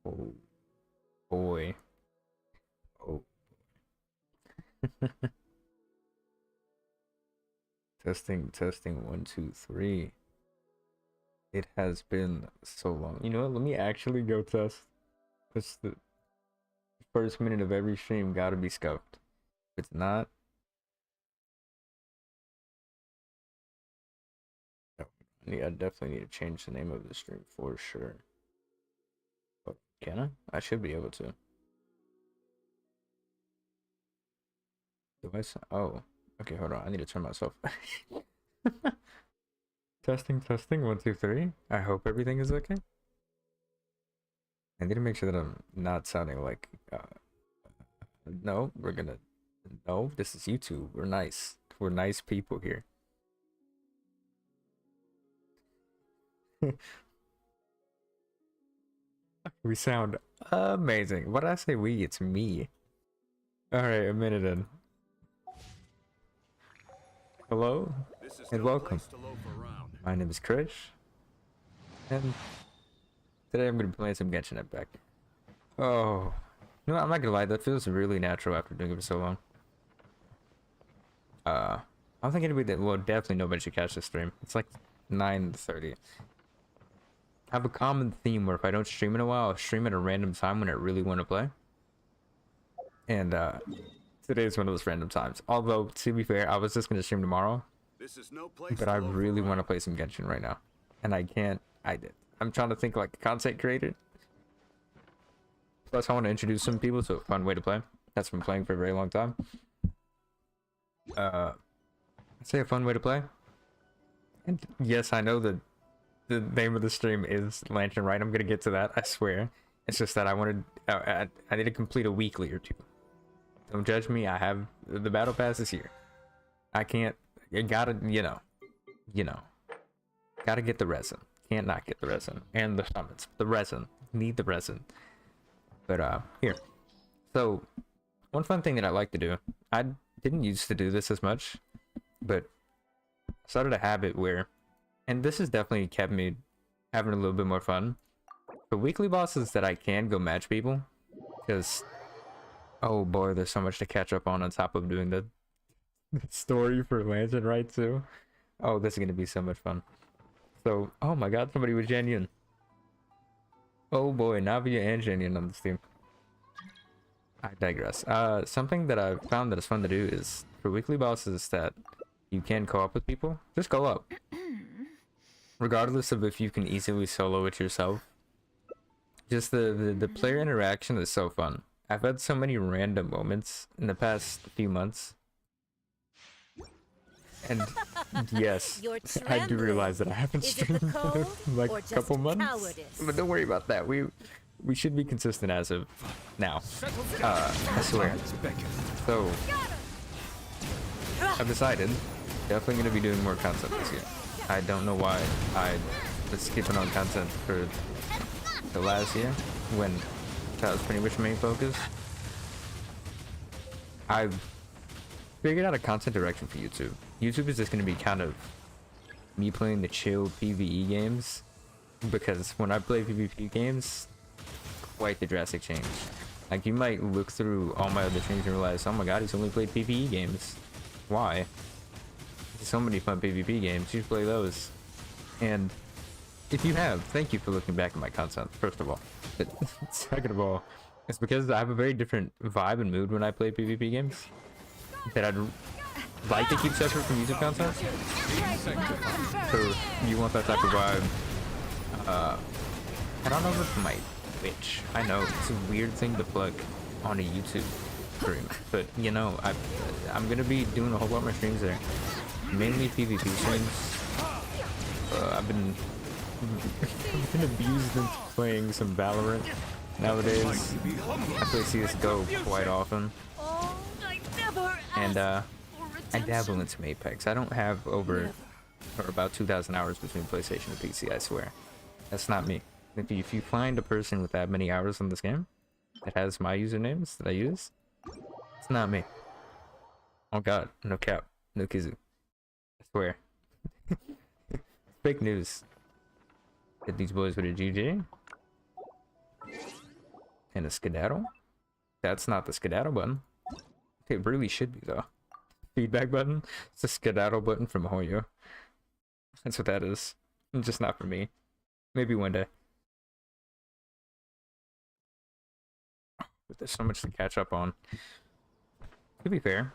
Oh boy. Oh. Testing, testing, 1, 2, 3. It has been so long. You know what? Let me actually go test. Because the first minute of every stream gotta be scuffed. If it's not. I definitely need to change the name of the stream for sure. But can I? I should be able to. Do I? Oh. Okay, hold on. I need to turn myself. Testing, testing, 1, 2, 3. I hope everything is okay. I need to make sure that I'm not sounding like, no, we're gonna, no, this is YouTube. We're nice. We're nice people here. We sound amazing. What did I say we? It's me. Alright, a minute in. Hello and welcome. My name is Krish. And today I'm going to be playing some Genshin Impact. Oh, no, I'm not gonna lie, that feels really natural after doing it for so long. I don't think anybody that, well, definitely nobody should catch this stream. It's like 9:30. I have a common theme where if I don't stream in a while, I'll stream at a random time when I really want to play. And today is one of those random times. Although, to be fair, I was just gonna stream tomorrow. But I really want to play some Genshin right now. And I can't, I'm trying to think like a content creator. Plus, I want to introduce some people to a fun way to play. That's been playing for a very long time. I'd say a fun way to play. And yes, I know that the name of the stream is Lantern Rite. I'm gonna get to that, I swear. It's just that I wanted, I need to complete a weekly or two. Don't judge me, I have, the battle pass is here. I can't, you gotta, you know. Gotta get the resin. Can't not get the resin. And the summons. The resin. Need the resin. But, here. So, one fun thing that I like to do, I didn't used to do this as much, but I started a habit where, and this has definitely kept me having a little bit more fun. For weekly bosses that I can go match people, because, oh boy, there's so much to catch up on top of doing the story for Lantern Rite too. Oh, this is going to be so much fun. So, oh my god, somebody with Genshinnn. Oh boy, Navia and Genshinnn on this team. I digress. Something that I've found that is fun to do is for weekly bosses that you can co-op with people, just go up. Regardless of if you can easily solo it yourself. Just the player interaction is so fun. I've had so many random moments in the past few months. And yes, I do realize that I haven't streamed in like a couple months. But don't worry about that. We should be consistent as of now. I swear. So I've decided definitely gonna be doing more content this year. I don't know why I was skipping on content for the last year when that was pretty much my main focus. I've figured out a content direction for YouTube. YouTube is just going to be kind of me playing the chill PvE games, because when I play PvP games, quite the drastic change. Like, you might look through all my other streams and realize, oh my god, he's only played PvE games. Why? There's so many fun PvP games, you should play those. And if you have, thank you for looking back at my content, first of all. But second of all, it's because I have a very different vibe and mood when I play PvP games that I'd like to keep separate from YouTube content. So you want that type of vibe. I don't know if it's my Twitch. I know it's a weird thing to plug on a YouTube stream, but you know, I'm gonna be doing a whole lot more streams there. Mainly PvP streams. I've been abused into playing some Valorant nowadays. I play CSGO quite often. And I dabble into Apex. I don't have over or about 2,000 hours between PlayStation and PC, I swear. That's not me. If you find a person with that many hours in this game that has my usernames that I use, it's not me. Oh god, no cap, no kizu. I swear. Fake news. Hit these boys with a GG. And a skedaddle? That's not the skedaddle button. It really should be though. Feedback button? It's the skedaddle button from Hoyo. That's what that is. Just not for me. Maybe one day. But there's so much to catch up on. To be fair,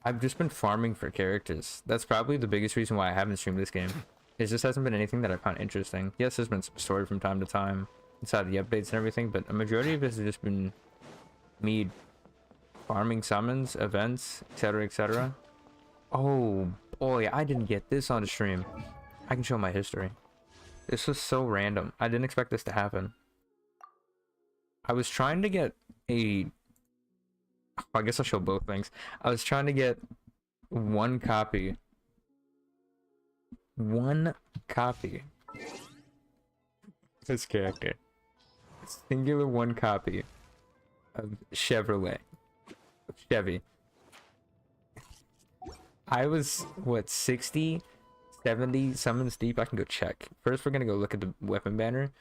I've just been farming for characters. That's probably the biggest reason why I haven't streamed this game. It just hasn't been anything that I found interesting. Yes, there's been some story from time to time inside the updates and everything, but a majority of it has just been me farming summons, events, etc, etc. Oh boy, I didn't get this on the stream. I can show my history. This was so random. I didn't expect this to happen. I was trying to get a... I guess I'll show both things. I was trying to get one copy. One copy. This character. Singular one copy of Chevrolet. Chevy. I was, what, 60, 70 summons deep? I can go check. First, we're gonna go look at the weapon banner.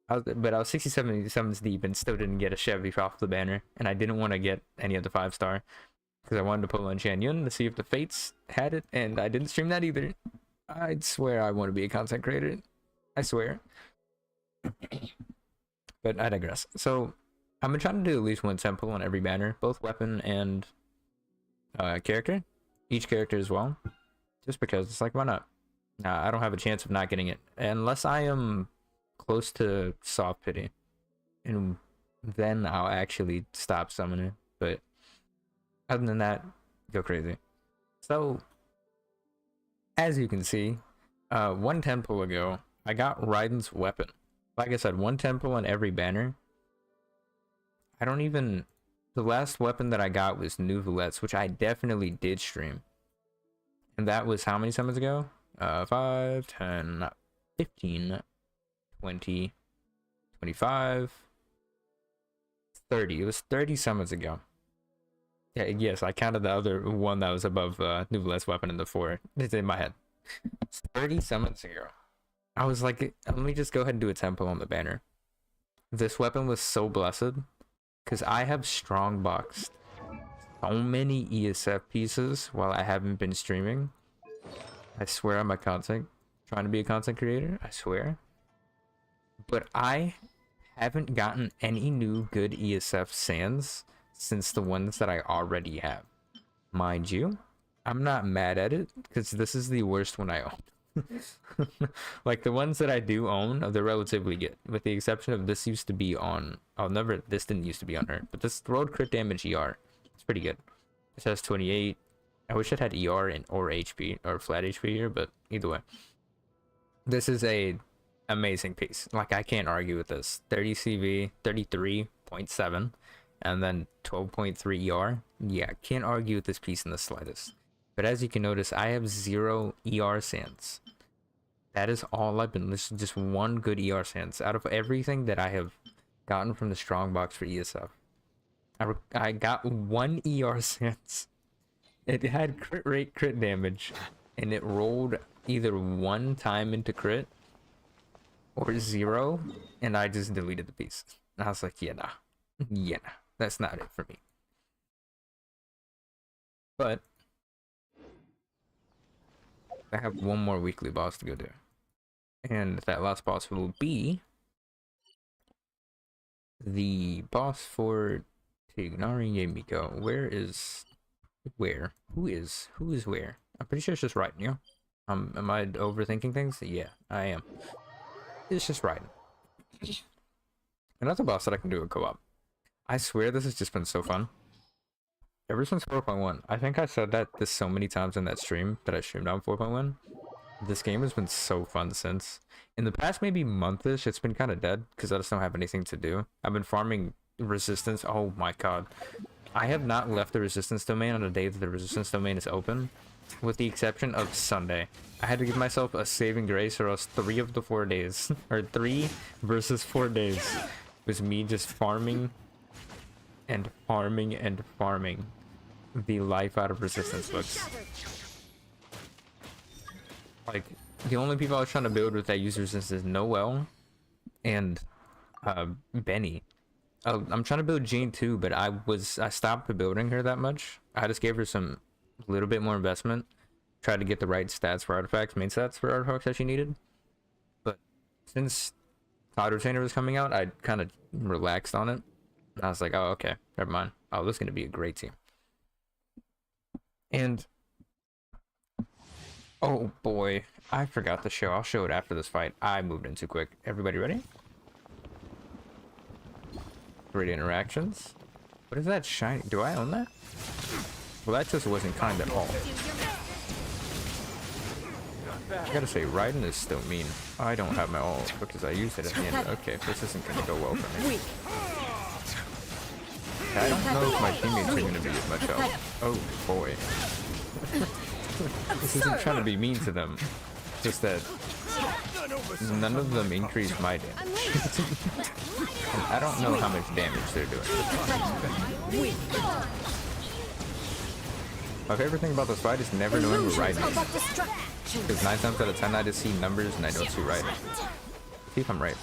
I was 60, 70 summons deep and still didn't get a Chevy off the banner. And I didn't want to get any of the 5-star. Because I wanted to pull on Genshinnn to see if the Fates had it. And I didn't stream that either. I'd swear I want to be a content creator. I swear. But I digress. So, I'm gonna try to do at least one temple on every banner. Both weapon and character. Each character as well. Just because it's like, why not? I don't have a chance of not getting it. Unless I am close to soft pity. And then I'll actually stop summoning. But other than that, go crazy. So, as you can see, one temple ago, I got Raiden's weapon. Like I said, one temple on every banner. I don't even... The last weapon that I got was Nouvelette's, which I definitely did stream. And that was how many summons ago? 5, 10, 15, 20, 25, 30. It was 30 summons ago. Yeah, yes, I counted the other one that was above Nouvelette's weapon in the 4. It's in my head. It's 30 summons ago. I was like, let me just go ahead and do a temple on the banner. This weapon was so blessed. Because I have strong boxed so many ESF pieces while I haven't been streaming. I swear I'm trying to be a content creator. I swear. But I haven't gotten any new good ESF sands since the ones that I already have. Mind you, I'm not mad at it because this is the worst one I own. Like the ones that I do own, they're relatively good, with the exception of this used to be on... this didn't used to be on her, but this road crit damage ER, it's pretty good. It has 28. I wish it had ER and or HP or flat HP here, but either way, this is a amazing piece. Like I can't argue with this. 30 CV, 33.7, and then 12.3 ER. Yeah, can't argue with this piece in the slightest. But as you can notice, I have 0 ER sands. That is all I've been. This is just one good ER sands out of everything that I have gotten from the strong box for ESF. I got 1 ER sands. It had crit rate, crit damage, and it rolled either 1 time into crit or 0, and I just deleted the piece. And I was like, yeah, nah. Yeah, nah. That's not it for me. But I have one more weekly boss to go do. And that last boss will be the boss for Finalllyyyyy Miko. Where? Who is where? I'm pretty sure it's just Raiden, yeah? Am I overthinking things? Yeah, I am. It's just Raiden. Another boss that I can do a co-op. I swear this has just been so fun. Ever since 4.1, I think I said that this so many times in that stream that I streamed on 4.1. This game has been so fun since. In the past maybe month-ish, it's been kind of dead because I just don't have anything to do. I've been farming resistance. Oh my god. I have not left the resistance domain on the day that the resistance domain is open, with the exception of Sunday. I had to give myself a saving grace, or else 3 of the 4 days, or 3 versus 4 days, was me just farming and farming and farming the life out of resistance books. Like, the only people I was trying to build with that use resistance is Noel and Benny. I'm trying to build Jean too, but I stopped building her that much. I just gave her some little bit more investment. Tried to get the right stats for artifacts, main stats for artifacts that she needed. But since Cloud Retainer was coming out, I kind of relaxed on it. I was like, oh, okay, never mind. Oh, this is going to be a great team. And, oh boy, I forgot the show. I'll show it after this fight. I moved in too quick. Everybody ready? Great interactions. What is that shiny? Do I own that? Well, that just wasn't kind at all. I gotta say, Raiden is still mean. I don't have my ult because I used it at the end. Okay, this isn't gonna go well for me. I don't know if my teammates are gonna be as much help. Oh boy. This isn't trying to be mean to them. Just that none of them increase my damage. And I don't know how much damage they're doing. My favorite thing about this fight is never knowing where Raiden is. Because 9 times out of 10 I just see numbers and I don't see Raiden. See if I'm right.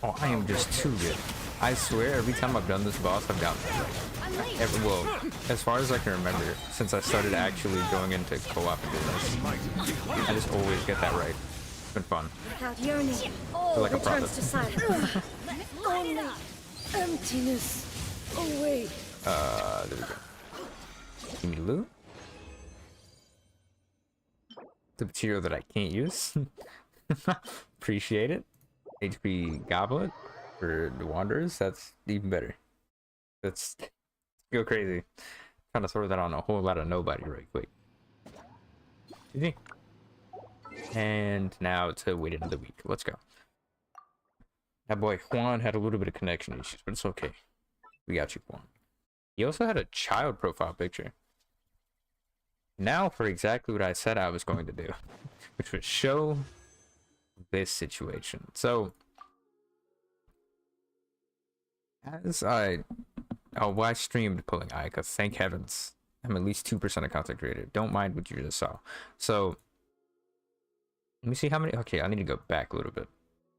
Oh, I am just too good. I swear every time I've done this boss I've gotten it right. Well, as far as I can remember, since I started actually going into co-op and doing this, I just always get that right. It's been fun. Without yearning, Feel like a prophet. to silence. Only emptiness. Oh wait. There we go. Give me loot. The material that I can't use. Appreciate it. HP goblet for the wanderers. That's even better. Let's go crazy. Trying to throw that on a whole lot of nobody right quick. GG. And now to wait another week. Let's go. That boy Juan had a little bit of connection issues, but it's okay. We got you, Juan. He also had a child profile picture. Now for exactly what I said I was going to do, which would show this situation. So, as I streamed pulling Ayaka, thank heavens. I'm at least 2% of content creator. Don't mind what you just saw. So, let me see how many. Okay, I need to go back a little bit.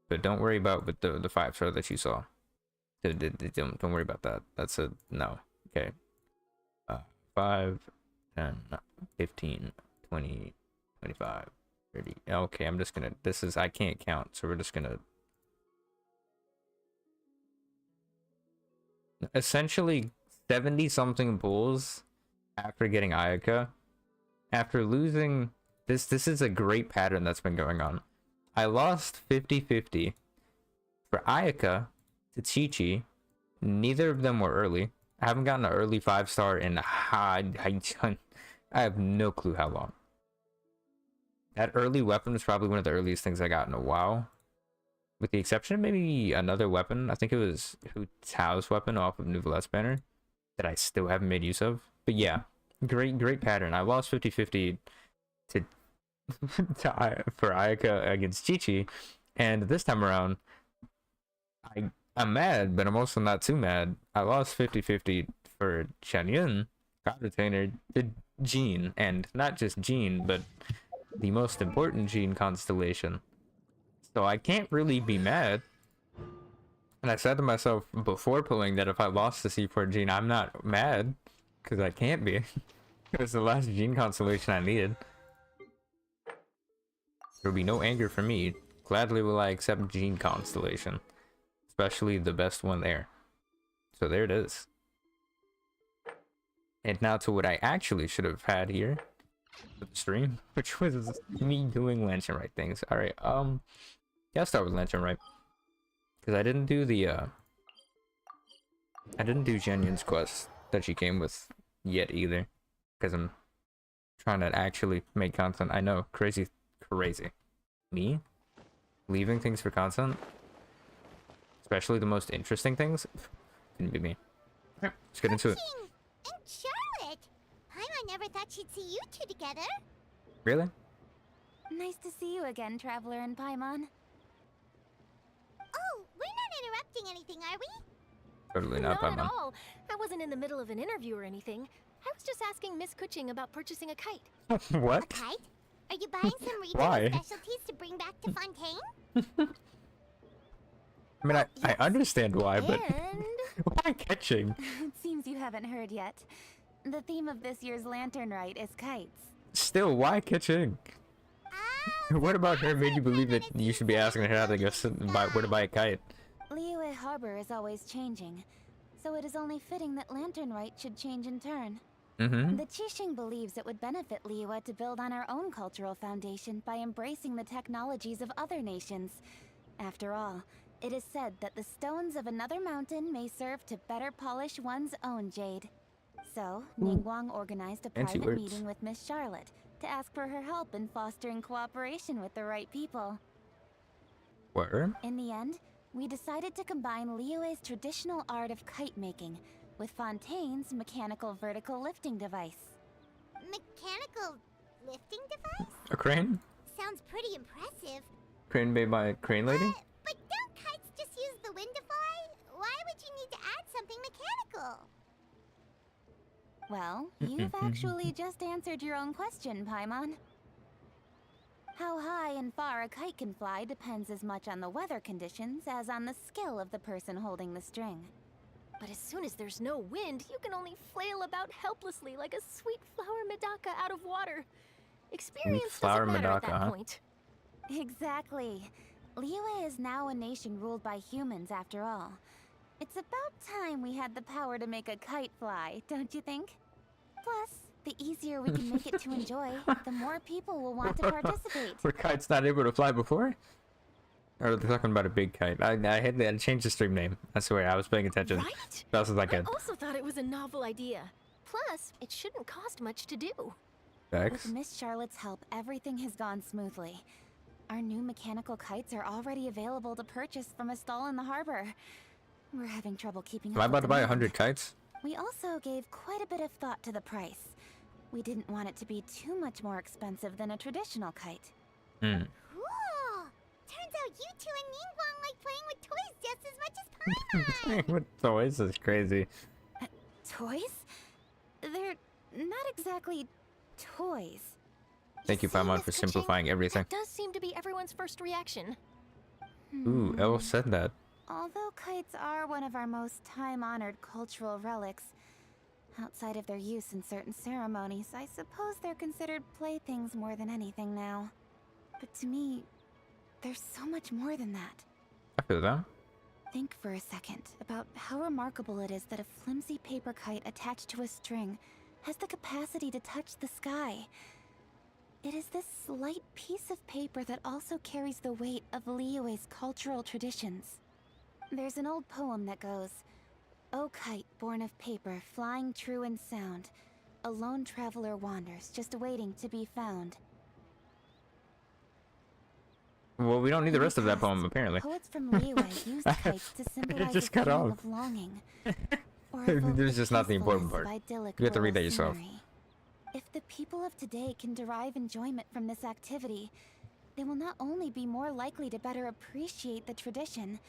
But don't worry about with the 5-star that you saw. Don't worry about that. That's a no. Okay. 5, 10, 15, 20, 25, 30. Okay, I'm just gonna. This is. I can't count, so we're just gonna. Essentially, 70-something bulls after getting Ayaka. After losing. This is a great pattern that's been going on. I lost 50-50 for Ayaka to Chi-Chi. Neither of them were early. I haven't gotten an early 5-star in I have no clue how long. That early weapon was probably one of the earliest things I got in a while. With the exception of maybe another weapon. I think it was Hu Tao's weapon off of Nouvelle's banner that I still haven't made use of. But yeah, great pattern. I lost 50-50 to for Ayaka against Chi-Chi, and this time around I'm mad, but I'm also not too mad. I lost 50-50 for Genshinnn, Cloud Retainer, to Jean, and not just Jean, but the most important Jean constellation. So I can't really be mad. And I said to myself before pulling that if I lost the C4 Jean, I'm not mad, because I can't be. It was the last Jean constellation I needed. There will be no anger from me. Gladly will I accept Jean constellation. Especially the best one there. So there it is. And now to what I actually should have had here for the stream, which was me doing Lantern Rite things. Alright, yeah, I'll start with Lantern Rite. Because I didn't do the I didn't do Jenyun's quest that she came with yet either. Because I'm trying to actually make content. I know, crazy. Me? Leaving things for content? Especially the most interesting things? Couldn't be me. Alright, let's get into it. And Charlotte! I never thought she'd see you two together. Really? Nice to see you again, Traveler and Paimon. Oh, we're not interrupting anything, are we? Totally not Not at Paimon. all. I wasn't in the middle of an interview or anything. I was just asking Miss Kuching about purchasing a kite. What? A kite? Are you buying some regional Why? specialties to bring back to Fontaine? I mean, I understand why, but And why catching? it seems you haven't heard yet. The theme of this year's Lantern Rite is kites. Still, why catching? What about her made you believe that you should be asking her how to go sit and buy, where to buy a kite? Liyue Harbor is always changing, so it is only fitting that Lantern Rite should change in turn. Mm-hmm. The Qixing believes it would benefit Liyue to build on our own cultural foundation by embracing the technologies of other nations. After all, it is said that the stones of another mountain may serve to better polish one's own jade. So, Ningguang organized a Fancy private words. meeting with Miss Charlotte to ask for her help in fostering cooperation with the right people. Where? In the end, we decided to combine Liyue's traditional art of kite making with Fontaine's mechanical vertical lifting device. Mechanical lifting device? A crane? Sounds pretty impressive. Crane made by a crane lady? But don't kites just use the wind to fly? Why would you need to add something mechanical? Well, you've actually just answered your own question, Paimon. How high and far a kite can fly depends as much on the weather conditions as on the skill of the person holding the string. But as soon as there's no wind, you can only flail about helplessly like a sweet flower medaka out of water. Experience flower doesn't matter at medaka, that huh? point. Exactly. Liyue is now a nation ruled by humans, after all. It's about time we had the power to make a kite fly, don't you think? Plus, the easier we can make it to enjoy, the more people will want to participate. Were kites not able to fly before? Or are they talking about a big kite? I had to change the stream name. I swear, I was paying attention. Right? That was like I a also thought it was a novel idea. Plus, it shouldn't cost much to do. Vex. With Miss Charlotte's help, everything has gone smoothly. Our new mechanical kites are already available to purchase from a stall in the harbor. We're having trouble keeping Am up I with about to buy demand. 100 kites? We also gave quite a bit of thought to the price. We didn't want it to be too much more expensive than a traditional kite. Hmm. Cool! Turns out you two and Ningguang like playing with toys just as much as Paimon! What toys? This is crazy. Toys? They're not exactly toys. Thank you, See, Paimon, Miss for Cushing, simplifying everything. That does seem to be everyone's first reaction. Ooh, Elle said that. Although kites are one of our most time-honored cultural relics, outside of their use in certain ceremonies, I suppose they're considered playthings more than anything now. But to me, there's so much more than that. I feel that. Think for a second about how remarkable it is that a flimsy paper kite attached to a string has the capacity to touch the sky. It is this slight piece of paper that also carries the weight of Liyue's cultural traditions. There's an old poem that goes, "O kite born of paper, flying true in sound, a lone traveler wanders, just waiting to be found." Well, we don't need the rest of that past, poem, apparently. Poets from Liyue used kites to symbolize just a cut feeling off. of longing. Or There's evoke just not the important peacefulness part. of idyllic You have to read that rural yourself. scenery. If the people of today can derive enjoyment from this activity, they will not only be more likely to better appreciate the tradition,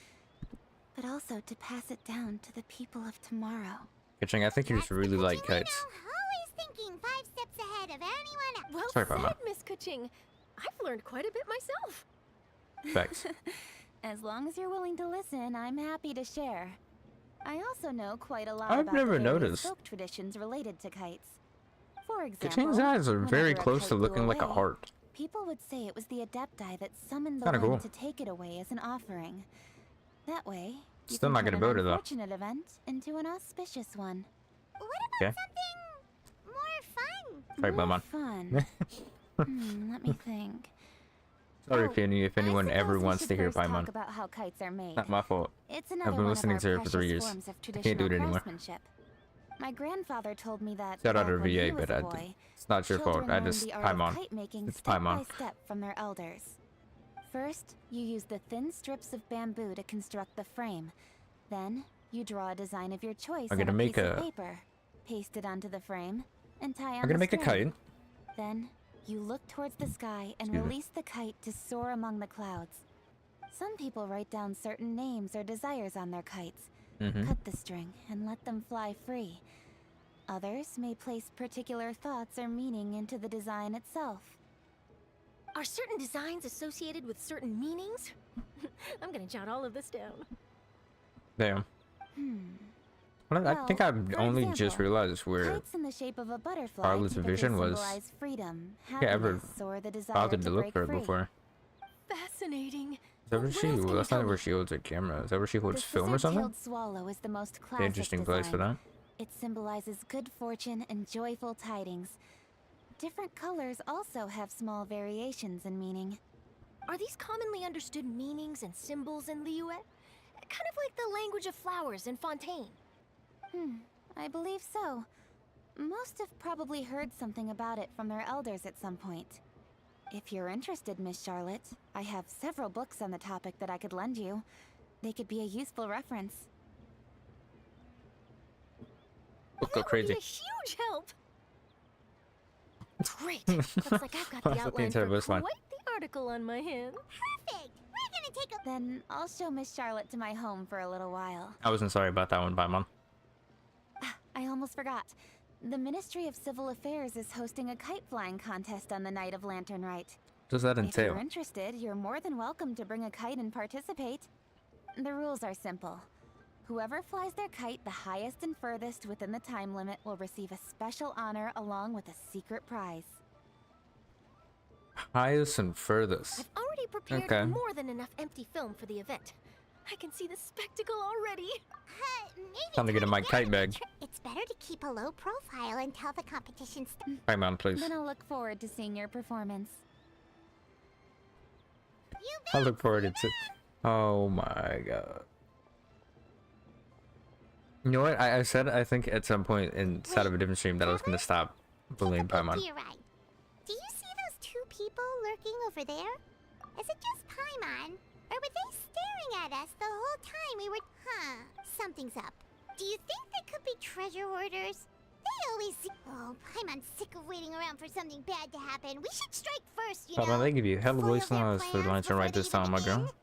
but also to pass it down to the people of tomorrow. Kitching, I think you just That's the really like Kuching we kites. know, always thinking 5 steps ahead of anyone else. Well Sorry, said, Paimon. Miss Kuching. I've learned quite a bit myself. Vex. As long as you're willing to listen, I'm happy to share. I also know quite a lot I've about never the various noticed. folk traditions related to kites. For example, Kitching's eyes are very whenever a close kite to flew looking like a away, heart. people would say it was the Adepti that summoned the Kinda wind cool. to take it away as an offering. That way, you Still can not turn gonna an build it, though. unfortunate event into an auspicious one. What Okay. about something more fun? Sorry, More Paimon. fun. Let me think. Sorry Oh, if anyone I ever suppose we wants should to hear first talk Paimon. about how kites are made. Not my fault. It's another been one listening of to our her for 3 precious years. forms of I can't do traditional it anymore. craftsmanship. My grandfather told me that Shout out back to when he VA, was but a I boy, it's not your fault. children I learned just the art of Paimon. kite making It's step Paimon. by step from their elders. First, you use the thin strips of bamboo to construct the frame. Then, you draw a design of your choice I'm on gonna a make piece of a- paper, paste it onto the frame, and tie on I'm gonna the make a string. kite. Then, you look towards the sky and Excuse me. release the kite to soar among the clouds. Some people write down certain names or desires on their kites, Mm-hmm. cut the string, and let them fly free. Others may place particular thoughts or meaning into the design itself. Are certain designs associated with certain meanings? I'm gonna jot all of this down. Damn. Well, I think Well, I've for only just example, realized where kites in the shape of a butterfly Charlotte's typically vision was. symbolize freedom, Yeah, ever happiness, or the desire bothered to to look break for it free. before. Fascinating. Is that where What she? else can Well, you that's tell not where me? she holds a camera. Is that where she holds The film or something? scissor-tailed swallow is the most The classic interesting place for design. that. It symbolizes good fortune and joyful tidings. Different colors also have small variations in meaning. Are these commonly understood meanings and symbols in Liyue? Kind of like the language of flowers in Fontaine. I believe so. Most have probably heard something about it from their elders at some point. If you're interested, Miss Charlotte, I have several books on the topic that I could lend you. They could be a useful reference. Book go That would be crazy. a huge help. Great. Looks like I've got the That's what the outline entire for list line. quite the article on my hands. Perfect! We're gonna take a Then I'll show Miss Charlotte to my home for a little while. I wasn't sorry about that one, Paimon. I almost forgot. The Ministry of Civil Affairs is hosting a kite flying contest on the night of Lantern Rite. What does that If entail? you're interested, you're more than welcome to bring a kite and participate. The rules are simple. Whoever flies their kite the highest and furthest within the time limit will receive a special honor along with a secret prize. Highest and furthest. I've already prepared Okay. more than enough empty film for the event. I can see the spectacle already. maybe Time to get in my kite bag. It's better to keep a low profile until the competition starts. Paimon, please. Then I'll look forward to seeing your performance. I look forward to it. Oh my god. You know what? I said I think at some point inside of a different stream that I was gonna stop bullying Paimon. To your right. Do you see those two people lurking over there? Is it just Paimon? Or were they staring at us the whole time we were... Something's up. Do you think they could be treasure hoarders? They always... Oh, Paimon's sick of waiting around for something bad to happen. We should strike first, you know? Paimon, they give you hella Foil voice their notes for plans Lantern Rite before this they time, my even begin. girl.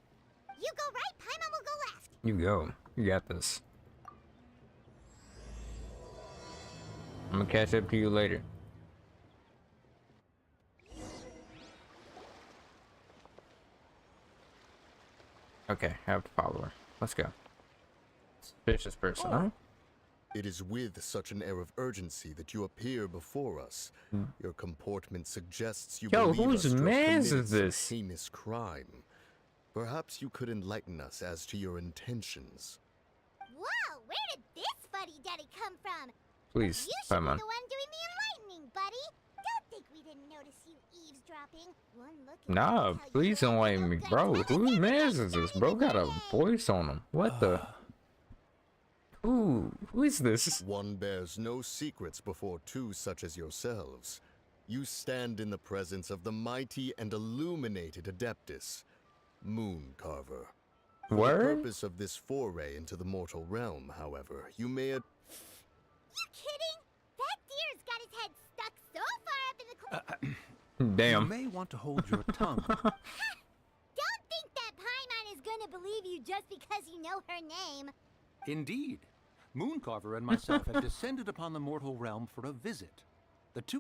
You go right, Paimon will go left. You go. You got this. I'm gonna catch up to you later. Okay, I have to follow her. Let's go. Suspicious person, huh? It is with such an air of urgency that you appear before us. Your comportment suggests you Yo, believe whose us to have mans committed is some this? heinous crime. Perhaps you could enlighten us as to your intentions. Whoa, where did this fuddy-duddy come from? Please, You should be Paimon. the one doing the enlightening, buddy. Don't think we didn't notice you eavesdropping. One look at Nah, you can tell you please were don't like like me, no bro. guns. Whose mans is this? Bro got a voice on him. What the? Who is this? One bears no secrets before two such as yourselves. You stand in the presence of the mighty and illuminated Adeptus, Moon Carver. For the Word? purpose of this foray into the mortal realm, however, you may You kidding? That deer's got his head stuck so far up in the You Damn. may want to hold your tongue. Don't think that Paimon is gonna believe you just because you know her name. Indeed. Mooncarver and myself have descended upon the mortal realm for a visit. The two...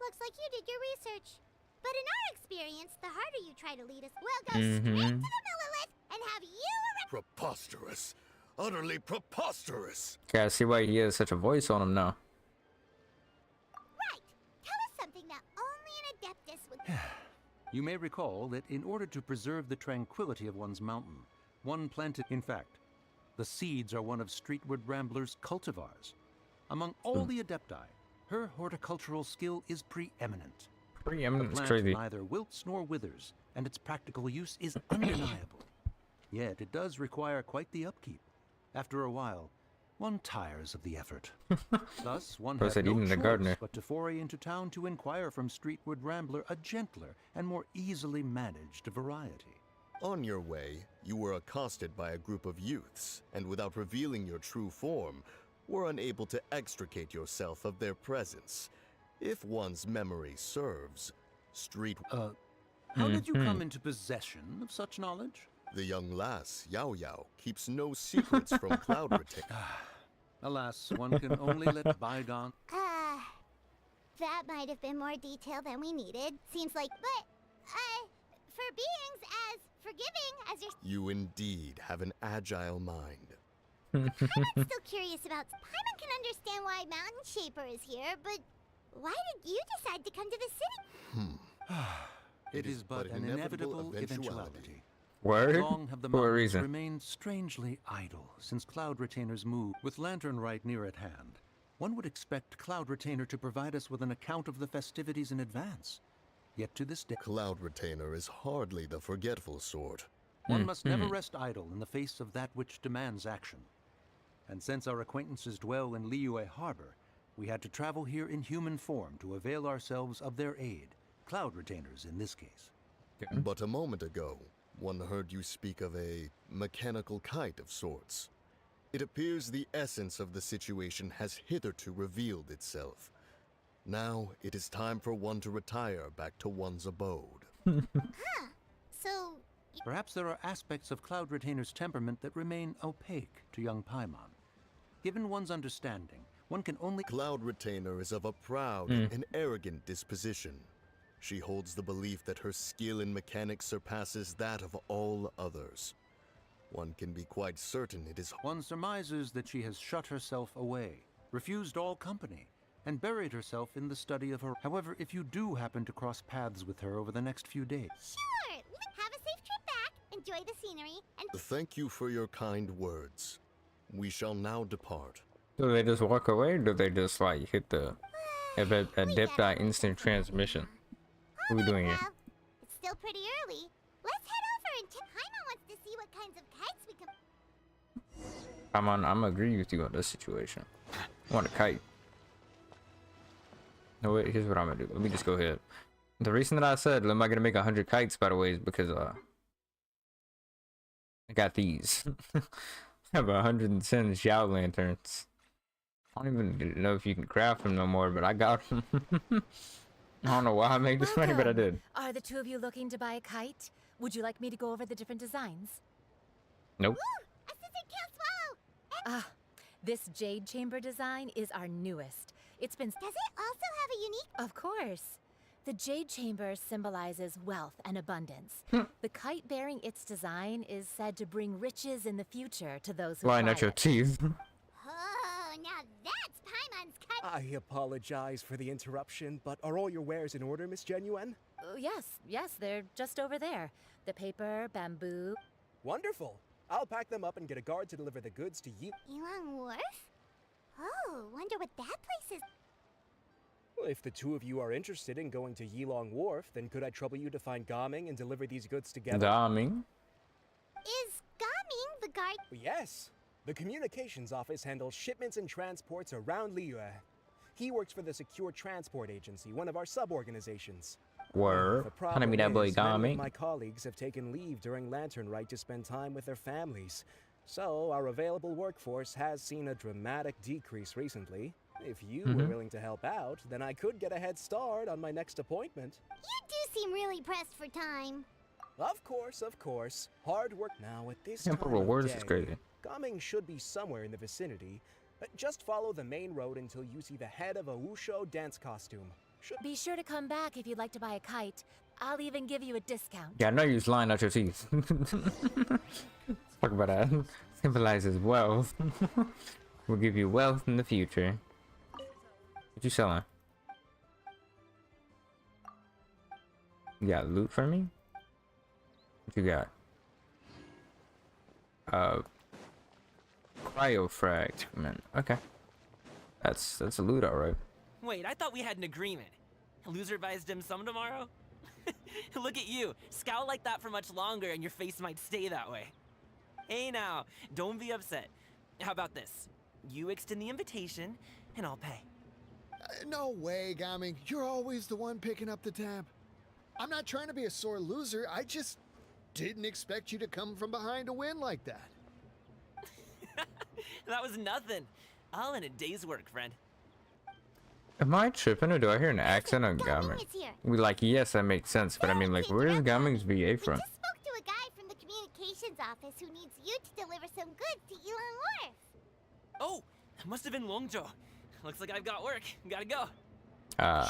Looks like you did your research. But in our experience, the harder you try to lead us, we'll go straight to the Millilith and have you Preposterous! Utterly preposterous! Gotta see why he has such a voice on him now. right. Tell us something that only an Adeptus would... You may recall that in order to preserve the tranquility of one's mountain, one planted... In fact, the seeds are one of Streetward Rambler's cultivars. Among all the Adepti, her horticultural skill is preeminent. The Preeminent is plant crazy. neither wilts nor withers, and its practical use is undeniable. Yet it does require quite the upkeep. After a while, one tires of the effort. Thus, one Those had that no eating the choice gardener. but to foray into town to inquire from Streetward Rambler a gentler and more easily managed variety. On your way, you were accosted by a group of youths, and without revealing your true form, were unable to extricate yourself of their presence. If one's memory serves, How did you come into possession of such knowledge? the young lass, Yao Yao, keeps no secrets from Cloud Retain. Alas, one can only let bygone... That might have been more detail than we needed. Seems like, but, for beings as forgiving as your... You indeed have an agile mind. Paimon's still curious about... Paimon can understand why Mountain Shaper is here, but why did you decide to come to the city? It is but an inevitable eventuality. Word? Long have the For a mountains reason. remained strangely idle since Cloud Retainer's move. With Lantern Rite near at hand, one would expect Cloud Retainer to provide us with an account of the festivities in advance. Yet to this day, Cloud Retainer is hardly the forgetful sort. one must never rest idle in the face of that which demands action. And since our acquaintances dwell in Liyue Harbor, we had to travel here in human form to avail ourselves of their aid. Cloud Retainers in this case. But a moment ago, one heard you speak of a mechanical kite of sorts. It appears the essence of the situation has hitherto revealed itself. Now it is time for one to retire back to one's abode. So, Perhaps there are aspects of Cloud Retainer's temperament that remain opaque to young Paimon. Given one's understanding, one can only... Cloud Retainer is of a proud and arrogant disposition. She holds the belief that her skill in mechanics surpasses that of all others. One can be quite certain it is... One surmises that she has shut herself away, refused all company, and buried herself in the study of her... However, if you do happen to cross paths with her over the next few days... sure! Have a safe trip back, enjoy the scenery, and... Thank you for your kind words. We shall now depart. Do they just walk away, or do they just like hit the Adepti instant transmission? What are we doing here? Well, it's still pretty early. Let's head over and Paimon wants to see what kinds of kites we can... I'm gonna agree with you on this situation. I want a kite. No wait, here's what I'm gonna do. Let me just go ahead. The reason that I said am I gonna make 100 kites, by the way, is because I got these. I have 110 Xiao lanterns. I don't even know if you can craft them no more, but I got them. I don't know why I made this money, but I did. Are the two of you looking to buy a kite? Would you like me to go over the different designs? Nope. Assistant Count Swallow! This jade chamber design is our newest. It's been... Does it also have a unique... Of course. The jade chamber symbolizes wealth and abundance. The kite bearing its design is said to bring riches in the future to those who Line fly out your it. teeth. Oh, now that's Paimon's kite! I apologize for the interruption, but are all your wares in order, Miss Genshinnn? Yes, they're just over there. The paper, bamboo... Wonderful! I'll pack them up and get a guard to deliver the goods to you. Yilong Wharf? Oh, wonder what that place is... Well, if the two of you are interested in going to Yilong Wharf, then could I trouble you to find Gaming and deliver these goods together? Daming. Is Gaming the guard... Yes! The communications office handles shipments and transports around Liyue. He works for the Secure Transport Agency, one of our sub-organizations. Word. The Kinda me that boy is, many of Gaming. my colleagues have taken leave during Lantern Rite to spend time with their families. So, our available workforce has seen a dramatic decrease recently. If you were willing to help out, then I could get a head start on my next appointment. You do seem really pressed for time. Of course, of course. Hard work now at this Yeah, time but rewards of is day. crazy. Gaming should be somewhere in the vicinity. Just follow the main road until you see the head of a Wushu dance costume. Be sure to come back if you'd like to buy a kite. I'll even give you a discount. Yeah, I know you just lying out your teeth. Talk about that. Symbolizes wealth. We'll give you wealth in the future. What you selling? You got loot for me? What you got? Cryo fragment. Okay. That's a loot, alright. Wait, I thought we had an agreement. Loser buys dim sum tomorrow? Look at you. Scowl like that for much longer and your face might stay that way. Hey now, don't be upset. How about this? You extend the invitation and I'll pay. No way, Gaming. You're always the one picking up the tab. I'm not trying to be a sore loser. I just didn't expect you to come from behind to win like that. That was nothing. All in a day's work, friend. Am I tripping or do I hear an accent on Gaming? is here. We like, yes, that makes sense, but I mean, like, where is Gaming's VA We from? just spoke to a guy from the communications office who needs you to deliver some goods to Yilong Wharf. Oh, must have been Longzhou. Looks like I've got work. Gotta go.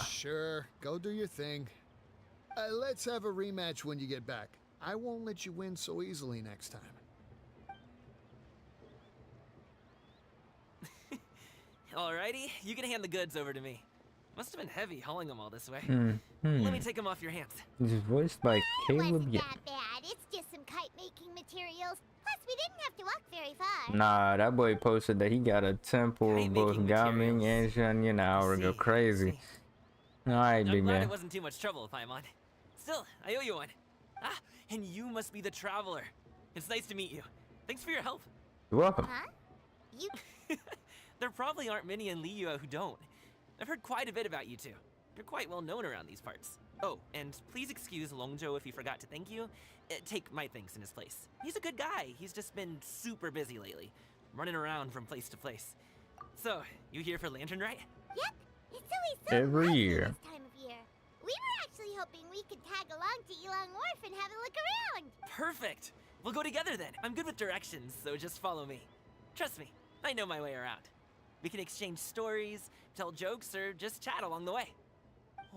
Sure, go do your thing. Let's have a rematch when you get back. I won't let you win so easily next time. Alrighty, you can hand the goods over to me. Must have been heavy hauling them all this way. Hmm. Let me take them off your hands. This is voiced by It Caleb. wasn't Yeah. that bad. It's just some kite-making materials. Plus, we didn't have to walk very far. Nah, that boy posted that he got a temple of both Kite-making Gaming and materials. Genshin an hour ago. See, Crazy. see. Alright, I'm big glad man. it wasn't too much trouble, Paimon. Still, I owe you one. Ah, and you must be the traveler. It's nice to meet you. Thanks for your help. You're welcome. Huh? You... There probably aren't many in Liyyyy who don't. I've heard quite a bit about you two. You're quite well known around these parts. Oh, and please excuse Longjo if he forgot to thank you. Take my thanks in his place. He's a good guy. He's just been super busy lately, running around from place to place. So, you here for Lantern Rite? Yep. It's always so Every lovely year. this time of year. We were actually hoping we could tag along to Elong Wharf and have a look around. Perfect. We'll go together then. I'm good with directions, so just follow me. Trust me, I know my way around. We can exchange stories, tell jokes, or just chat along the way.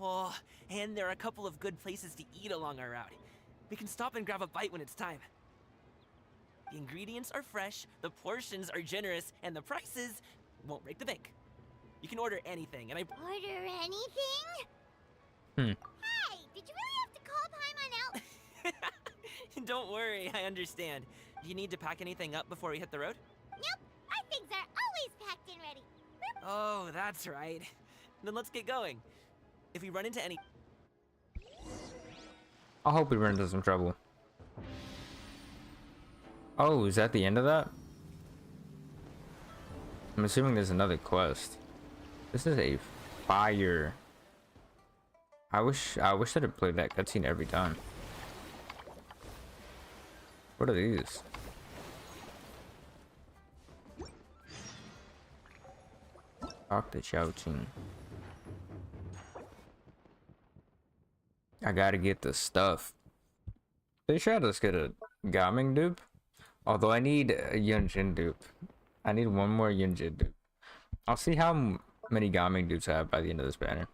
Oh, and there are a couple of good places to eat along our route. We can stop and grab a bite when it's time. The ingredients are fresh, the portions are generous, and the prices won't break the bank. You can order anything, and I... Order anything? Hmm. Hey, did you really have to call Paimon out? Don't worry, I understand. Do you need to pack anything up before we hit the road? Nope. Our things are always packed and ready. Oh, that's right. Then let's get going. If we run into any... I hope we run into some trouble. Oh, is that the end of that? I'm assuming there's another quest. This is a fire. I wish that it played that cutscene every time. What are these? Talk to Chao-Ching. I gotta get the stuff. They should just get a Gaming dupe. Although I need a Yunjin dupe. I need one more Yunjin dupe. I'll see how many Gaming dupes I have by the end of this banner.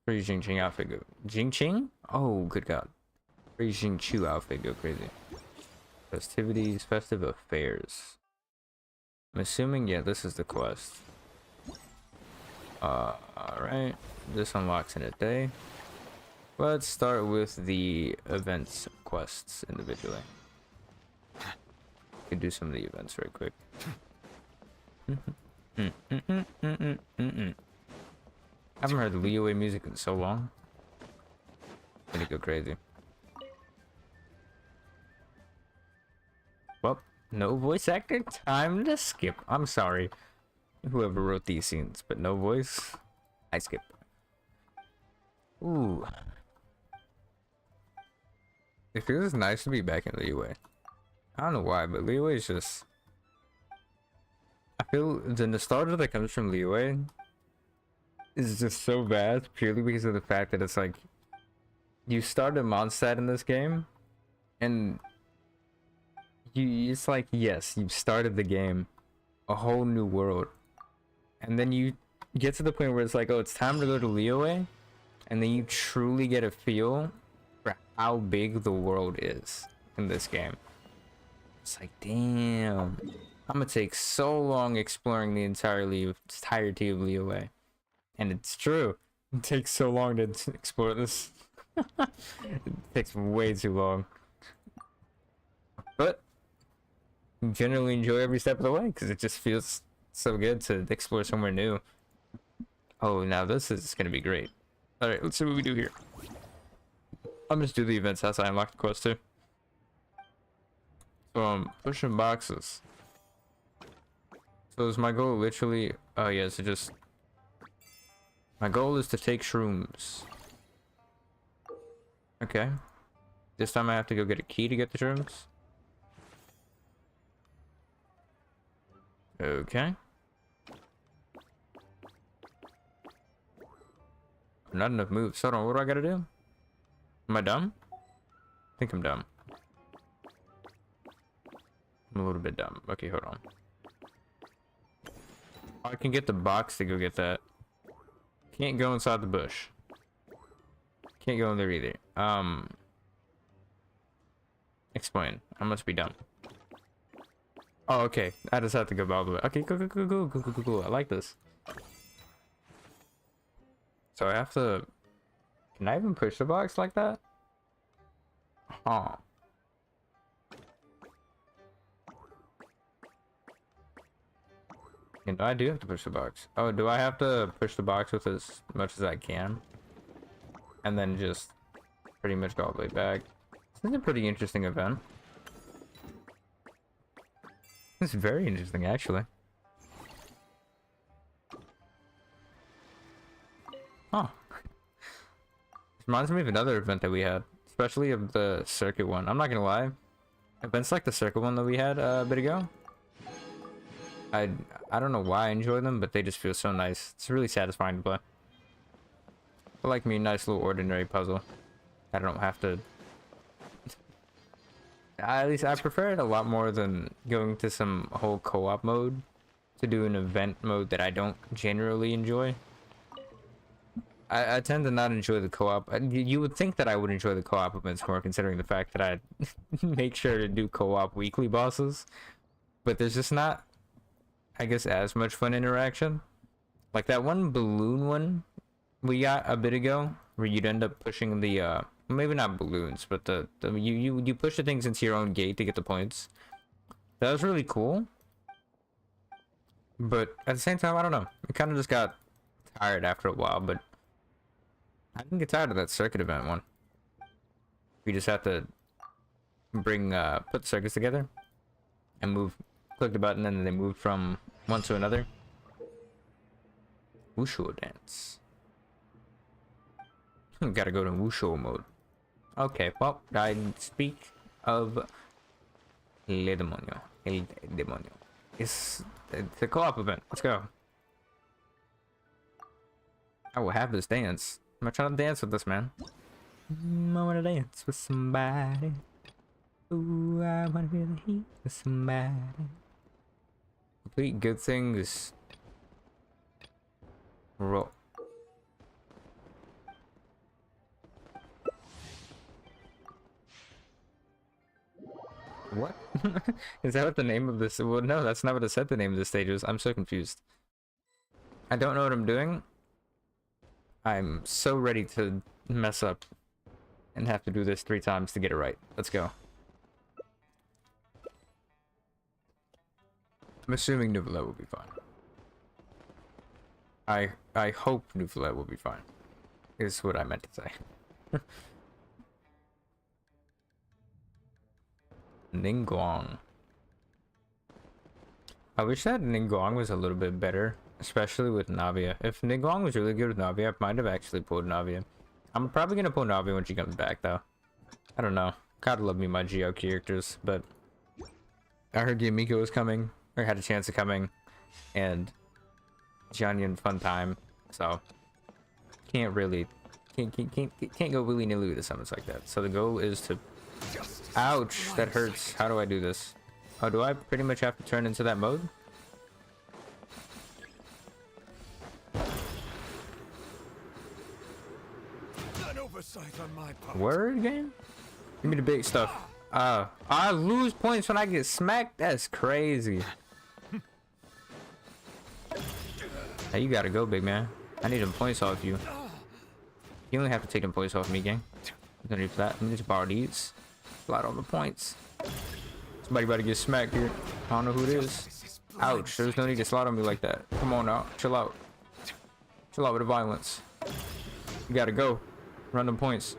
Free Jingqing outfit go. Jingqing? Oh, good god. Free Jingchu outfit go crazy. Festivities, festive affairs. I'm assuming, yeah, this is the quest. Alright. This unlocks in a day. Let's start with the events quests individually. Can do some of the events right quick. I haven't heard Liyyyy music in so long. Gonna go crazy. Well, no voice actor. Time to skip. I'm sorry, whoever wrote these scenes, but no voice. I skip. Ooh. It feels nice to be back in Liyyyy. I don't know why, but Liyyyy is just... I feel the nostalgia that comes from Liyyyy is just so bad purely because of the fact that it's like you start a Mondstadt in this game and it's like, yes, you've started the game, a whole new world, and then you get to the point where it's like, oh, it's time to go to Liyyyy, and then you truly get a feel for how big the world is in this game. It's like, damn, I'm gonna take so long exploring the entirety of Liyyyy. And it's true, it takes so long to explore this. It takes way too long, but generally enjoy every step of the way because it just feels so good to explore somewhere new. Oh, now this is gonna be great. All right, let's see what we do here. I'm just do the events as I unlock the quest too. So I'm pushing boxes. So is my goal literally? Oh yeah, so just my goal is to take shrooms. Okay. This time I have to go get a key to get the shrooms. Okay. Not enough moves. Hold on, what do I gotta do? Am I dumb? I think I'm dumb. I'm a little bit dumb. Okay, hold on. I can get the box to go get that. Can't go inside the bush. Can't go in there either. Explain. I must be dumb. Oh, okay. I just have to go all the way. Okay, go. I like this. So I have to... Can I even push the box like that? Huh. You know, I do have to push the box. Oh, do I have to push the box with as much as I can? And then just pretty much go all the way back. This is a pretty interesting event. It's very interesting, actually. Huh. This reminds me of another event that we had. Especially of the circuit one. I'm not gonna lie. Events like the circuit one that we had a bit ago. I don't know why I enjoy them, but they just feel so nice. It's really satisfying to play. I like me a nice little ordinary puzzle. I don't have to... At least I prefer it a lot more than going to some whole co-op mode to do an event mode that I don't generally enjoy. I tend to not enjoy the co-op. You would think that I would enjoy the co-op events more, considering the fact that I make sure to do co-op weekly bosses. But there's just not, I guess, as much fun interaction. Like that one balloon one we got a bit ago, where you'd end up pushing the maybe not balloons, but you push the things into your own gate to get the points. That was really cool. But at the same time, I don't know. I kind of just got tired after a while, but I didn't get tired of that circuit event one. We just have to bring put the circuits together and click the button, and then they move from one to another. Wushu dance. Gotta go to Wushu mode. Okay, well, I speak of El Demonio. It's a co-op event. Let's go. I will have this dance. I'm not trying to dance with this man. I wanna dance with somebody. Ooh, I wanna feel the heat with somebody. Complete good things. Roll. What? Is that what the name of this? Well, no, that's not what it said the name of the stage was. I'm so confused. I don't know what I'm doing. I'm so ready to mess up and have to do this 3 times to get it right. Let's go. I'm assuming Neuvillette will be fine. I hope Neuvillette will be fine. Is what I meant to say. Ningguang. I wish that Ningguang was a little bit better, especially with Navia. If Ningguang was really good with Navia, I might have actually pulled Navia. I'm probably gonna pull Navia when she comes back, though. I don't know. Gotta love me my Geo characters, but I heard Yamiko was coming, or had a chance of coming, and Jianyan fun time, so can't go willy-nilly with summons like that. So the goal is to... Ouch, that hurts. How do I do this? Oh, do I pretty much have to turn into that mode? An oversight on my part. Word game? Give me the big stuff. I lose points when I get smacked? That's crazy. Hey, you gotta go, big man. I need them points off you. You only have to take them points off me, gang. No need for that. I need to borrow these. Slide on the points. Somebody about to get smacked here. I don't know who it is. Ouch, there's no need to slide on me like that. Come on now, chill out. Chill out with the violence. You gotta go. Run them points.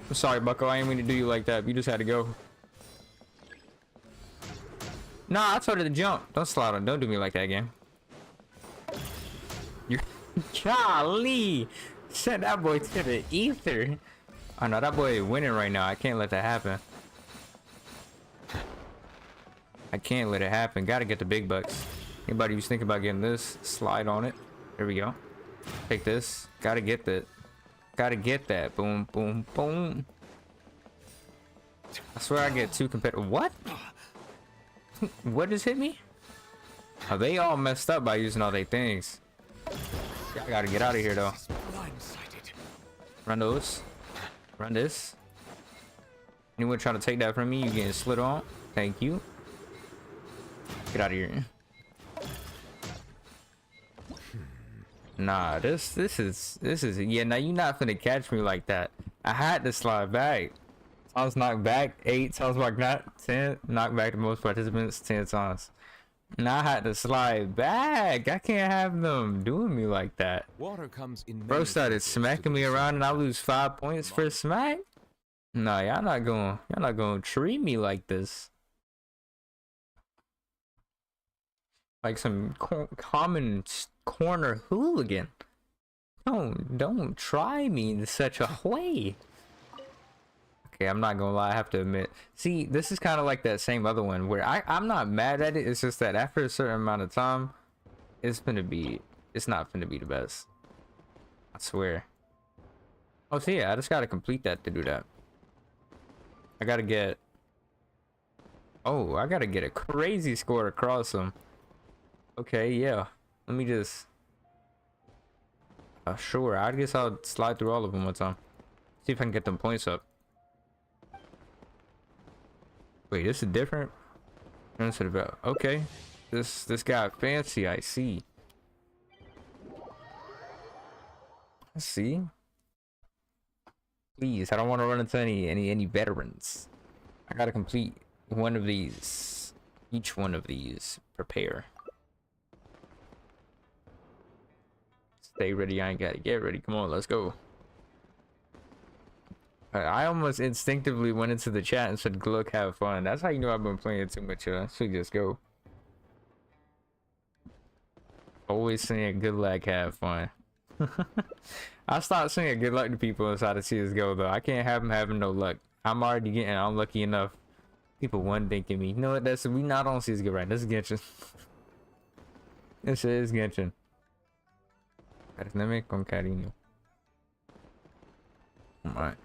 I'm sorry, Bucko, I ain't mean to do you like that. You just had to go. Nah, I told her to jump. Don't slide on. Don't do me like that again. You're... Golly! Send that boy to the ether. Oh no, that boy is winning right now. I can't let that happen. I can't let it happen. Gotta get the big bucks. Anybody who's thinking about getting this, slide on it. There we go. Take this. Gotta get that. Gotta get that. Boom, boom, boom. I swear I get 2 competitive. What? What just hit me? Oh, they all messed up by using all their things. I gotta get out of here though. Blindsided. Run those. Run this. Anyone trying to take that from me, you getting slid on. Thank you. Get out of here. Nah, this is yeah, now you not finna catch me like that. I had to slide back. I was knocked back 8 times, like not 10. Knocked back the most participants 10 times. Now I had to slide back. I can't have them doing me like that. Water comes in Bro started smacking me around and I lose 5 points for a smack. Nah, y'all not gonna treat me like this. Like some common corner hooligan. Don't try me in such a way. Okay, I'm not gonna lie, I have to admit. See, this is kind of like that same other one where I'm not mad at it. It's just that after a certain amount of time, it's not gonna be the best. I swear. Oh, so yeah, I just gotta complete that to do that. I gotta get a crazy score across them. Okay, yeah. Let me just sure, I guess I'll slide through all of them one time. See if I can get them points up. Wait, this is different. Okay, this guy fancy. I see. Please, I don't want to run into any veterans. I gotta complete one of these. Each one of these. Prepare. Stay ready. I ain't gotta get ready. Come on, let's go. I almost instinctively went into the chat and said, "Look, have fun." That's how you know I've been playing too much. Should just go. Always saying, "Good luck, have fun." I stopped saying good luck to people inside of CSGO though. I can't have them having no luck. I'm already getting unlucky enough. People one thinking me. You know what? We not on CSGO right. This is Genshin. This is Genshin. Carisma con cariño. Alright.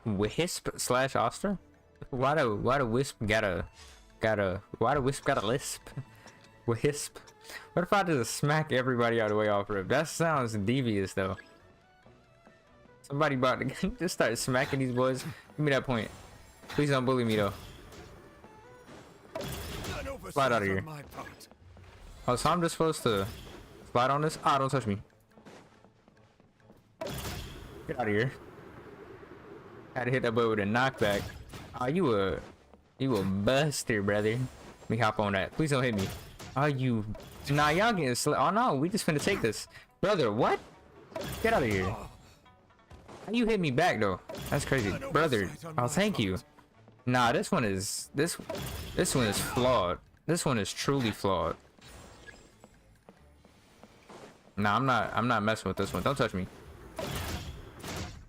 Wisp / Oster? Why the Wisp got a lisp? Wisp. What if I just smack everybody out of the way off rip? That sounds devious though. Somebody about to just start smacking these boys. Give me that point. Please don't bully me though. Slide out of here. Oh, so I'm just supposed to slide on this? Ah, don't touch me. Get out of here. Had to hit that boy with a knockback. Oh, you a buster, brother. Let me hop on that. Please don't hit me. Oh, you. Nah, y'all getting oh no, we just finna take this. Brother, what? Get out of here. How you hit me back though? That's crazy. Brother, oh thank you. Nah, this one is flawed. This one is truly flawed. Nah, I'm not messing with this one. Don't touch me.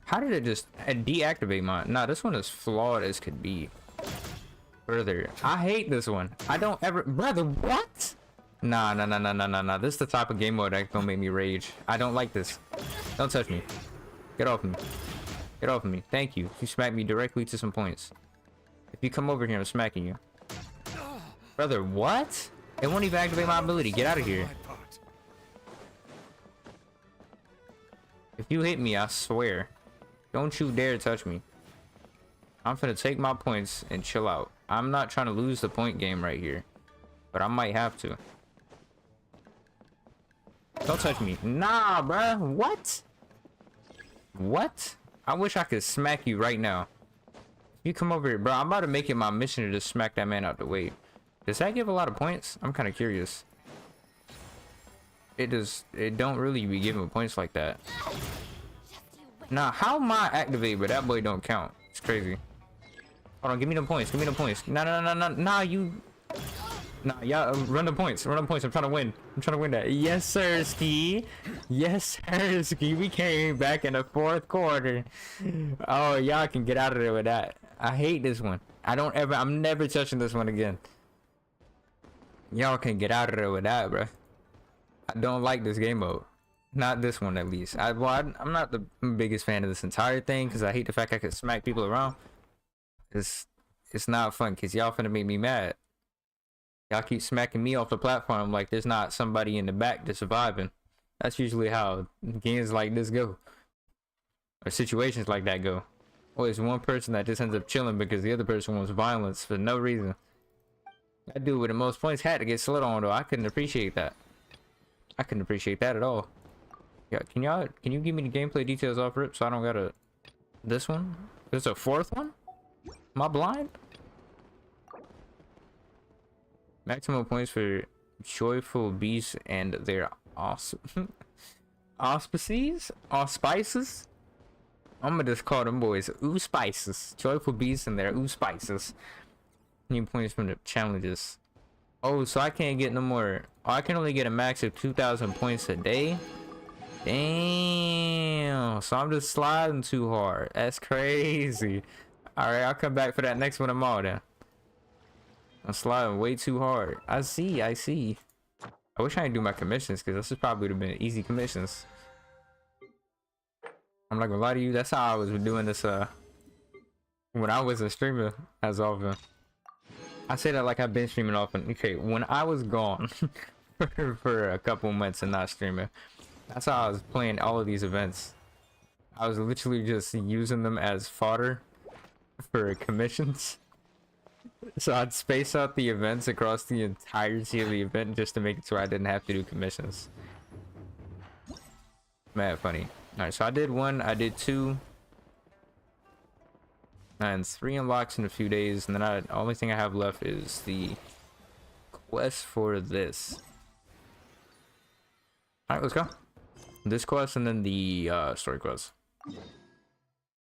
How did it just deactivate mine? Nah, this one is flawed as could be. Brother, I hate this one. I don't ever. Brother, what? Nah. This is the type of game mode that's gonna make me rage. I don't like this. Don't touch me. Get off me. Get off of me. Thank you. You smacked me directly to some points. If you come over here, I'm smacking you. Brother, what? It won't even activate my ability. Get out of here. If you hit me, I swear. Don't you dare touch me. I'm finna take my points and chill out. I'm not trying to lose the point game right here. But I might have to. Don't touch me. Nah, bruh. What? What? I wish I could smack you right now. You come over here, bro. I'm about to make it my mission to just smack that man out the way. Does that give a lot of points? I'm kind of curious. It don't really be giving points like that. Nah, how am I activated but that boy don't count? It's crazy. Hold on, give me them points. Give me them points. Nah, you. Nah, yeah, run the points. Run the points. I'm trying to win. I'm trying to win that. Yes, sir, Ski. Yes, sir, Ski. We came back in the 4th quarter. Oh, y'all can get out of there with that. I hate this one. I'm never touching this one again. Y'all can get out of there with that, bro. I don't like this game mode. Not this one, at least. I'm not the biggest fan of this entire thing because I hate the fact I could smack people around. It's It's not fun because y'all finna make me mad. Y'all keep smacking me off the platform like there's not somebody in the back that's surviving. That's usually how games like this go. Or situations like that go. Always one person that just ends up chilling because the other person wants violence for no reason. That dude with the most points had to get slid on though. I couldn't appreciate that. I couldn't appreciate that at all. Yeah, can you give me the gameplay details off rip so I don't gotta... This one? There's a fourth one? Am I blind? Maximum points for joyful beasts and their auspices? Auspices? I'm gonna just call them boys ooh spices. Joyful beasts and their ooh spices. New points from the challenges. Oh, so I can't get no more. Oh, I can only get a max of 2,000 points a day. Damn. So I'm just sliding too hard. That's crazy. Alright, I'll come back for that next one tomorrow then. I'm sliding way too hard. I see. I wish I didn't do my commissions because this would probably have been easy commissions. I'm not gonna lie to you, that's how I was doing this when I wasn't streaming as often. I say that like I've been streaming often. Okay, when I was gone for a couple months and not streaming, that's how I was playing all of these events. I was literally just using them as fodder for commissions. So I'd space out the events across the entirety of the event just to make it so I didn't have to do commissions. Mad funny. Alright, so I did 1, I did 2. And 3 unlocks in a few days, and then the only thing I have left is the quest for this. Alright, let's go. This quest and then the story quest.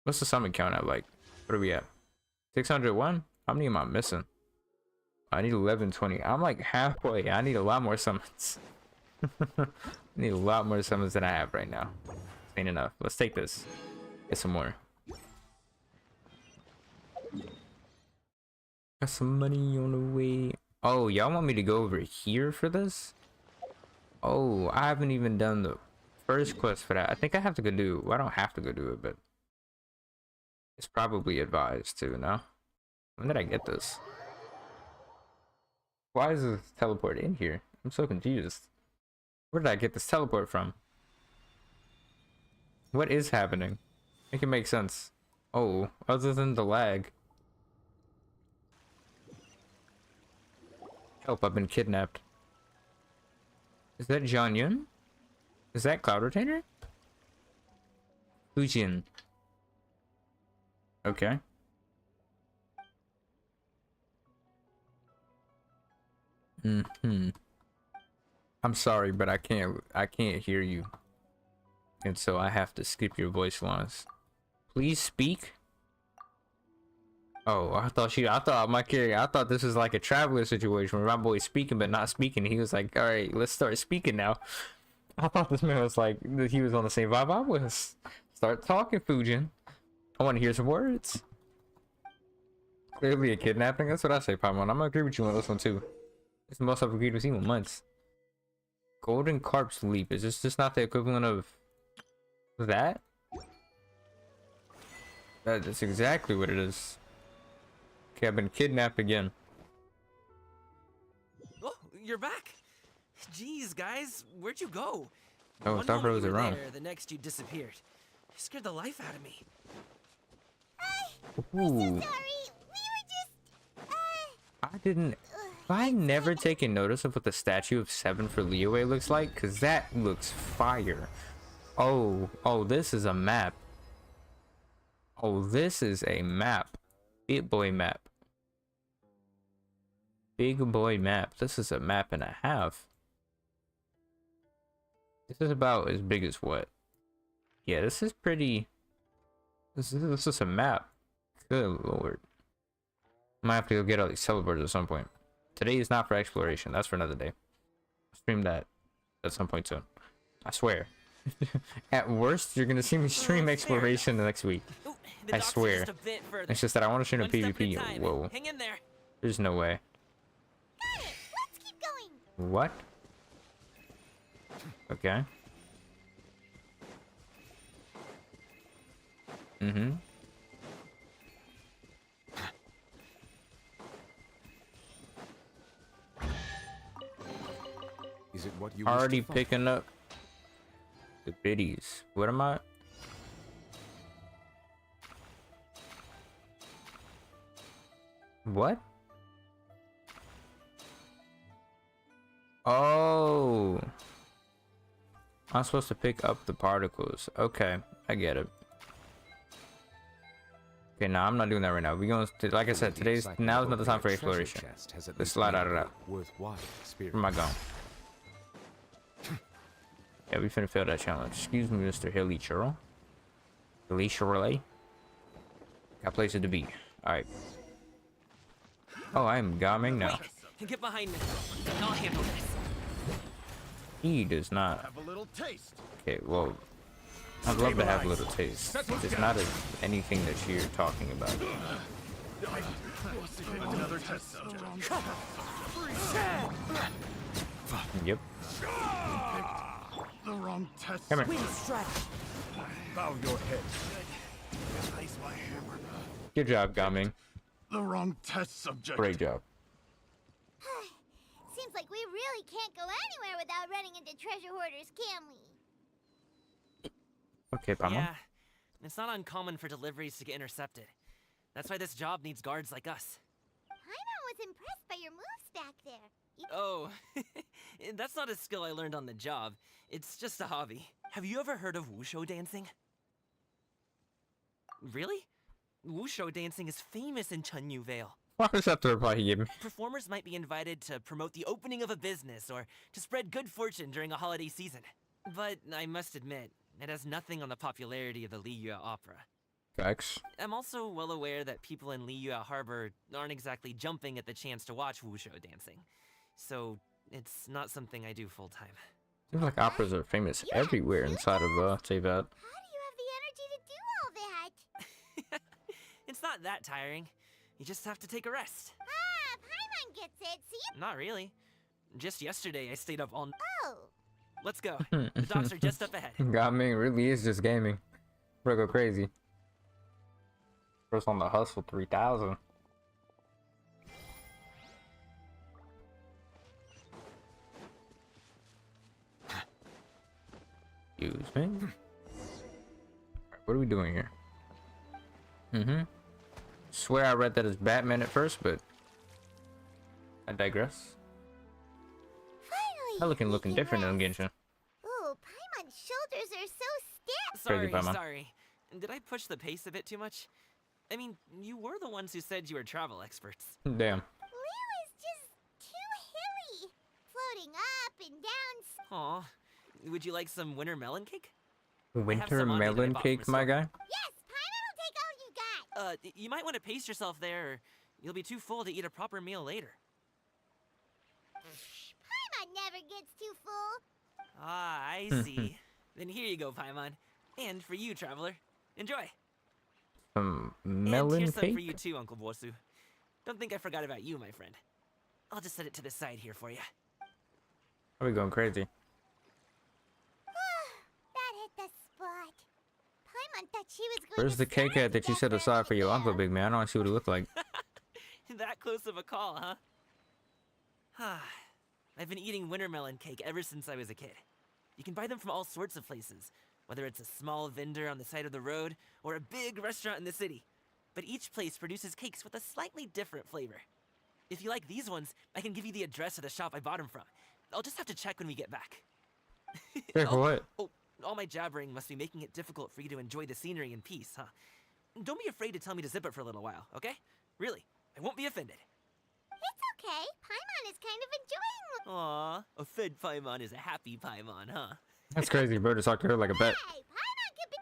What's the summon count at like? What are we at? 601? How many am I missing? I need 1120. I'm like halfway. I need a lot more summons. I need a lot more summons than I have right now. Ain't enough. Let's take this. Get some more. Got some money on the way. Oh, y'all want me to go over here for this? Oh, I haven't even done the first quest for that. I think I have to go do... Well, I don't have to go do it, but... It's probably advised to, no? When did I get this? Why is this teleport in here? I'm so confused. Where did I get this teleport from? What is happening? Make it make sense. Oh, other than the lag. Help, I've been kidnapped. Is that Genshinnn? Is that Cloud Retainer? Fujin. Okay. I'm sorry, but I can't hear you. And so I have to skip your voice lines. Please speak. Oh, I thought this was like a traveler situation where my boy's speaking but not speaking. He was like, all right, let's start speaking now. I thought this man was like, he was on the same vibe I was. Start talking, Fujin. I want to hear some words. Clearly a kidnapping. That's what I say, Paimon. I'm gonna agree with you on this one too. It's the most I've agreed with you in months. Golden Carp's Leap. Is this just not the equivalent of that? That's exactly what it is. Okay, I've been kidnapped again. Oh, you're back. Jeez, guys, where'd you go? Oh, I thought I was around. The next you disappeared. You scared the life out of me. We're so sorry. We were just, I didn't... Have I never taken notice of what the statue of 7 for Liyue looks like? Because that looks fire. Oh, this is a map. Oh, this is a map. Big boy map. Big boy map. This is a map and a half. This is about as big as what? Yeah, this is pretty... This is a map. Good lord. I might have to go get all these teleporters at some point. Today is not for exploration. That's for another day. I'll stream that at some point soon. I swear. At worst, you're gonna see me stream exploration the next week. Ooh, I swear. It's just that I want to stream a PvP. Whoa. Hang in there. There's no way. got it. Let's keep going. What? Okay. what you wish Already to find. picking up the biddies. What am I? What? Oh. I'm supposed to pick up the particles. Okay, I get it. Okay, now I'm not doing that right now. We're going to, like I said, now's not the time for exploration. Let's slide out of that. Worthwhile experience. Where am I going? Yeah, we finna fail that challenge. Excuse me, Mr. Hilly Churl. Hilly Churley. Got places to be. Alright. Oh, I am gaming now. Wait, get behind me. I'll handle this. He does not. Have a little taste. Okay, well, I'd love to have a little taste. It's not anything that you're talking about. Another test subject. Yep. The wrong test. Come here. Bow your head. Place my hammer. Good job, gaming. The wrong test subject. Great job. Seems like we really can't go anywhere without running into treasure hoarders, can we? Okay, Pama. Yeah, it's not uncommon for deliveries to get intercepted. That's why this job needs guards like us. Paimon was impressed by your moves back there. Oh, that's not a skill I learned on the job. It's just a hobby. Have you ever heard of wushu dancing? Really? Wushu dancing is famous in Chunyu Vale. Why was that the reply he gave me? Performers might be invited to promote the opening of a business or to spread good fortune during a holiday season. But I must admit, it has nothing on the popularity of the Liyyyyyy opera. Facts. I'm also well aware that people in Liyyyyyy Harbor aren't exactly jumping at the chance to watch wushu dancing. So, it's not something I do full-time. Seems like operas are famous everywhere inside of Tevat. How do you have the energy to do all that? It's not that tiring. You just have to take a rest. Ah, Paimon gets it, see? Not really. Just yesterday, I stayed up all night. Oh. Let's go. The docks are just up ahead. Gaming really is just gaming. Bro, go crazy. First on the hustle 3000. Excuse me. Alright, what are we doing here? Swear I read that as Batman at first, but I digress. Finally. I'm looking different on Genshin. Ooh, Paimon's shoulders are so stiff. Crazy, Paimon. Sorry. Did I push the pace a bit too much? I mean, you were the ones who said you were travel experts. Damn. Liu is just too hilly. Floating up and down. Aw. Would you like some winter melon cake? Winter some on me that I melon bought cake, from a my store. guy? Yes, Paimon will take all you got. You might want to pace yourself there, or you'll be too full to eat a proper meal later. Paimon never gets too full. Ah, I see. Then here you go, Paimon. And for you, traveler. Enjoy. Some And melon here's some cake? for you too, Uncle Bosu. Don't think I forgot about you, my friend. I'll just set it to the side here for you. Are we going crazy? That hit the spot. Paimon thought she was going Where's to the cake starve at that you to set death aside for your earlier. uncle, big man? I want to see what it looked like. That close of a call, huh? I've been eating winter melon cake ever since I was a kid. You can buy them from all sorts of places, whether it's a small vendor on the side of the road or a big restaurant in the city. But each place produces cakes with a slightly different flavor. If you like these ones, I can give you the address of the shop I bought them from. I'll just have to check when we get back. Check what? Oh, all my jabbering must be making it difficult for you to enjoy the scenery in peace, huh? Don't be afraid to tell me to zip it for a little while, okay? Really, I won't be offended. It's okay. Paimon is kind of enjoying. Aw, a fed Paimon is a happy Paimon, huh? That's crazy, bro. To talk to her like a pet. Hey, Paimon could be.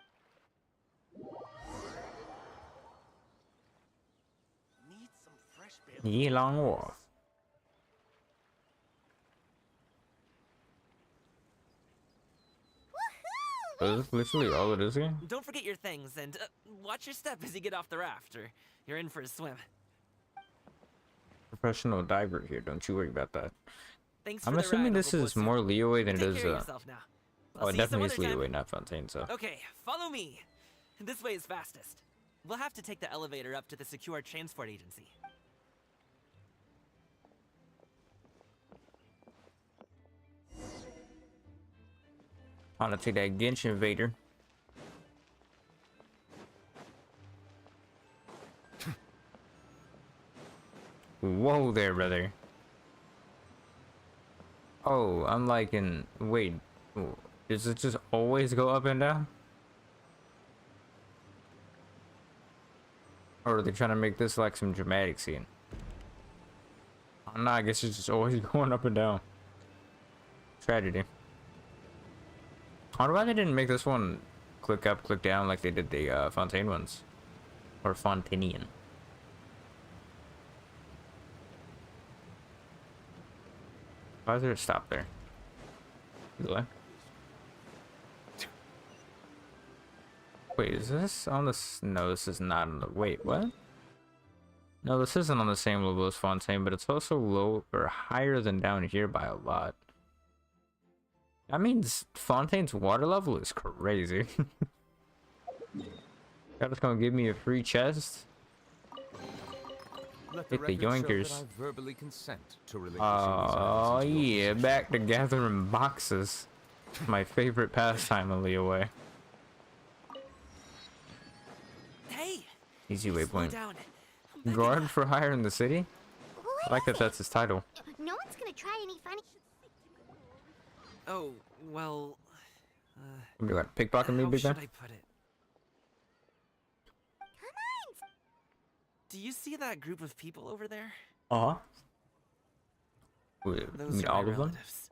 Need some fresh bamboo. Ye long wharf. Woohoo! So this is literally all it is here? Don't forget your things, and watch your step as you get off the raft, or you're in for a swim. Professional diver here. Don't you worry about that. Thanks I'm for the assuming ride, this Uncle is Bosu. more Leeway than it Take is. care of yourself now. I'll Oh, it see you some definitely is other time. Leeway, not Fontaine. So Okay, follow me. This way is fastest. We'll have to take the elevator up to the secure transport agency. I'm gonna take that Genshin Invader. Whoa there, brother. Oh, I'm like in... Wait. Does it just always go up and down? Or are they trying to make this like some dramatic scene? Oh, no, I guess it's just always going up and down. Tragedy. I wonder why they didn't make this one click up, click down like they did the Fontaine ones. Or Fontanian. Why is there a stop there? Either way. Wait, is this on the... No, this is not on the... Wait, what? No, this isn't on the same level as Fontaine, but it's also low or higher than down here by a lot. That means Fontaine's water level is crazy. That was gonna give me a free chest. Hit the yoinkers. Oh yeah, back to gathering boxes. My favorite pastime in Lyyyyy. Hey! Easy Slow waypoint. down. Guard for hire in the city? I like that that's his title. No one's gonna try any funny. Oh, well... You got pickpocket me, how big should man? I put it? Come on! Do you see that group of people over there? Uh-huh. Wait, you Those mean are my all of them? relatives.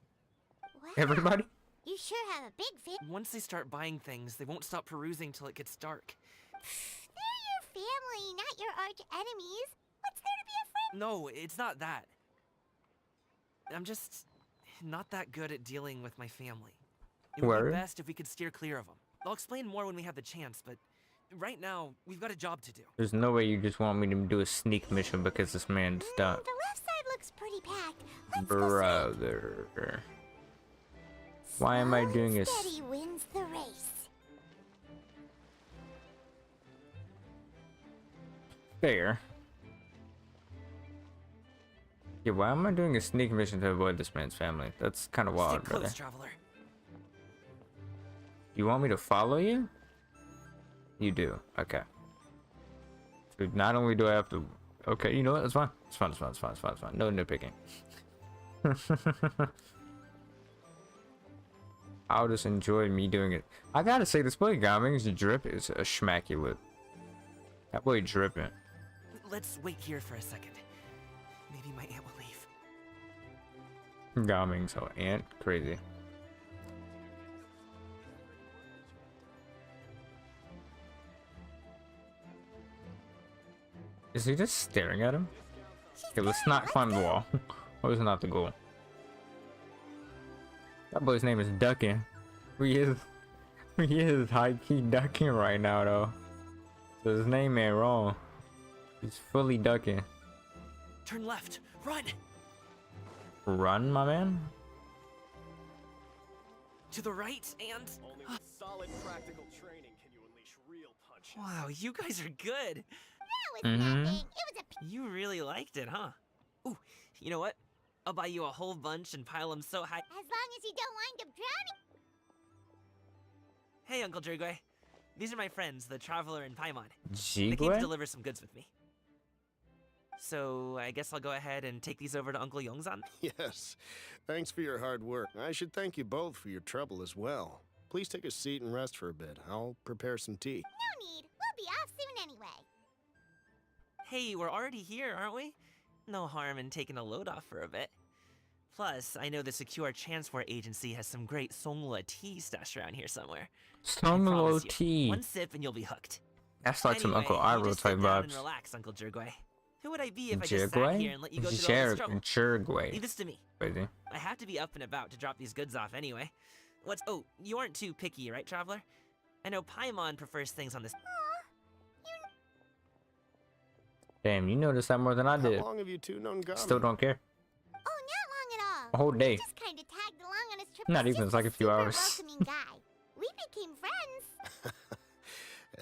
Wow. Everybody? You sure have a big fit. Once they start buying things, they won't stop perusing till it gets dark. They're your family, not your arch enemies. What's there to be afraid? No, it's not that. I'm just not that good at dealing with my family. It would Word? be best if we could steer clear of them. I'll explain more when we have the chance, but right now, we've got a job to do. There's no way you just want me to do a sneak mission because this man's done. The left side looks pretty packed. Let's go see. Brother. Why am I Slow doing and this? steady wins the race. Fair. Yeah, why am I doing a sneak mission to avoid this man's family? That's kind of wild, Stick brother. close, traveler. You want me to follow you? You do. Okay. So not only do I have to... Okay, you know what? It's fine. It's fine, it's fine, it's fine, it's fine, it's fine. No nitpicking. I'll just enjoy me doing it. I gotta say, this boy Gaming's drip is a schmackulate. That boy dripping. Let's wait here for a second. Maybe my aunt will leave. Gaming's so ant crazy. Is he just staring at him? Okay, let's not climb the wall. That was not the goal. That boy's name is Ducking. He is high-key ducking right now, though. So his name ain't wrong. He's fully ducking. Turn left. Run! Run, my man? To the right and... Only with solid practical training can you unleash real punches. Wow, you guys are good. That was nothing. It was a You really liked it, huh? Ooh, you know what? I'll buy you a whole bunch and pile them so high. as long as you don't wind up drowning. Hey, Uncle Jurgway. These are my friends, the Traveler and Paimon. They came to Jigwe? deliver some goods with me. So, I guess I'll go ahead and take these over to Uncle Yongzan. Yes. Thanks for your hard work. I should thank you both for your trouble as well. Please take a seat and rest for a bit. I'll prepare some tea. No need. We'll be off soon anyway. Hey, we're already here, aren't we? No harm in taking a load off for a bit. Plus, I know the Secure Transport Agency has some great Songla tea stashed around here somewhere. I Songlo promise you, tea. one sip and you'll be hooked. That's like some Anyway, Uncle you Iroh just type sit down and vibes. relax, Uncle Jurgway. Who would I be if I just sat here and let you go through all this trouble? Leave Jurgway. this to me. Crazy. I have to be up and about to drop these goods off anyway. Oh, you aren't too picky, right, Traveler? I know Paimon prefers things on this. Damn, you noticed that more than I did. How long have you two known Gami? Still don't care. Oh, not long at all. A whole day. Just kind of tagged along on his trip. Not He's even, just it's like a few super hours. welcoming guy. We became friends.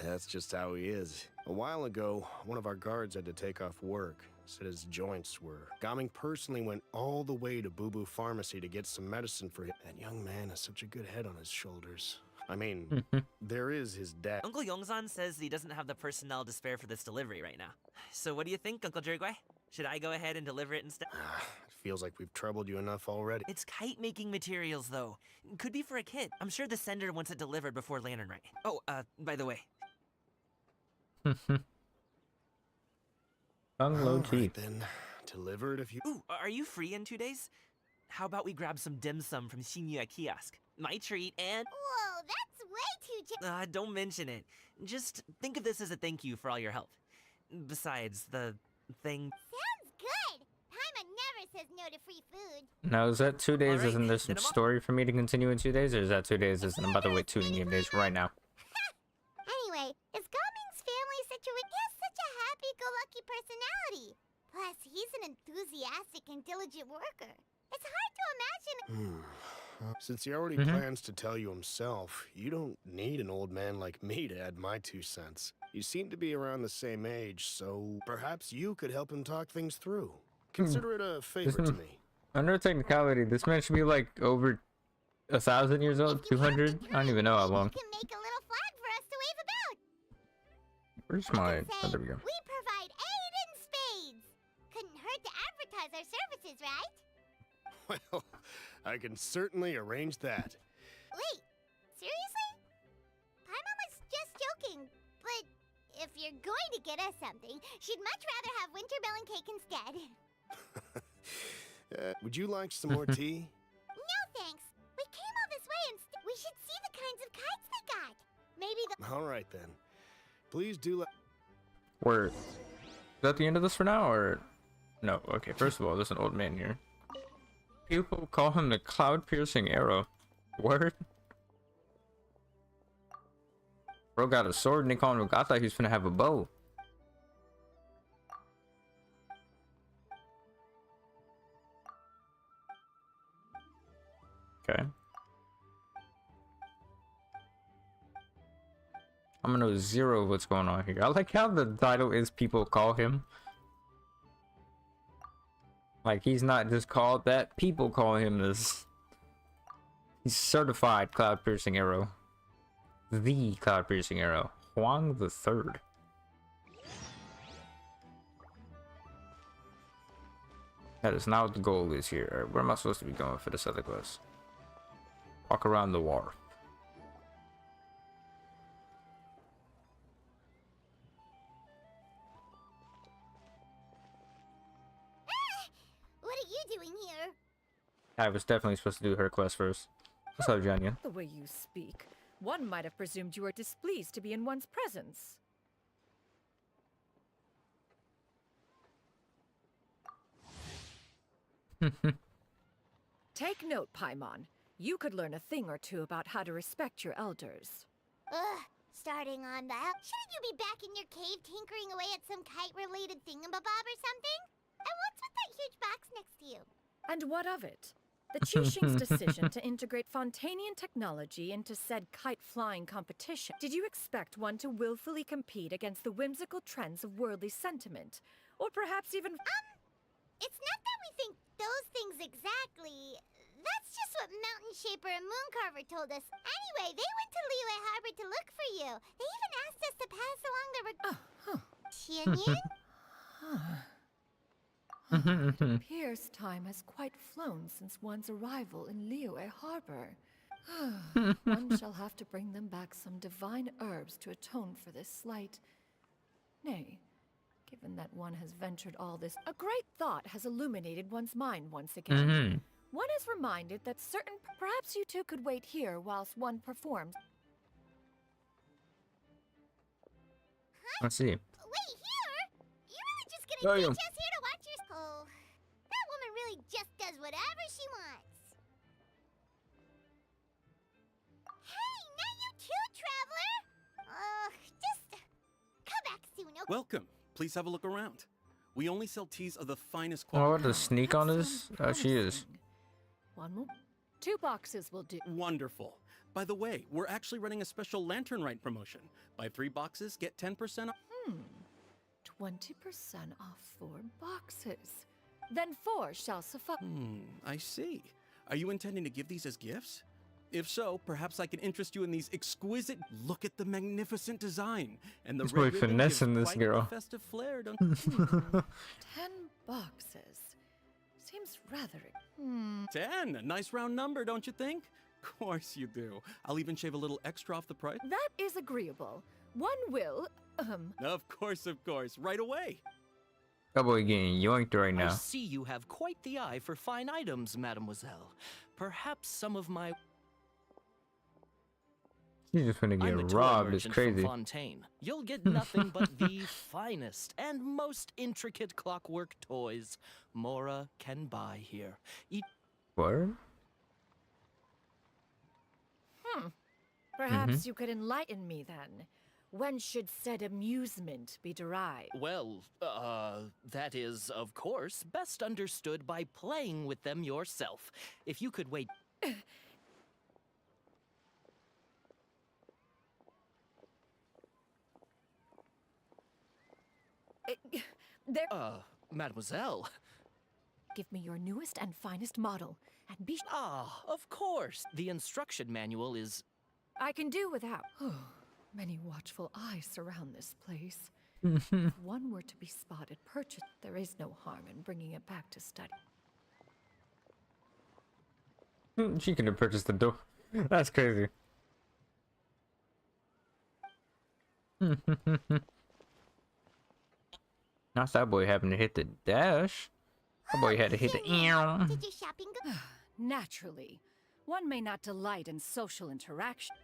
That's just how he is. A while ago, one of our guards had to take off work. Said his joints were. Gaming personally went all the way to Boo Boo Pharmacy to get some medicine for him. That young man has such a good head on his shoulders. I mean, there is his dad. Uncle Yongzan says he doesn't have the personnel to spare for this delivery right now. So what do you think, Uncle Jergway? Should I go ahead and deliver it instead? It feels like we've troubled you enough already. It's kite-making materials, though. Could be for a kid. I'm sure the sender wants it delivered before Lantern Rite. Oh, by the way. Tongue low teeth. Then, deliver it if you... Ooh, are you free in 2 days? How about we grab some dim sum from Finalllyyyyy kiosk? My treat, and... Whoa, that's way too don't mention it. Just think of this as a thank you for all your help. Besides, the thing... Sounds good! Paimon never says no to free food. Now, is that 2 days? Alright, Isn't there some then I'm story for me to continue in 2 days? Or is that 2 days? I'm about to wait 2 days right now. Anyway, is Gaming's family situation? He has such a happy-go-lucky personality. Plus, he's an enthusiastic and diligent worker. It's hard to imagine... Since he already plans to tell you himself, you don't need an old man like me to add my 2 cents. You seem to be around the same age, so perhaps you could help him talk things through. Consider it a favor to me. Under technicality, this man should be like over 1,000 years old, 200. I don't even know how long. You can make a little flag for us to wave about. Where's I my? can say, Oh, there we go. we provide aid in spades. Couldn't hurt to advertise our services, right? Well, I can certainly arrange that. Wait, seriously? Paimon was just joking, but if you're going to get us something, she'd much rather have winter melon cake instead. Would you like some more tea? No thanks. We came all this way and we should see the kinds of kites they got. Maybe the... All right, then. Please do let... Word. Is that the end of this for now, or no? Okay. First of all, there's an old man here. People call him the cloud-piercing arrow. Word. Bro got a sword and they call him. I thought he was finna have a bow. Okay. I'm gonna know zero of what's going on here. I like how the title is people call him. Like, he's not just called that. People call him this. He's certified cloud-piercing arrow. The cloud-piercing arrow. Huang the Third. That is not what the goal is here. Alright, where am I supposed to be going for this other quest? Walk around the wharf. What are you doing here? I was definitely supposed to do her quest first. What's up, Janya? The way you speak, one might have presumed you were displeased to be in one's presence. Take note, Paimon. You could learn a thing or two about how to respect your elders. Ugh, starting on that. Shouldn't you be back in your cave tinkering away at some kite-related thingamabob or something? And what's with that huge box next to you? And what of it? The Qixing's decision to integrate Fontanian technology into said kite-flying competition. Did you expect one to willfully compete against the whimsical trends of worldly sentiment? Or perhaps even... It's not that we think those things exactly. That's just what Mountain Shaper and Mooncarver told us. Anyway, they went to Liyue Harbor to look for you. They even asked us to pass along their... Tianyin? It appears time has quite flown since one's arrival in Liyue Harbor. One shall have to bring them back some divine herbs to atone for this slight... Nay, given that one has ventured all this... A great thought has illuminated one's mind once again. One is reminded that certain... Perhaps you two could wait here whilst one performs... Let's see. Wait, here? You're really just gonna ditch us here to watch your... Oh, that woman really just does whatever she wants. Hey, not you too, traveler! Just come back soon, okay? Welcome. Please have a look around. We only sell teas of the finest Oh, quality. the sneak on this? Oh, she is. One more. 2 boxes will do. Wonderful. By the way, we're actually running a special Lantern Rite promotion. Buy 3 boxes, get 10% off. 20% off 4 boxes. Then 4 shall suffice. I see. Are you intending to give these as gifts? If so, perhaps I can interest you in these exquisite. Look at the magnificent design and the It's red really ribbon finessing gives this quite girl. the festive flair, don't 10 boxes. Seems rather. 10, a nice round number, don't you think? Of course you do. I'll even shave a little extra off the price. That is agreeable. One will, Of course, right away. Oh boy, getting yoinked right I now. see you have quite the eye for fine items, mademoiselle. Perhaps some of my... She's just gonna I'm a get toy robbed. It's merchant crazy. from Fontaine. You'll get nothing but the finest and most intricate clockwork toys Mora can buy here. What? Perhaps you could enlighten me then. When should said amusement be derived? Well, that is, of course, best understood by playing with them yourself. If you could wait... There. Mademoiselle. Give me your newest and finest model, and be. Of course. The instruction manual is... I can do without. Many watchful eyes surround this place. If one were to be spotted purchased, there is no harm in bringing it back to study. She could have purchased the door. That's crazy. Not that boy having to hit the dash. That boy had to hit the Did your shopping go? Naturally, one may not delight in social interaction.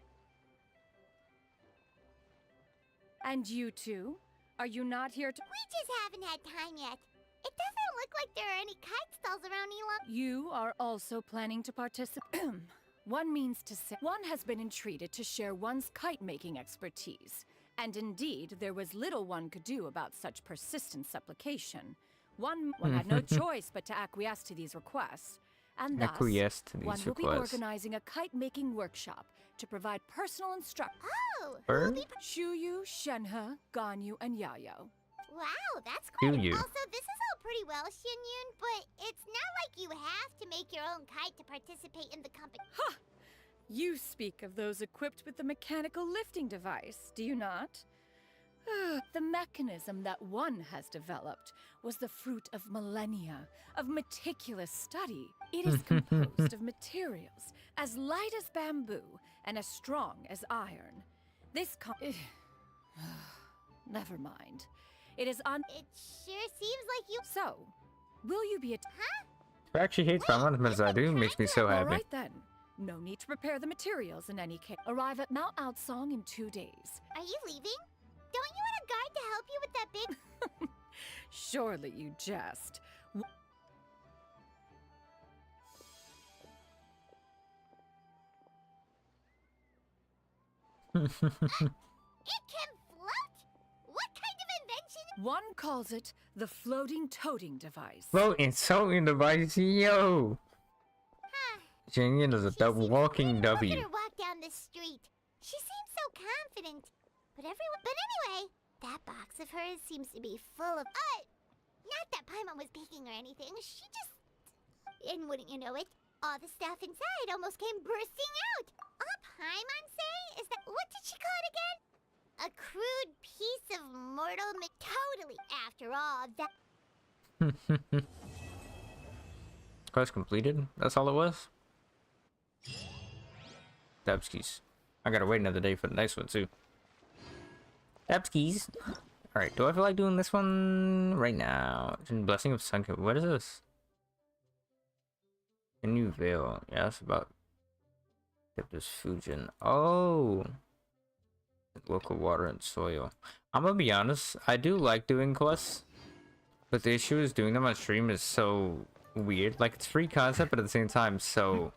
And you two? Are you not here to... We just haven't had time yet. It doesn't look like there are any kite stalls around Elon. You are also planning to participate. One means to say one has been entreated to share one's kite-making expertise. And indeed, there was little one could do about such persistent supplication. One had no choice but to acquiesce to these requests. And thus, Acquiesce to these one will be requests. organizing a kite-making workshop to provide personal instruction. Oh, Bird? Shuyu, Shenhe, Ganyu, and Yayo. wow, that's quite. Shuyu. Also, this is all pretty well, Shingyun, but it's not like you have to make your own kite to participate in the company. Ha! You speak of those equipped with the mechanical lifting device, do you not? The mechanism that one has developed was the fruit of millennia of meticulous study. It is composed of materials as light as bamboo and as strong as iron. This never mind. It is on. It sure seems like you. So, will you be If I actually hate Finalllyyy as I do, makes me so All happy. right then. No need to prepare the materials in any case. Arrive at Mount Outsong in 2 days. Are you leaving? Don't you want a guide to help you with that big? Surely you jest. It can float? What kind of invention? One calls it the floating toting device. Floating soaking device, yo! Huh. Jingyin is a walking Look at W. her walk down the street. She seems so confident. But anyway, that box of hers seems to be full of. Not that Paimon was peeking or anything. She just. And wouldn't you know it, all the stuff inside almost came bursting out. All Paimon say is that. What did she call it again? A crude piece of mortal. Totally. After all, that. Quest completed? That's all it was? Dubskis. I gotta wait another day for the next one too. Dubskis. Alright, do I feel like doing this one right now? Blessing of Sun. What is this? A new veil. Yeah, that's about this Fujin. Oh, local water and soil. I'm gonna be honest, I do like doing quests, but the issue is doing them on stream is so weird. Like, it's free concept, but at the same time so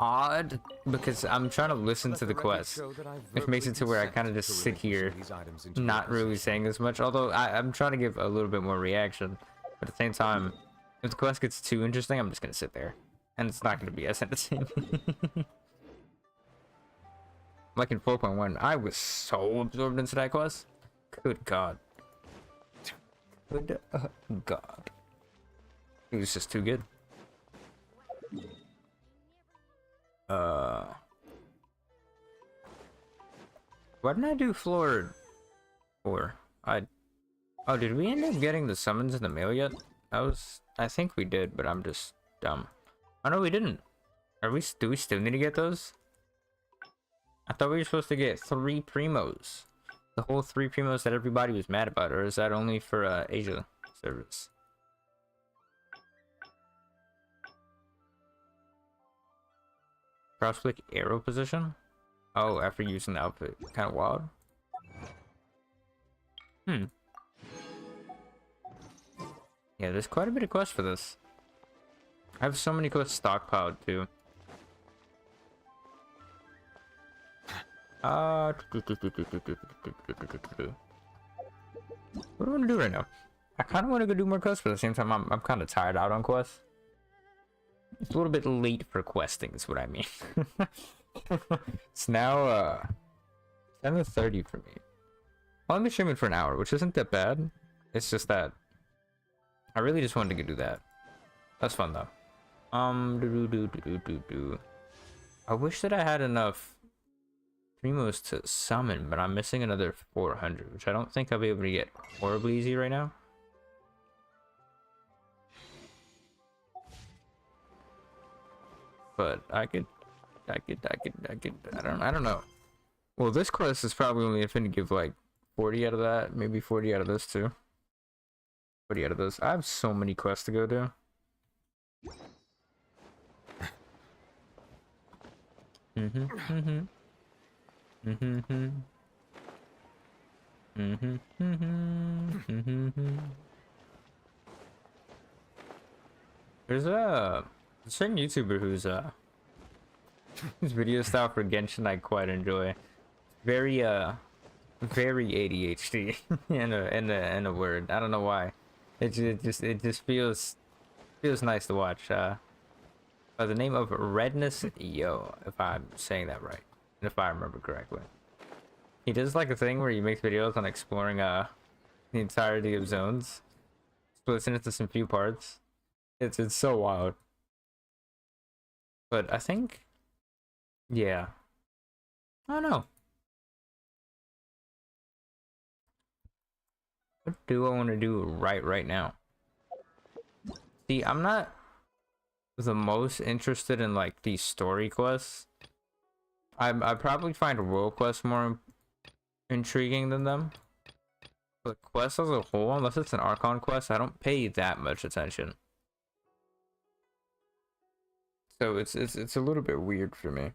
odd because I'm trying to listen to the quest, which makes it to where I kind of just sit here not really saying as much, although I'm trying to give a little bit more reaction, but at the same time, if the quest gets too interesting, I'm just gonna sit there and it's not gonna be as entertaining. Like in 4.1, I was so absorbed into that quest. Good god. Good God. He was just too good. Why didn't I do floor 4? Oh, did we end up getting the summons in the mail yet? I think we did, but I'm just dumb. Oh no, we didn't. Do we still need to get those? I thought we were supposed to get 3 primos. The whole 3 primos that everybody was mad about, or is that only for Asia service? Cross-click arrow position? Oh, after using the outfit. Kind of wild. Yeah, there's quite a bit of quests for this. I have so many quests stockpiled too. What do I want to do right now? I kind of want to go do more quests, but at the same time, I'm kind of tired out on quests. It's a little bit late for questing, is what I mean. It's now 7:30 for me. Well, I've been streaming for an hour, which isn't that bad. It's just that I really just wanted to go do that. That's fun though. I wish that I had enough primos to summon, but I'm missing another 400, which I don't think I'll be able to get horribly easy right now. But I don't know. Well, this quest is probably only going to give like 40 out of that, maybe 40 out of this too. 40 out of those. I have so many quests to go do. There's a certain YouTuber whose video style for Genshin I quite enjoy. Very ADHD in a word. I don't know why. It just feels nice to watch. By the name of Redness Yo, if I'm saying that right, and if I remember correctly. He does like a thing where he makes videos on exploring the entirety of zones, splits it into some few parts. It's so wild. But I think, yeah, I don't know. What do I want to do right now? See, I'm not the most interested in like these story quests. I probably find role quests more intriguing than them. But quests as a whole, unless it's an Archon quest, I don't pay that much attention. So it's a little bit weird for me.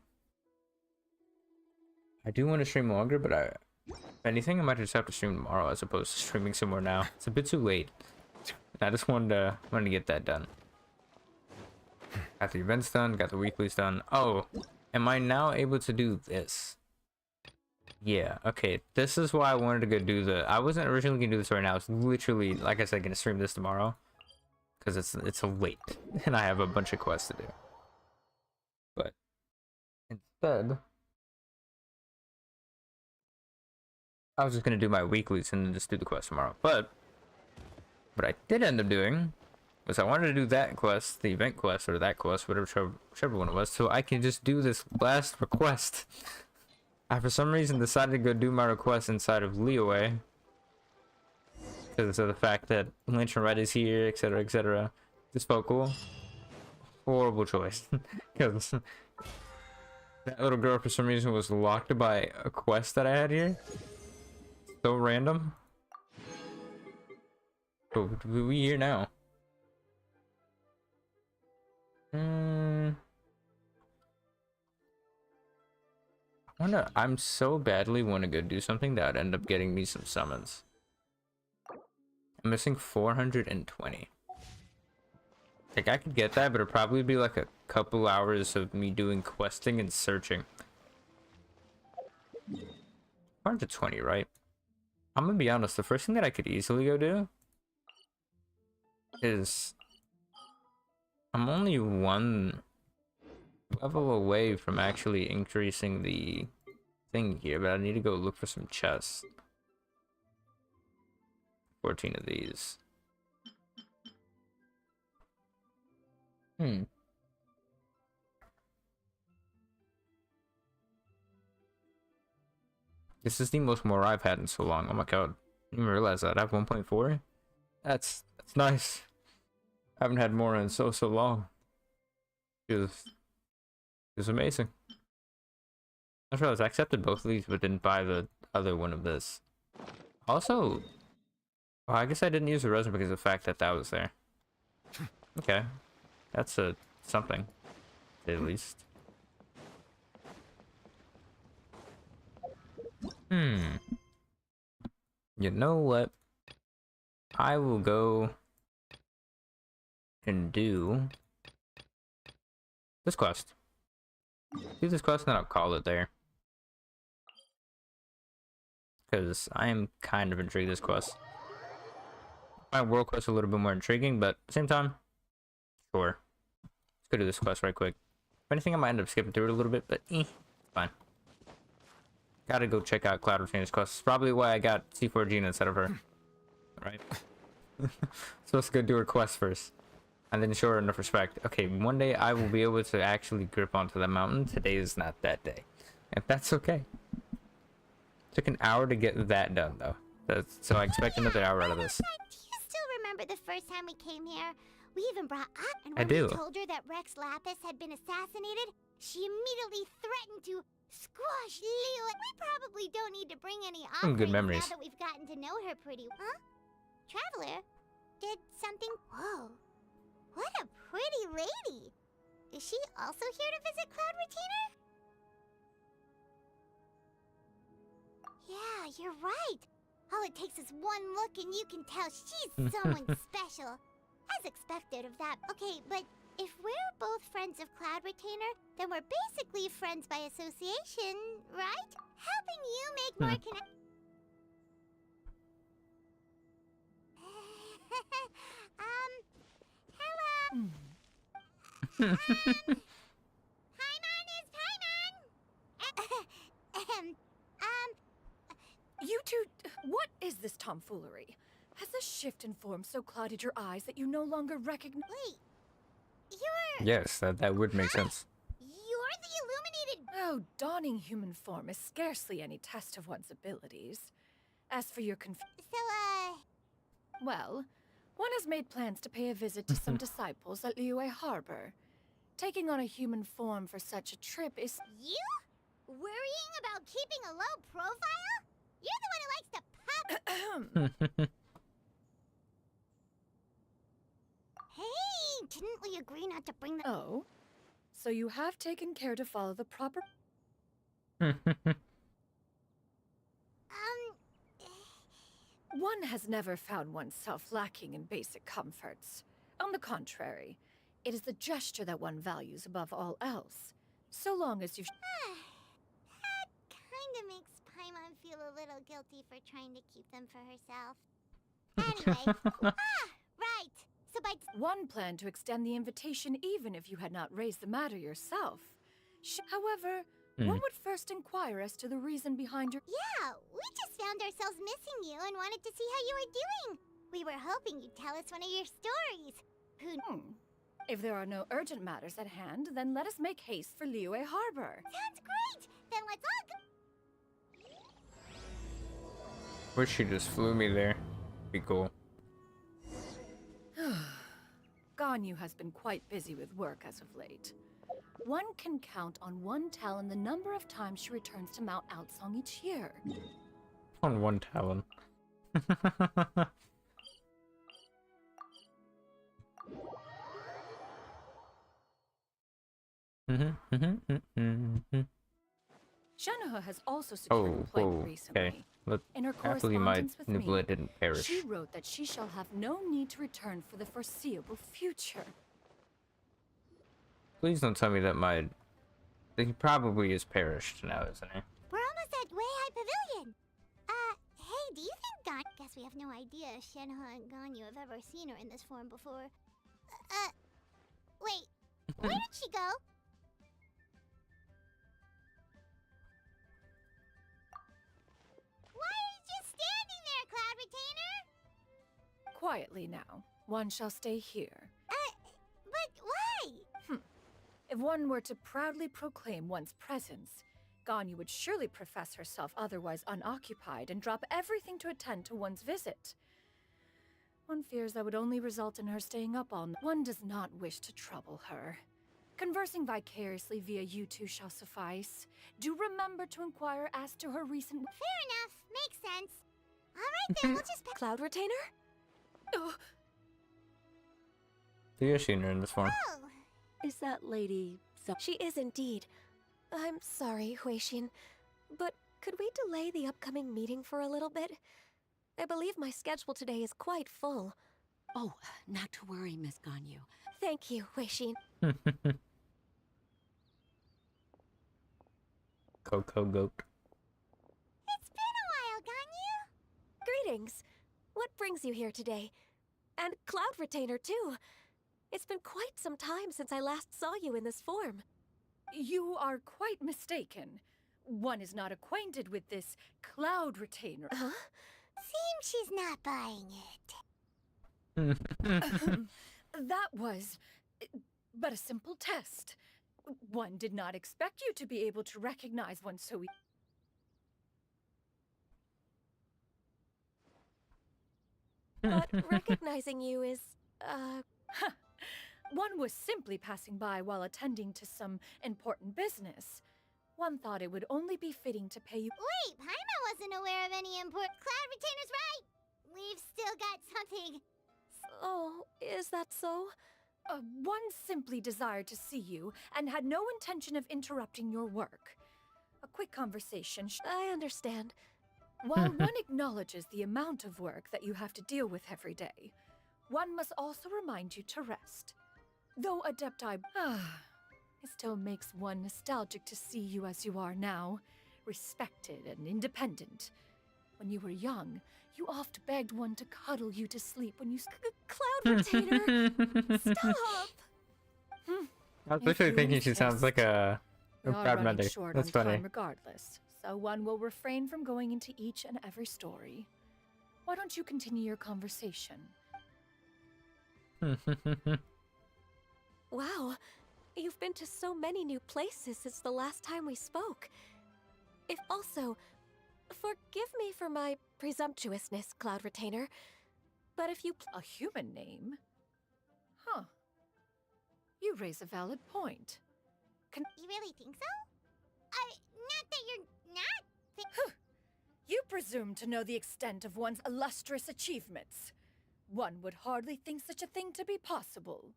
I do want to stream longer, but if anything, I might just have to stream tomorrow as opposed to streaming somewhere now. It's a bit too late. I just wanted to get that done. Got the events done, got the weeklies done. Oh, am I now able to do this? Yeah, okay. This is why I wanted to go do I wasn't originally gonna do this right now. It's literally, like I said, gonna stream this tomorrow. Because it's late and I have a bunch of quests to do. But instead, I was just gonna do my weeklies and then just do the quest tomorrow. But what I did end up doing was I wanted to do that quest, the event quest, or that quest, whichever one it was, so I can just do this last request. I for some reason decided to go do my request inside of Liyyyy because of the fact that Lantern Rite is here, etc., etc. This felt cool. Horrible choice, because that little girl for some reason was locked by a quest that I had here. So random. But we here now. I'm so badly want to go do something that would end up getting me some summons. I'm missing 420. Like, I could get that, but it'd probably be like a couple hours of me doing questing and searching. 420, right? I'm gonna be honest, the first thing that I could easily go do is I'm only one level away from actually increasing the thing here, but I need to go look for some chests. 14 of these. Hmm. This is the most more I've had in so long. Oh my god. I didn't realize that. I have 1.4? That's nice. I haven't had more in so long. It's amazing. I realized I accepted both of these but didn't buy the other one of this. Also, well, I guess I didn't use the resin because of the fact that that was there. Okay. That's something, at least. You know what? I will go and do this quest. Do this quest and then I'll call it there. Because I am kind of intrigued this quest. My world quest is a little bit more intriguing, but at the same time, sure. Let's go do this quest right quick. If anything, I might end up skipping through it a little bit, but it's fine. Gotta go check out Cloud Retainer's quest. It's probably why I got C4 Gina instead of her. Right? Supposed to go do her quest first. And then show her enough respect. Okay, one day I will be able to actually grip onto the mountain. Today is not that day. And that's okay. Took an hour to get that done, though. So I expect another hour out of this. Do you still remember the first time we came here? We even brought up, and I when do. we told her that Rex Lapis had been assassinated, she immediately threatened to squash Leo. We probably don't need to bring any offerings good memories. now that we've gotten to know her pretty well. Huh? Traveler? Did something... Whoa. What a pretty lady. Is she also here to visit Cloud Retainer? Yeah, you're right. All it takes is one look and you can tell she's someone special. As expected of that. Okay, but if we're both friends of Cloud Retainer, then we're basically friends by association, right? Helping you make more hello? Paimon is Paimon! You two, what is this tomfoolery? Has this shift in form so clouded your eyes that you no longer recognize— Wait, you're... Yes, that would make sense. You're the illuminated... Oh, donning human form is scarcely any test of one's abilities. As for your well, one has made plans to pay a visit to some disciples at Liyue Harbor. Taking on a human form for such a trip is— You? Worrying about keeping a low profile? You're the one who likes to pop... Hey, didn't we agree not to bring the... Oh? So you have taken care to follow the proper— One has never found oneself lacking in basic comforts. On the contrary, it is the gesture that one values above all else. So long as you... That kinda makes Paimon feel a little guilty for trying to keep them for herself. Anyway, right. So by... One planned to extend the invitation even if you had not raised the matter yourself. However, one would first inquire as to the reason behind your... Yeah, we just found ourselves missing you and wanted to see how you were doing. We were hoping you'd tell us one of your stories. If there are no urgent matters at hand, then let us make haste for Liyue Harbor. Sounds great! Then let's all go... Wish she just flew me there. Be cool. Ganyu has been quite busy with work as of late. One can count on one talon the number of times she returns to Mount Outsong each year. On one talon. Shenoha has also secured employment recently. Okay. In her Happily my correspondence with me, niblet didn't perish. she wrote that she shall have no need to return for the foreseeable future. Please don't tell me that that he probably is perished now, isn't he? We're almost at Way High Pavilion. Hey, do you think Guess we have no idea if Shenoha and Ganyu have ever seen her in this form before. Wait, where did she go? Why are you just standing there, Cloud Retainer? Quietly now. One shall stay here. But why? If one were to proudly proclaim one's presence, Ganyu would surely profess herself otherwise unoccupied and drop everything to attend to one's visit. One fears that would only result in her staying up all night. One does not wish to trouble her. Conversing vicariously via you two shall suffice. Do remember to inquire as to her recent— Fair enough. Makes sense. Alright then, we'll just— Cloud Retainer? Oh, Do you Genshinnn in this form? Oh, Is that lady She is indeed. I'm sorry, Huixin, but could we delay the upcoming meeting for a little bit? I believe my schedule today is quite full. Oh, not to worry, Miss Ganyu. Thank you, Huixin. Coco goat. it's been a while, Ganyu. Greetings. What brings you here today? And Cloud Retainer, too. It's been quite some time since I last saw you in this form. you are quite mistaken. One is not acquainted with this Cloud Retainer. Huh? Seems she's not buying it. That was but a simple test. One did not expect you to be able to recognize one so easily. But recognizing you is, One was simply passing by while attending to some important business. One thought it would only be fitting to pay you— Wait, Paimon wasn't aware of any import. Cloud Retainer's right! We've still got something. Oh, is that so? One simply desired to see you and had no intention of interrupting your work. A quick conversation— I understand. While one acknowledges the amount of work that you have to deal with every day, one must also remind you to rest. Though Adepti— it still makes one nostalgic to see you as you are now, respected and independent. When you were young, you oft begged one to cuddle you to sleep when you— Cloud Retainer! Stop! I was literally thinking she sounds like a We are bad running medic. short That's on funny. time regardless, so one will refrain from going into each and every story. Why don't you continue your conversation? Wow, you've been to so many new places since the last time we spoke. If also, forgive me for my presumptuousness, Cloud Retainer, but if you— A human name? Huh. You raise a valid point. You really think so? Not that you're not. You presume to know the extent of one's illustrious achievements. One would hardly think such a thing to be possible.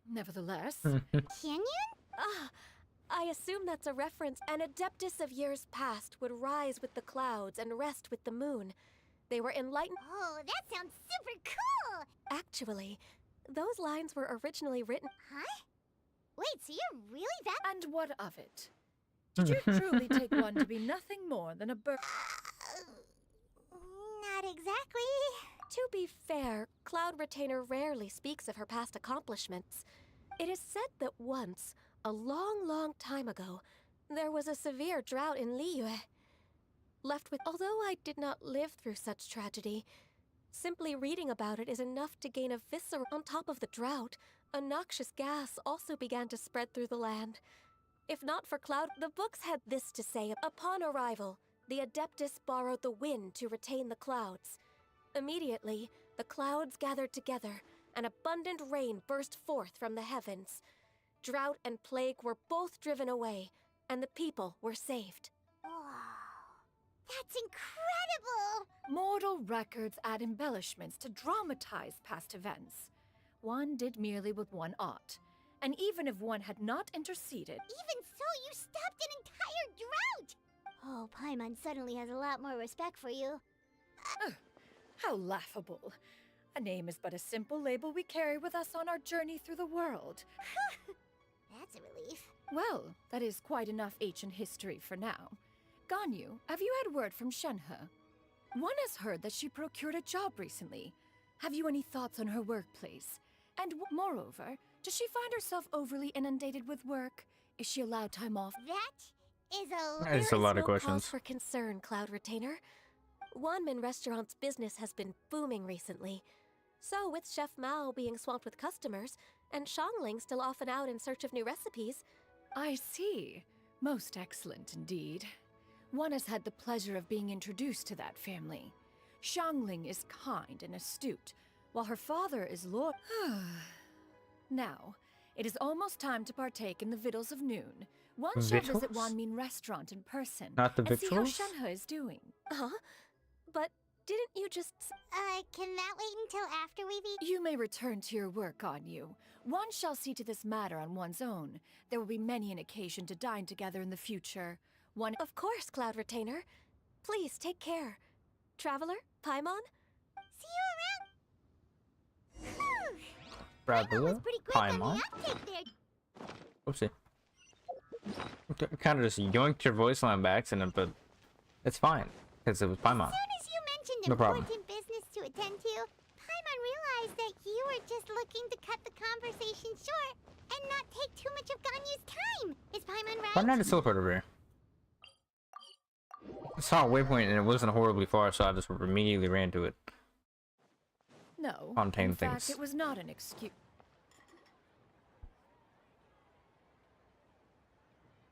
Nevertheless, Can you? I assume that's a reference. An Adeptus of years past would rise with the clouds and rest with the moon. They were enlightened— Oh, that sounds super cool! Actually, those lines were originally written— Huh? Wait, so you're really that— and what of it? Did you truly take one to be nothing more than a bird? Not exactly. To be fair, Cloud Retainer rarely speaks of her past accomplishments. It is said that once, a long, long time ago, there was a severe drought in Liyue. Left with— Although I did not live through such tragedy, simply reading about it is enough to gain a visceral— On top of the drought, a noxious gas also began to spread through the land. If not for Cloud— The books had this to say: upon arrival, the Adeptus borrowed the wind to retain the clouds. Immediately, the clouds gathered together, and abundant rain burst forth from the heavens. Drought and plague were both driven away, and the people were saved. Wow. That's incredible! Mortal records add embellishments to dramatize past events. One did merely what one ought. And even if one had not interceded— Even so, you stopped an entire drought! Oh, Paimon suddenly has a lot more respect for you. How laughable. A name is but a simple label we carry with us on our journey through the world. That's a relief. Well, that is quite enough ancient history for now. Ganyu, have you had word from Shenhe? One has heard that she procured a job recently. Have you any thoughts on her workplace? And moreover, does she find herself overly inundated with work? Is she allowed time off? That is a That is a lot of questions. Cause for concern, Cloud Retainer. Wanmin Restaurant's business has been booming recently. So, with Chef Mao being swamped with customers, and Xiangling's still off and out in search of new recipes. I see. Most excellent indeed. One has had the pleasure of being introduced to that family. Xiangling is kind and astute, while her father is loyal. Now, it is almost time to partake in the victuals of noon. One shall visit Victuals? Wanmin restaurant in person Not the and see how victuals? Shenhe is doing. Huh? But didn't you just... Can that wait until after we've eaten? You may return to your work, on you. One shall see to this matter on one's own. There will be many an occasion to dine together in the future. One... Of course, Cloud Retainer. Please, take care. Traveler, Paimon? See you around. Traveler, Paimon. Oopsie. Kind of just yoinked your voice line by accident, but it's fine because it was Paimon. As soon as you mentioned No problem. important business to attend to, Paimon realized that you were just looking to cut the conversation short and not take too much of Ganyu's time. Is Paimon right? Why not a teleport over here? I saw a waypoint and it wasn't horribly far, so I just immediately ran to it. No, Contain in fact, things. it was not an excuse.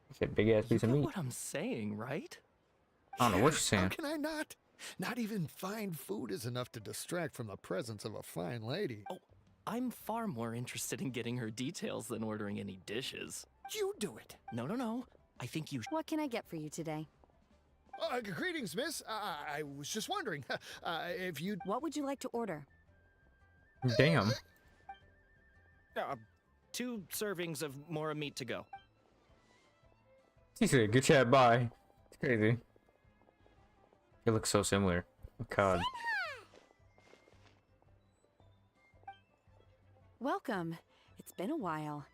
It's a big ass piece of You meat. know what I'm saying, right? I don't know what you're saying. How can I not? Not even fine food is enough to distract from the presence of a fine lady. Oh, I'm far more interested in getting her details than ordering any dishes. You do it. No. I think you What can I get for you today? Greetings, miss. I was just wondering if you'd... What would you like to order? Damn. 2 servings of Mora meat to go. He said, "Good chat, bye." It's crazy. It looks so similar. Oh, God. Welcome. It's been a while.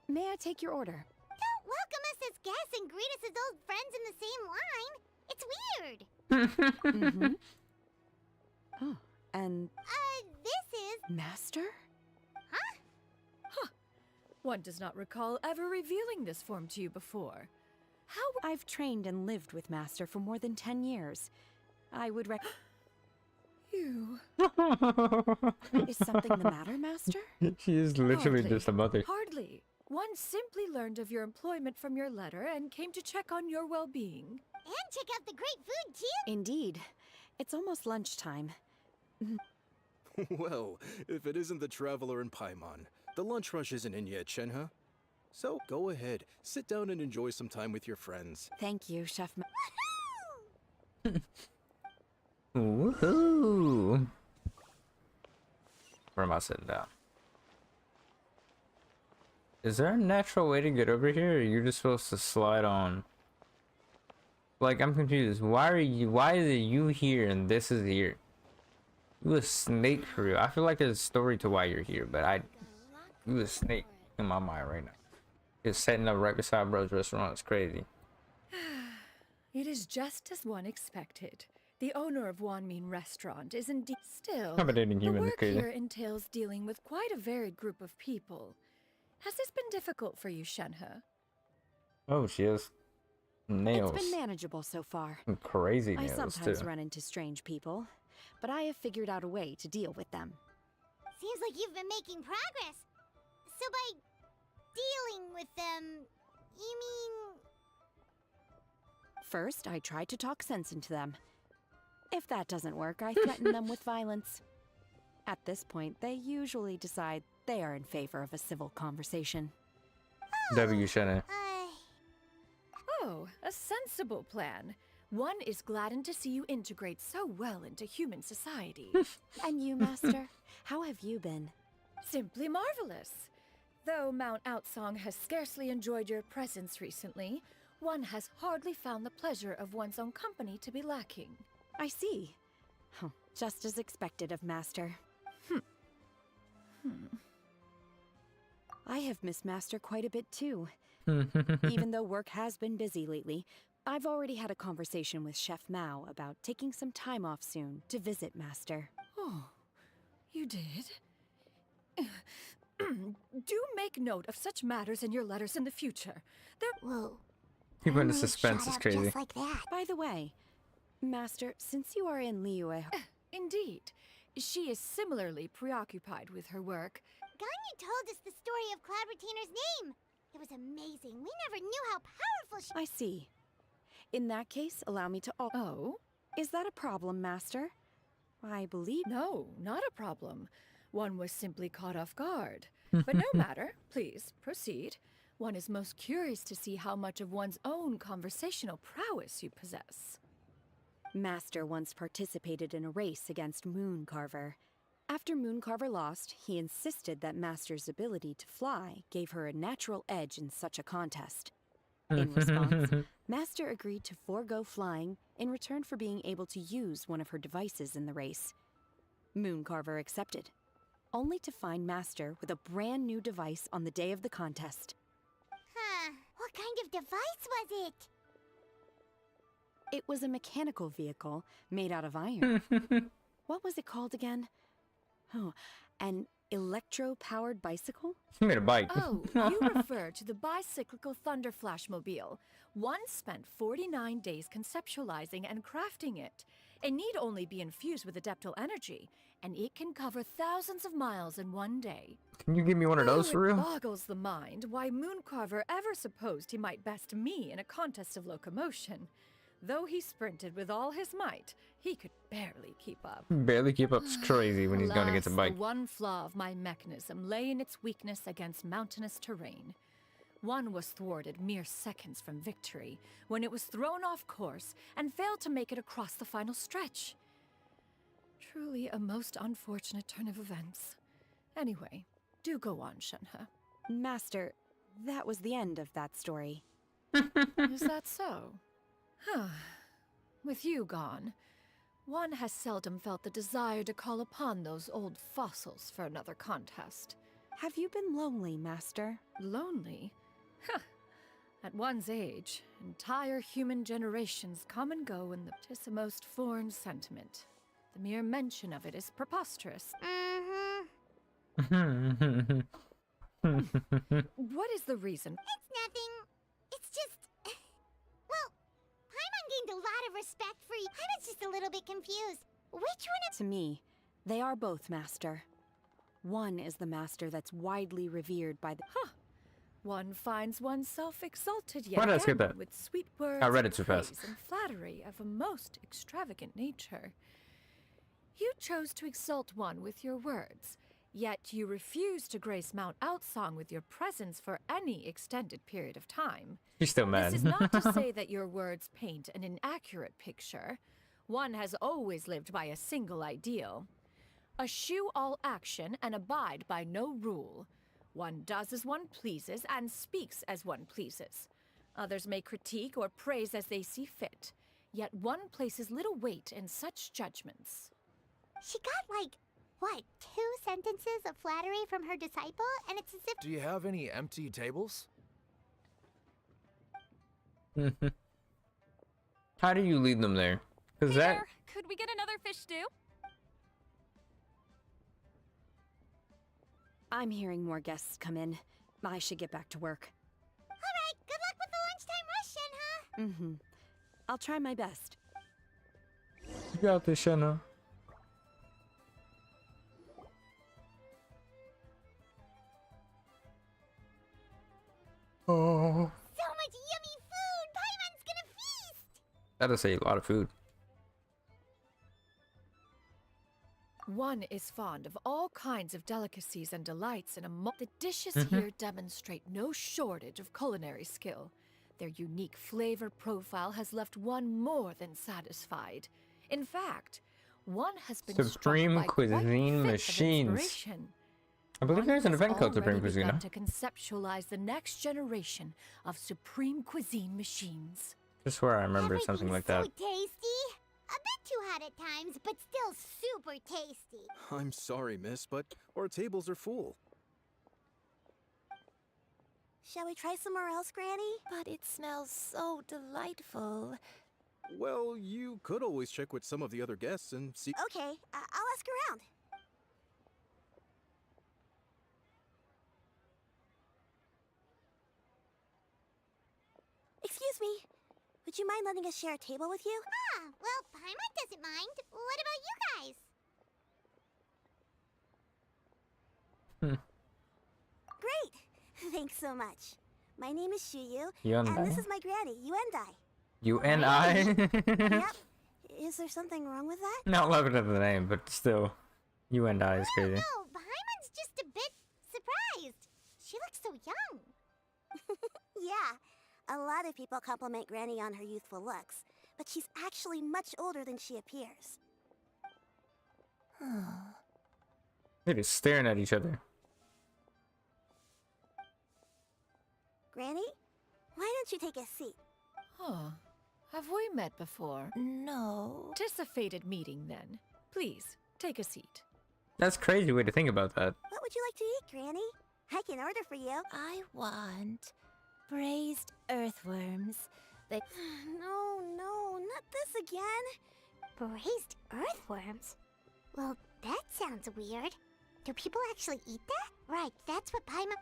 May I take your order? Don't welcome us as guests and greet us as old friends in the same line. It's weird. Oh, and This is... Master? One does not recall ever revealing this form to you before. How... I've trained and lived with Master for more than 10 years. I would You... Is something the matter, Master? She is literally Hardly. just a mother. Hardly. One simply learned of your employment from your letter and came to check on your well-being. And check out the great food, too. Indeed. It's almost lunchtime. Well, if it isn't the Traveler and Paimon, the lunch rush isn't in yet, Shenhe. So go ahead, sit down and enjoy some time with your friends. Thank you, Chef. Woohoo! Where am I sitting down? Is there a natural way to get over here, or you're just supposed to slide on? Like, I'm confused. Why is it you here and this is here? You a snake for real. I feel like there's a story to why you're here, but you a snake in my mind right now. Just setting up right beside bro's restaurant. It's crazy. It is just as one expected. The owner of Wanmin Restaurant is indeed still. Accommodating The human is work crazy. here entails dealing with quite a varied group of people. Has this been difficult for you, Shenhe? Oh, she has nails. It's been manageable so far. And crazy I nails sometimes too. run into strange people, but I have figured out a way to deal with them. Seems like you've been making progress. So by dealing with them, you mean... First, I try to talk sense into them. If that doesn't work, I threaten them with violence. At this point, they usually decide they are in favor of a civil conversation. W. Shenhe. Oh, a sensible plan. One is gladdened to see you integrate so well into human society. And you, Master? How have you been? Simply marvelous. Though Mount Outsong has scarcely enjoyed your presence recently, one has hardly found the pleasure of one's own company to be lacking. I see. Oh, just as expected of Master. I have missed Master quite a bit too. Even though work has been busy lately, I've already had a conversation with Chef Mao about taking some time off soon to visit Master. Oh, you did? Do make note of such matters in your letters in the future. Whoa. People in the suspense is crazy. Just like that. By the way, Master, since you are in Liyue... Indeed. She is similarly preoccupied with her work. Ganyu told us the story of Cloud Retainer's name. It was amazing. We never knew how powerful she— I see. In that case, allow me to— Oh? Is that a problem, Master? I believe— No, not a problem. One was simply caught off guard. But no matter. Please, proceed. One is most curious to see how much of one's own conversational prowess you possess. Master once participated in a race against Mooncarver. After Mooncarver lost, he insisted that Master's ability to fly gave her a natural edge in such a contest. In response, Master agreed to forego flying in return for being able to use one of her devices in the race. Mooncarver accepted, only to find Master with a brand new device on the day of the contest. Huh. What kind of device was it? It was a mechanical vehicle made out of iron. What was it called again? Oh, an electro-powered bicycle? He made a bike. Oh, you refer to the bicyclical Thunder Flashmobile. One spent 49 days conceptualizing and crafting it. It need only be infused with adeptal energy, and it can cover thousands of miles in one day. Can you give me one of those for It real? boggles the mind why Mooncarver ever supposed he might best me in a contest of locomotion. Though he sprinted with all his might, he could barely keep up. Barely keep up. It's crazy when he's going against a Alas, bike. The one flaw of my mechanism lay in its weakness against mountainous terrain. One was thwarted mere seconds from victory when it was thrown off course and failed to make it across the final stretch. Truly a most unfortunate turn of events. Anyway, do go on, Shenhe. Master, that was the end of that story. Is that so? Huh. With you gone, one has seldom felt the desire to call upon those old fossils for another contest. Have you been lonely, Master? Lonely? Huh. At one's age, entire human generations come and go in the— 'Tis a most foreign sentiment. The mere mention of it is preposterous. What is the reason? It's nothing. It's just... Well, Paimon gained a lot of respect for you. I was just a little bit confused. Which one To me, they are both, Master. One is the Master that's widely revered by the— Huh. One finds oneself exalted yet Why did I skip again that? with sweet words I read of it too fast. praise and flattery of a most extravagant nature. You chose to exalt one with your words, yet you refuse to grace Mount Outsong with your presence for any extended period of time. He's still mad. This is not to say that your words paint an inaccurate picture. One has always lived by a single ideal. Eschew all action and abide by no rule. One does as one pleases and speaks as one pleases. Others may critique or praise as they see fit, yet one places little weight in such judgments. She got like, what, 2 sentences of flattery from her disciple? And it's as if— Do you have any empty tables? How do you lead them there? Because that... Could we get another fish stew? I'm hearing more guests come in. I should get back to work. Alright, good luck with the lunchtime rush, Shenhe. I'll try my best. You got this, Shenhe. Oh. So much yummy food! Paimon's gonna feast! That'll say a lot of food. One is fond of all kinds of delicacies and delights in a The dishes here demonstrate no shortage of culinary skill. Their unique flavor profile has left one more than satisfied. In fact, one has been Supreme struck by quite a Cuisine fit of Machines. inspiration. I believe One there's an has event called Supreme already Cuisine. begun to conceptualize the next generation of Supreme Cuisine machines. Just where I remember something like that. So tasty! A bit too hot at times, but still super tasty. I'm sorry, miss, but our tables are full. Shall we try somewhere else, Granny? But it smells so delightful. Well, you could always check with some of the other guests and see. Okay, I'll ask around. Excuse me. Would you mind letting us share a table with you? Ah, well, Paimon doesn't mind. What about you guys? great! Thanks so much. My name is Shuyu, Yundai. and this is my granny, Yuendai. You and I? Yep. Is there something wrong with that? Not loving of the name, but still. You and I is crazy. No, Paimon's just a bit surprised. She looks so young. Yeah, a lot of people compliment Granny on her youthful looks, but she's actually much older than she appears. They're just staring at each other. Granny, why don't you take a seat? Huh. Have we met before? No. Anticipated meeting then. Please, take a seat. That's a crazy way to think about that. What would you like to eat, Granny? I can order for you. I want braised earthworms. They No, not this again. Braised earthworms? Well, that sounds weird. Do people actually eat that? Right, that's what Paimon...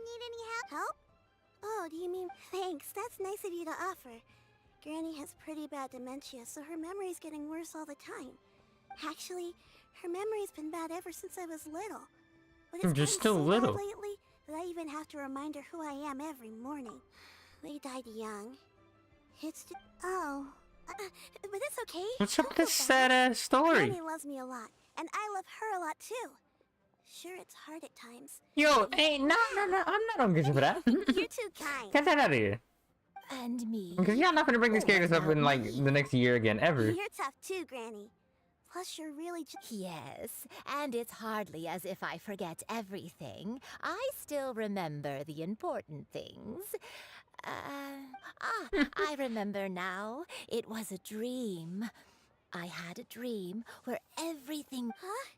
Need any help? Help? Oh, do you mean... Thanks, that's nice of you to offer. Granny has pretty bad dementia, so her memory's getting worse all the time. Actually, her memory's been bad ever since I was little. But it's Just gotten still so little. bad lately that I even have to remind her who I am every morning. They died young. It's just... Oh. But it's okay. What's up Don't with this feel bad. sad-ass story? Granny loves me a lot, and I love her a lot too. Sure, it's hard at times. Yo, hey, no, I'm not on good for that. You're too kind. Get that out of here. and me. Because you're not gonna bring these characters up in like the next year again, ever. You're tough too, Granny. Plus, you're really Yes, and it's hardly as if I forget everything. I still remember the important things. I remember now. It was a dream. I had a dream where everything... Huh?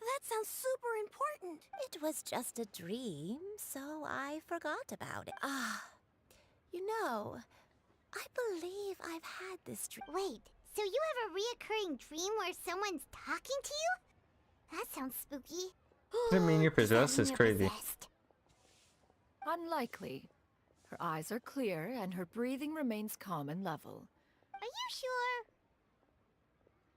That sounds super important. It was just a dream, so I forgot about it. You know, I believe I've had this dream. Wait, so you have a reoccurring dream where someone's talking to you? That sounds spooky. Doesn't mean you're possessed, it's crazy. Unlikely. Her eyes are clear and her breathing remains calm and level. Are you sure?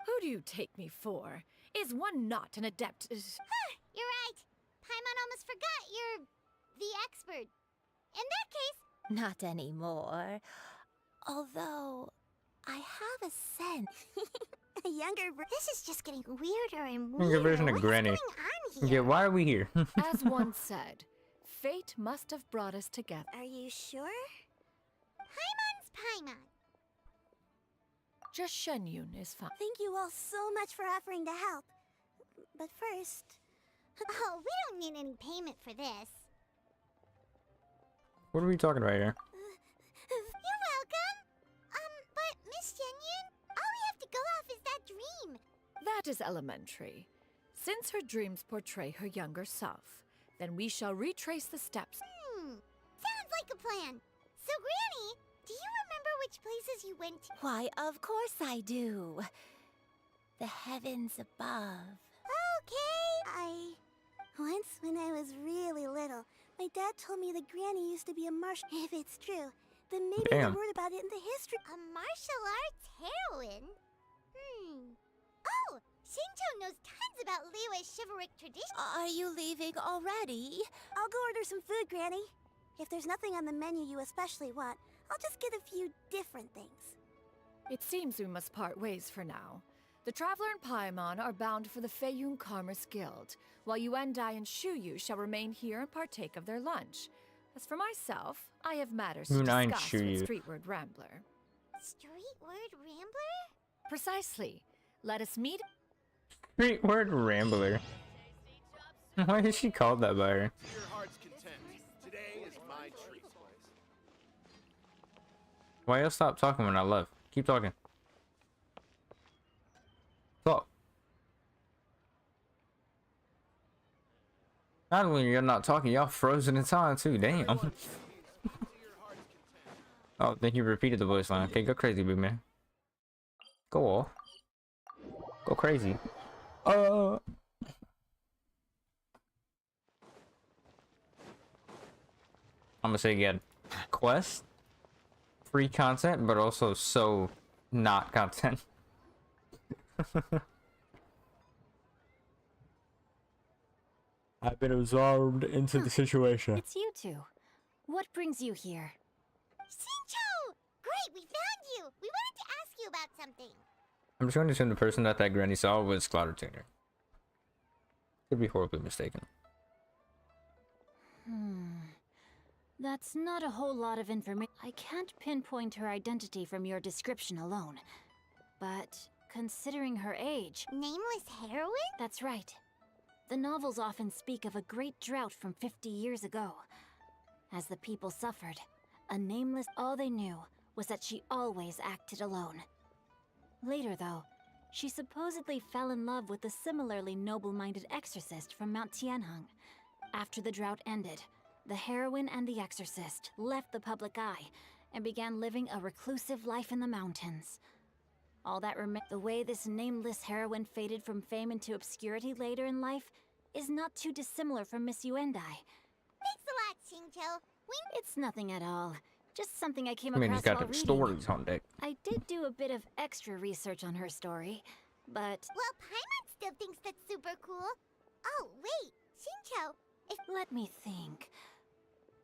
Who do you take me for? Is one not an adept? You're right. Paimon almost forgot you're the expert. In that case... Not anymore. Although, I have a sense. A younger This is just getting weirder and Younger weirder. version of What's Granny. going on here? Yeah, why are we here? As one said, fate must have brought us together. Are you sure? Paimon's Paimon. Just Genshinnn is fine. Thank you all so much for offering to help. But first... Oh, we don't need any payment for this. What are we talking about here? You're welcome. But Miss Genshinnn, all we have to go off is that dream. That is elementary. Since her dreams portray her younger self, then we shall retrace the steps. Sounds like a plan. So, Granny, do you remember which places you went to? Why, of course I do. The heavens above. Okay. Once, when I was really little, my dad told me that Granny used to be a martial... If it's true, then maybe I Damn. wrote about it in the history... A martial arts heroine? Oh! Shinto knows tons about Liyue's chivalric tradition. Are you leaving already? I'll go order some food, Granny. If there's nothing on the menu you especially want, I'll just get a few different things. It seems we must part ways for now. The Traveler and Paimon are bound for the Feiyun Commerce Guild, while Yuendai and Shuyu shall remain here and partake of their lunch. As for myself, I have matters to Moon-Eye and discuss with Shuyu. Streetward Rambler. Streetward Rambler? Precisely. Let us meet... Great word, Rambler. Why is she called that by her? To your heart's content. Today is my treat. Why y'all stop talking when I left? Keep talking. Talk. Not when you're not talking, y'all frozen in time too. Damn. Oh, then you repeated the voice line. Okay, go crazy, big man. Go off. Go crazy. I'm gonna say again. Quest. Free content, but also so not content. I've been absorbed into the situation. It's you two. What brings you here? Shincho! Great, we found you! We wanted to ask you about something. I'm just going to assume the person that granny saw was Cloud Retainer. Could be horribly mistaken. That's not a whole lot of information. I can't pinpoint her identity from your description alone. But considering her age... Nameless heroine? That's right. The novels often speak of a great drought from 50 years ago. As the people suffered, a nameless... all they knew was that she always acted alone. Later, though, she supposedly fell in love with a similarly noble-minded exorcist from Mount Tianheng. After the drought ended, the heroine and the exorcist left the public eye and began living a reclusive life in the mountains. All that the way this nameless heroine faded from fame into obscurity later in life is not too dissimilar from Miss Yuendai. Thanks a lot, Shincho. It's nothing at all. Just something I came I mean, he's across got while the reading. stories on deck. I did do a bit of extra research on her story, but... Well, Paimon still thinks that's super cool. Oh, wait, Shincho, Let me think.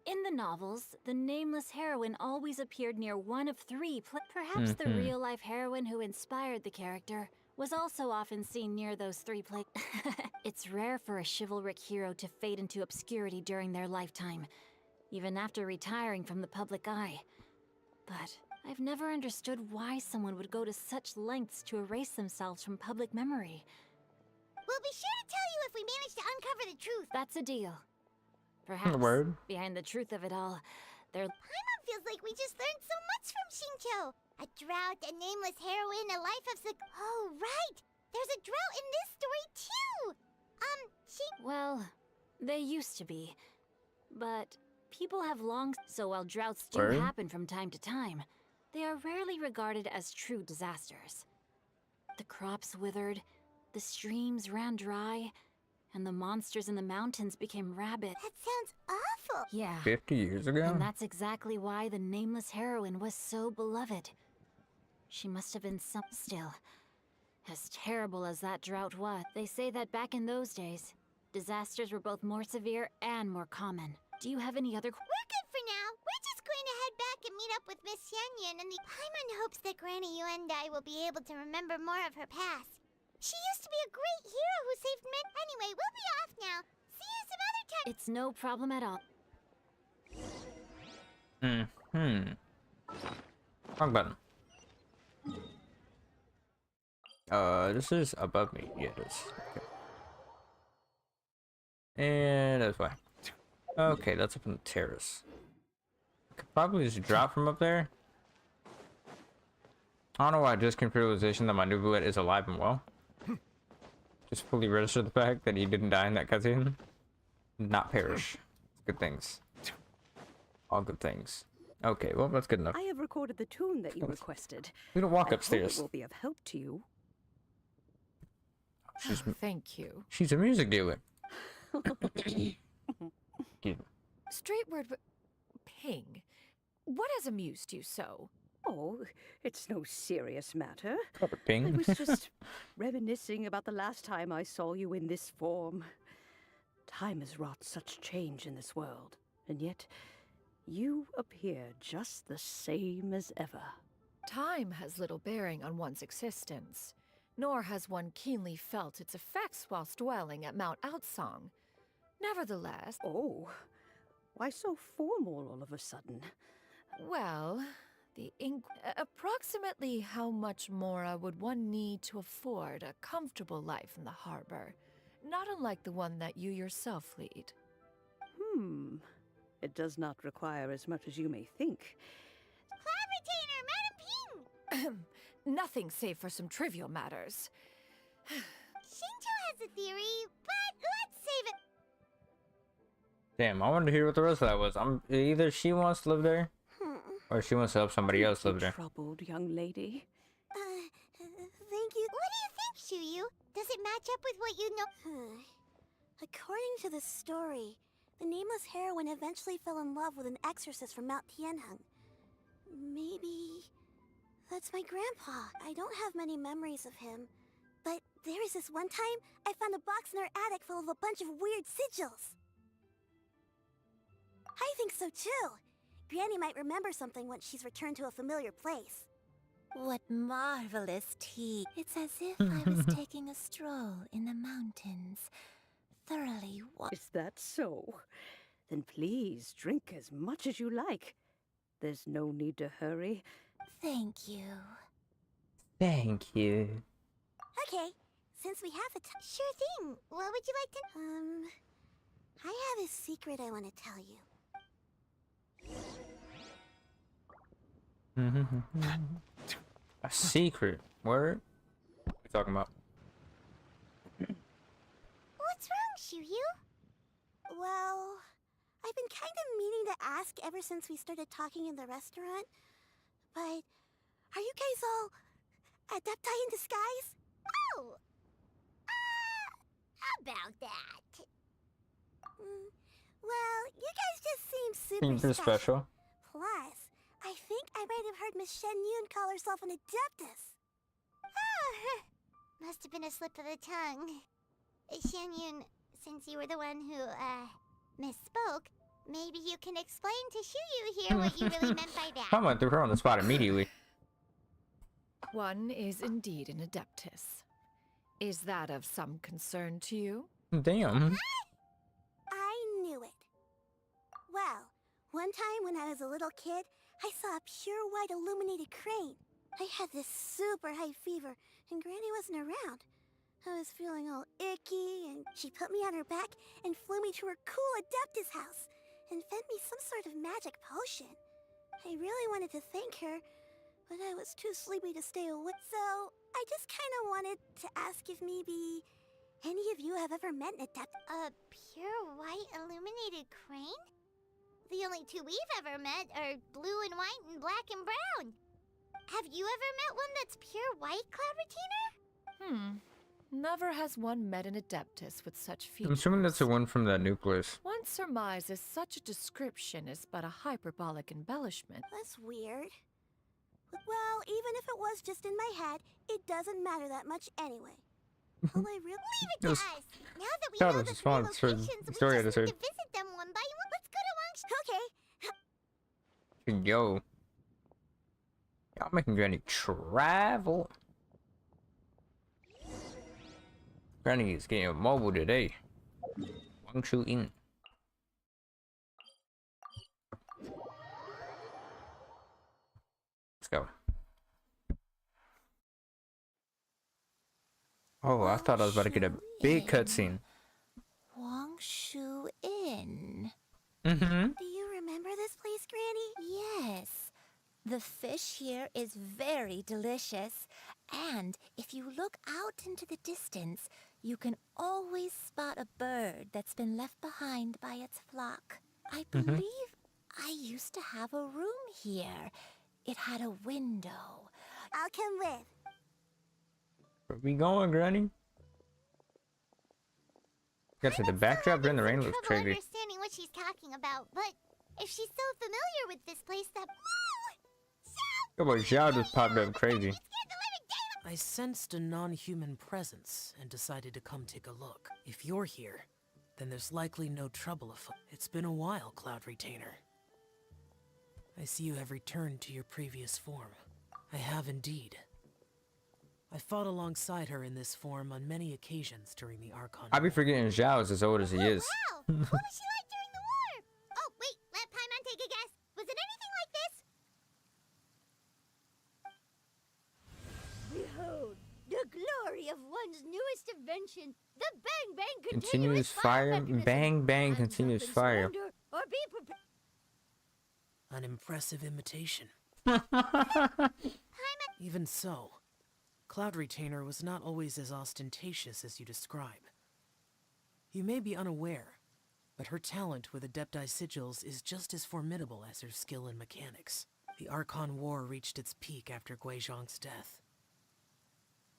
In the novels, the nameless heroine always appeared near one of three Perhaps the real-life heroine who inspired the character was also often seen near those three It's rare for a chivalric hero to fade into obscurity during their lifetime, even after retiring from the public eye. But I've never understood why someone would go to such lengths to erase themselves from public memory. We'll be sure to tell you if we manage to uncover the truth. That's a deal. Perhaps Word. behind the truth of it all, there... Paimon feels like we just learned so much from Shincho. A drought, a nameless heroine, a life of Oh, right! There's a drought in this story, too! Well, they used to be. But people have long... So while droughts do happen from time to time, they are rarely regarded as true disasters. The crops withered, the streams ran dry, and the monsters in the mountains became rabid. That sounds awful! Yeah. 50 years ago? And that's exactly why the nameless heroine was so beloved. She must have been still. As terrible as that drought was, they say that back in those days, disasters were both more severe and more common. Do you have any other... We're good for now. We're just going to head back and meet up with Miss Yanyan, and the Paimon hopes that Granny Yuendai will be able to remember more of her past. She used to be a great hero who saved men. Anyway, we'll be off now. See you some other time. It's no problem at all. Wrong button. This is above me. Yeah, it is. Okay. And that's why. Okay, that's up on the terrace. Could probably just drop from up there. I don't know why I just came to the realization that my new bullet is alive and well. Just fully register the fact that he didn't die in that cutscene. Not perish. Good things. All good things. Okay, well, that's good enough. I have recorded the tune that you requested. We don't walk I upstairs. hope it will be of help to you. Thank you. She's a music dealer. Straightward ping. What has amused you so? Oh, it's no serious matter. Ping. I was just reminiscing about the last time I saw you in this form. Time has wrought such change in this world, and yet you appear just the same as ever. Time has little bearing on one's existence, nor has one keenly felt its effects whilst dwelling at Mount Outsong. Nevertheless... Oh, why so formal all of a sudden? Well, approximately how much more would one need to afford a comfortable life in the harbor, not unlike the one that you yourself lead? It does not require as much as you may think. Cloud Retainer, Madam Ping! Nothing save for some trivial matters. Shincho has a theory, but let's save it. Damn, I wanted to hear what the rest of that was. Either she wants to live there, or she wants to help somebody else live there. Troubled young lady. Thank you. What do you think, Shuyu? Does it match up with what you know? According to the story, the nameless heroine eventually fell in love with an exorcist from Mount Tianheng. Maybe that's my grandpa. I don't have many memories of him, but There was this one time I found a box in our attic full of a bunch of weird sigils. I think so too. Granny might remember something once she's returned to a familiar place. What marvelous tea. It's as if I was taking a stroll in the mountains. Thoroughly Is that so? Then please drink as much as you like. There's no need to hurry. Thank you. Thank you. Okay, since we have the time. Sure thing. What would you like to... I have a secret I want to tell you. A secret. Word? What are you talking about? What's wrong, Shiryu? Well, I've been kind of meaning to ask ever since we started talking in the restaurant. But are you guys all adepti in disguise? Oh! About that. Well, you guys just seem super Super special. Plus, I think I might have heard Miss Genshinnn call herself an adeptus. Oh, must have been a slip of the tongue. Genshinnn, since you were the one who, misspoke, maybe you can explain to Shiryu here what you really meant by that. I went through her on the spot immediately. One is indeed an adeptus. Is that of some concern to you? Damn. I knew it. Well, one time when I was a little kid, I saw a pure white illuminated crane. I had this super high fever, and Granny wasn't around. I was feeling all icky, and she put me on her back and flew me to her cool Adeptus house, and fed me some sort of magic potion. I really wanted to thank her, but I was too sleepy to stay awake. So, I just kind of wanted to ask if maybe any of you have ever met an adept. A pure white illuminated crane? The only two we've ever met are blue and white and black and brown. Have you ever met one that's pure white, Cloud Retainer? Never has one met an adeptus with such I'm features. assuming that's the one from that new place. One surmises such a description is but a hyperbolic embellishment. That's weird. Well, even if it was just in my head, it doesn't matter that much anyway. All I really... Leave it to us! Now that we That know was the a three small locations, we story just episode. need to visit them one by one. Let's go to Wang's... Okay. Yo. Y'all making Granny travel. Granny is getting mobile today. Wangshu-in. Let's go. Oh, I thought I was about to get a big cutscene. Wangshu-in. Mm-hmm. Do you remember this place, Granny? Yes. The fish here is very delicious. And if you look out into the distance, you can always spot a bird that's been left behind by its flock. I believe I used to have a room here. It had a window. I'll come with. Where we going, Granny? Got to the backdrop in the rain looks trouble crazy. understanding what she's talking about, but if she's so familiar with this place that... Oh boy, Xiao just popped up crazy. I sensed a non-human presence and decided to come take a look. If you're here, then there's likely no trouble afoot. It's been a while, Cloud Retainer. I see you have returned to your previous form. I have indeed. I fought alongside her in this form on many occasions during the Archon. I be forgetting Xiao is as old as he is. Wow! What was she like during the war? Oh, wait, let Paimon take a guess. Was it anything like this? Behold, the glory of one's newest invention, the Bang Bang Continuous fire. Bang bang continuous fire. Or be prepared. An impressive imitation. Even so, Cloud Retainer was not always as ostentatious as you describe. You may be unaware, but her talent with Adepti sigils is just as formidable as her skill in mechanics. The Archon War reached its peak after Guizhong's death.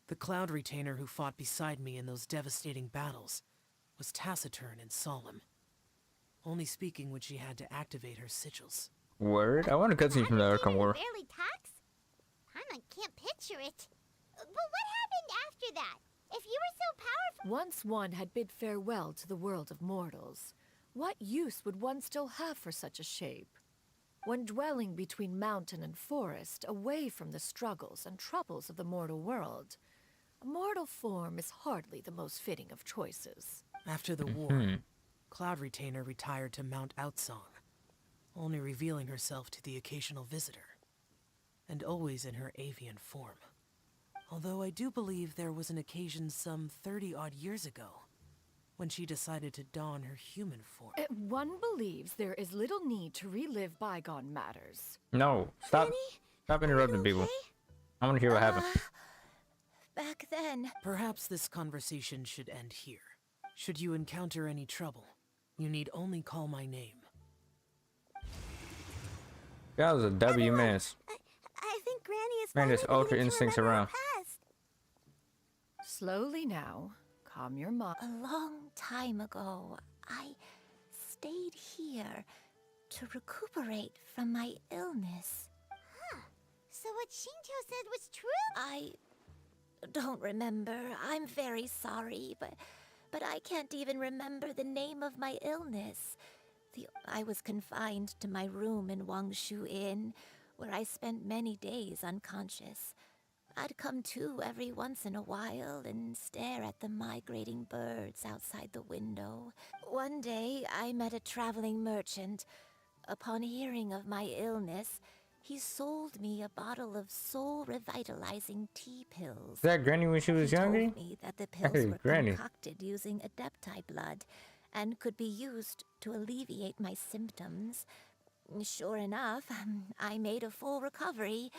The Cloud Retainer who fought beside me in those devastating battles was taciturn and solemn, only speaking when she had to activate her sigils. Word? I want a cutscene from the Archon War. Barely talks? Paimon can't picture it. But what happened after that? If you were Once one had bid farewell to the world of mortals, what use would one still have for such a shape? When dwelling between mountain and forest, away from the struggles and troubles of the mortal world, a mortal form is hardly the most fitting of choices. After the war, Cloud Retainer retired to Mount Outsong, only revealing herself to the occasional visitor, and always in her avian form. Although I do believe there was an occasion some 30-odd years ago, when she decided to don her human form. One believes there is little need to relive bygone matters. No, stop. Stop interrupting people. I want to hear what happened. Back then. Perhaps this conversation should end here. Should you encounter any trouble, you need only call my name. That was a W miss. I think Granny is Man, this finally ultra beginning to instincts remember our around. past. Slowly now, calm your mind. A long time ago, I stayed here to recuperate from my illness. Huh. So what Shinto said was true? I don't remember. I'm very sorry, but I can't even remember the name of my illness. I was confined to my room in Wangshu Inn, where I spent many days unconscious. I'd come to every once in a while and stare at the migrating birds outside the window. One day, I met a traveling merchant. Upon hearing of my illness, he sold me a bottle of soul-revitalizing tea pills. Is that Granny when she was younger? He told me that the pills Hey, were Granny. concocted using Adepti blood and could be used to alleviate my symptoms. Sure enough, I made a full recovery.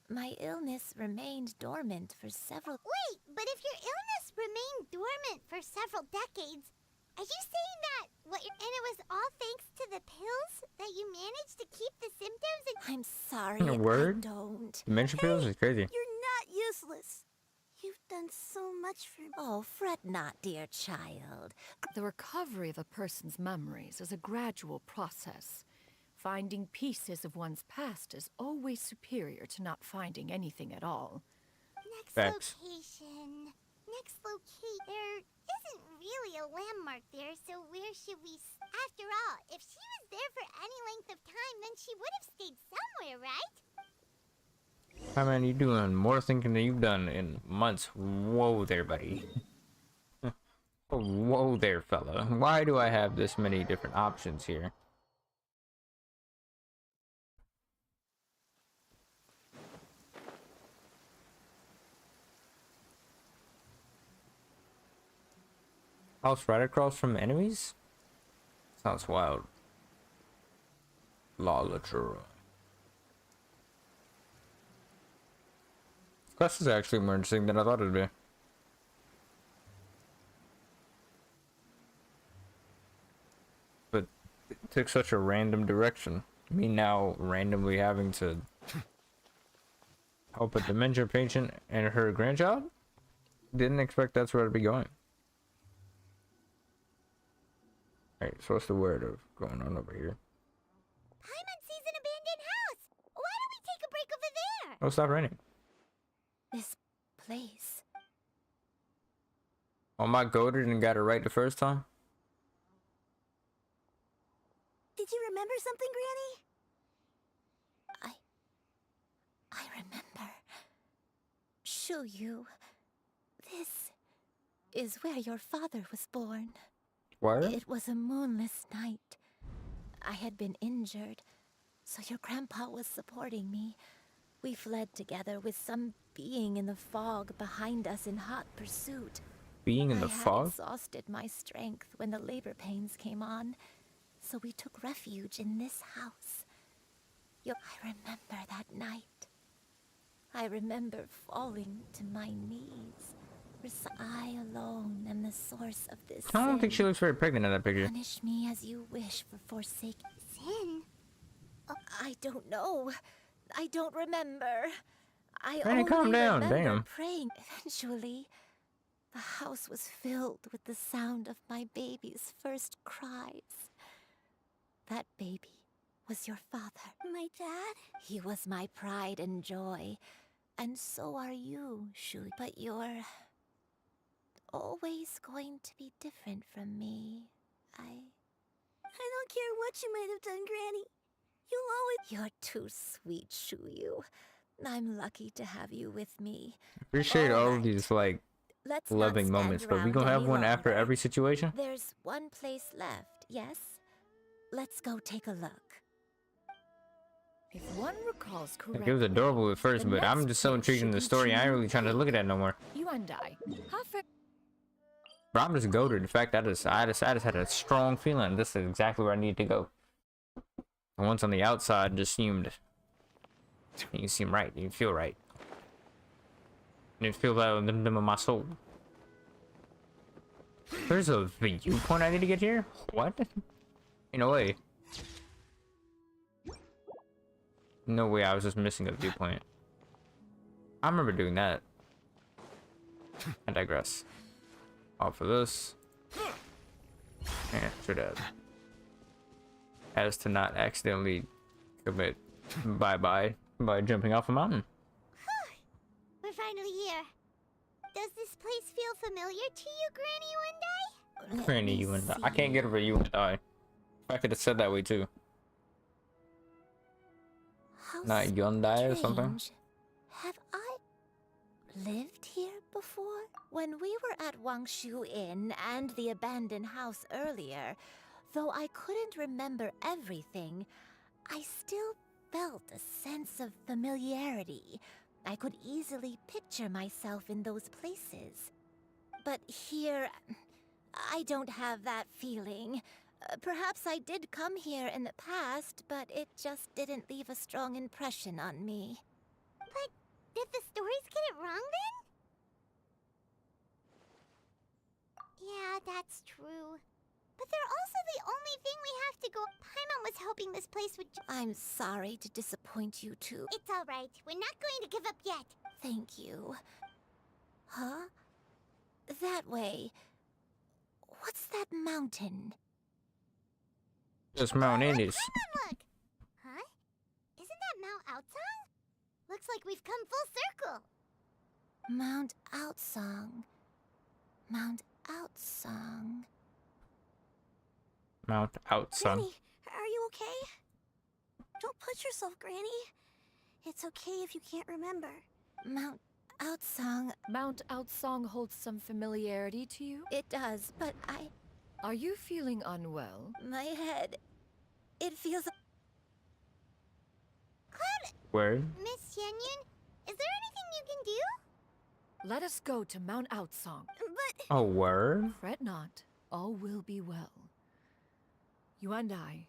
My illness remained dormant for several... Wait, but if your illness remained dormant for several decades, are you saying that and it was all thanks to the pills that you managed to keep the symptoms and... I'm sorry, A word? I don't. Dementia pills is crazy. You're not useless. You've done so much for me. Oh, fret not, dear child. The recovery of a person's memories is a gradual process. Finding pieces of one's past is always superior to not finding anything at all. Next Facts. location. There isn't really a landmark there, so where should we... After all, if she was there for any length of time, then she would have stayed somewhere, right? Hi man, you doing more thinking than you've done in months. Whoa there, buddy. Whoa there, fella. Why do I have this many different options here? House right across from enemies? Sounds wild. Lolatura. Quest is actually more interesting than I thought it'd be. But it took such a random direction. Me now randomly having to help a dementia patient and her grandchild? Didn't expect that's where I'd be going. Alright, so what's the word of going on over here? Paimon sees an abandoned house. Why don't we take a break over there? Oh, stop raining. This place. Oh, my goated and got it right the first time? Did you remember something, Granny? I remember. Shuyu. This is where your father was born. Where? It was a moonless night. I had been injured, so your grandpa was supporting me. We fled together with some being in the fog behind us in hot pursuit. Being in the I had fog? exhausted my strength when the labor pains came on, so we took refuge in this house. I remember that night. I remember falling to my knees. I alone am the source of this I don't sin. think she looks very pregnant in that picture. Punish me as you wish for forsaking sin. I don't know. I don't remember. I Granny, only calm down, remember damn. praying. Eventually, the house was filled with the sound of my baby's first cries. That baby was your father. My dad? He was my pride and joy. And so are you, Shu. But you're always going to be different from me. I don't care what you might have done, Granny. You'll always... You're too sweet, Shuyu. I'm lucky to have you with me. Appreciate all of these like Let's not loving stand moments, but we around gonna have any one after longer. every situation. There's one place left, yes? Let's go take a look. If one recalls Like, correctly, it was adorable at first, the but I'm next just so place intrigued in should the be story. I ain't really trying to Genshin look at that no more. You and I. How fair. But I'm just goated. In fact, I just had a strong feeling this is exactly where I need to go. And once on the outside, just seemed. You seem right. You feel right. And you feel that in my soul. There's a viewpoint I need to get here? What? In a way. No way, I was just missing a viewpoint. I remember doing that. I digress. Off for this. Yeah, should have. As to not accidentally commit bye-bye by jumping off a mountain. We're finally here. Does this place feel familiar to you, Granny One Day? Granny, you and I can't get over you and I. I could have said that way too. How Not Hyundai or something. strange. Have I lived here before? When we were at Wangshu Inn and the abandoned house earlier, though I couldn't remember everything, I still felt a sense of familiarity. I could easily picture myself in those places. But here, I don't have that feeling. Perhaps I did come here in the past, but it just didn't leave a strong impression on me. But did the stories get it wrong then? Yeah, that's true. But they're also the only thing we have to go. Paimon was hoping this place would. I'm sorry to disappoint you too. It's all right. We're not going to give up yet. Thank you. Huh? That way. What's that mountain? Just Mount Indies. Paimon, look! Huh? Isn't that Mount Outsong? Looks like we've come full circle. Mount Outsong. Mount Outsong. Mount Outsong. Granny, are you okay? Don't push yourself, Granny. It's okay if you can't remember. Mount Outsong. Mount Outsong holds some familiarity to you? It does, but Are you feeling unwell? my head. It feels. Cloud, Word? Miss Yenyun, is there anything you can do? Let us go to Mount Outsong. But Oh, word? Fret not, all will be well. You and I,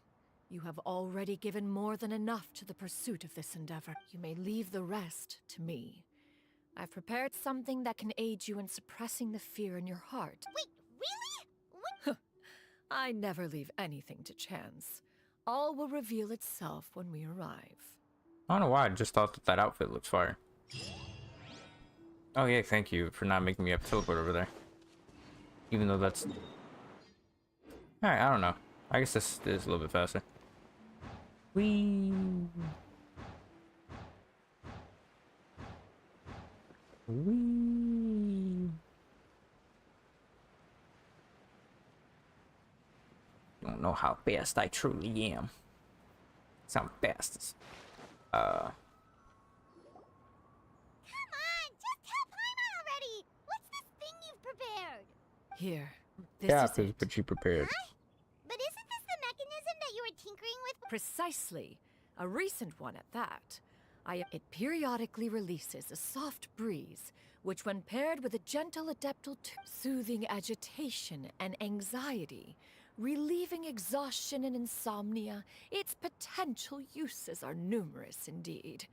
you have already given more than enough to the pursuit of this endeavor. You may leave the rest to me. I've prepared something that can aid you in suppressing the fear in your heart. wait, really? What? I never leave anything to chance. All will reveal itself when we arrive. I don't know why I just thought that outfit looks fire. Oh yeah, thank you for not making me have to teleport over there. Even though that's... Alright, I don't know. I guess this is a little bit faster. Whee! Whee! Don't know how fast I truly am. Sound fastest. Come on, just tell Paimon already. What's this thing you've prepared? Here, this Yeah, is it. but you prepared. But isn't this the mechanism that you were tinkering with? Precisely. A recent one at that. It periodically releases a soft breeze, which when paired with a gentle adeptal soothing agitation and anxiety, relieving exhaustion and insomnia, its potential uses are numerous indeed.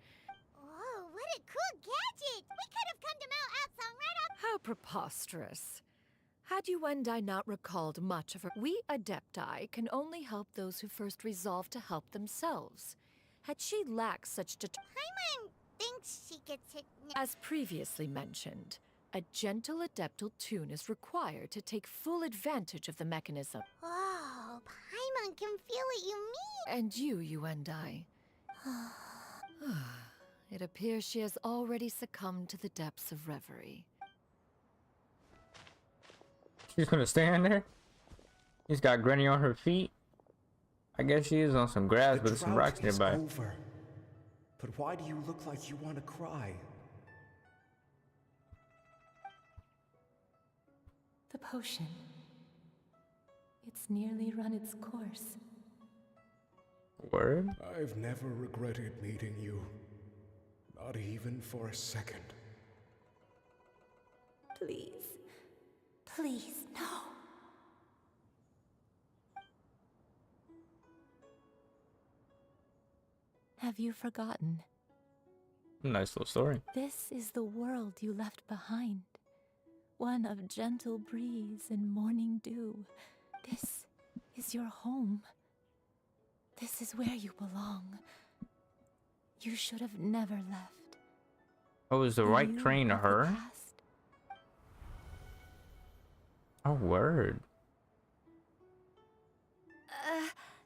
Whoa, what a cool gadget! We could have come to Mount Outsong right off. How preposterous. Had you and I not recalled much of her, we Adepti can only help those who first resolve to help themselves. Had she lacked such Paimon thinks she gets it. As previously mentioned, a gentle adeptal tune is required to take full advantage of the mechanism. Whoa, Paimon can feel what you mean. And you and I. It appears she has already succumbed to the depths of reverie. She's gonna stand there? She's got Granny on her feet. I guess she is on some grass, but there's some rocks nearby. Over. But why do you look like you want to cry? The potion. It's nearly run its course. Word? I've never regretted meeting you. Not even for a second. Please. Please, no. Have you forgotten? Nice little story. This is the world you left behind. One of gentle breeze and morning dew. This is your home. This is where you belong. You should have never left. Oh, is the right train to her? Past. Oh, word.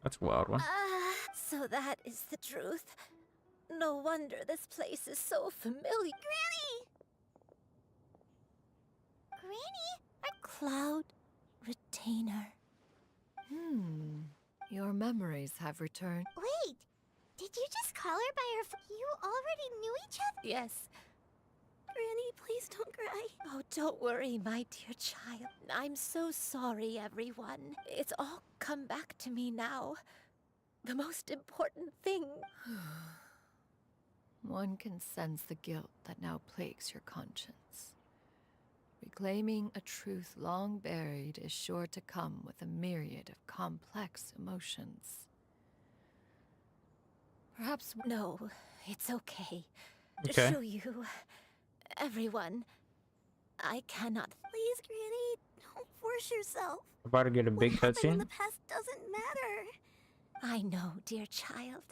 That's a wild one. So that is the truth. No wonder this place is so familiar. Granny! Granny? Cloud Retainer. Your memories have returned. Wait, did you just call her by her You already knew each other? Yes. Granny, please don't cry. Oh, don't worry, my dear child. I'm so sorry, everyone. It's all come back to me now. The most important thing. One can sense the guilt that now plagues your conscience. Reclaiming a truth long buried is sure to come with a myriad of complex emotions. Perhaps... No, it's okay. Okay. Show you. Everyone. I cannot... Please, Granny, don't force yourself. About to get a big What happened in cutscene. the past doesn't matter. I know, dear child.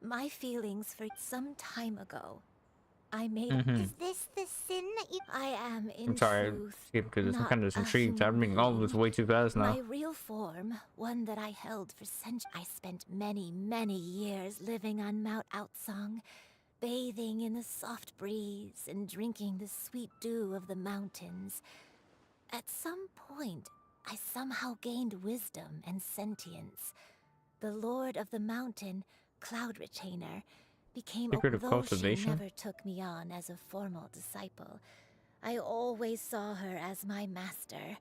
My feelings for some time ago. I made... Is this the sin that you... I am in I'm sorry, I truth skipped through this. I'm not kind of just a intrigued. human I'm reading all of this way too fast now. My real form, one that I held for centuries. I spent many, many years living on Mount Outsong, bathing in the soft breeze and drinking the sweet dew of the mountains. At some point, I somehow gained wisdom and sentience. The Lord of the Mountain, Cloud Retainer, became, Secret of although she cultivation? never took me on as a formal disciple, I always saw her as my master.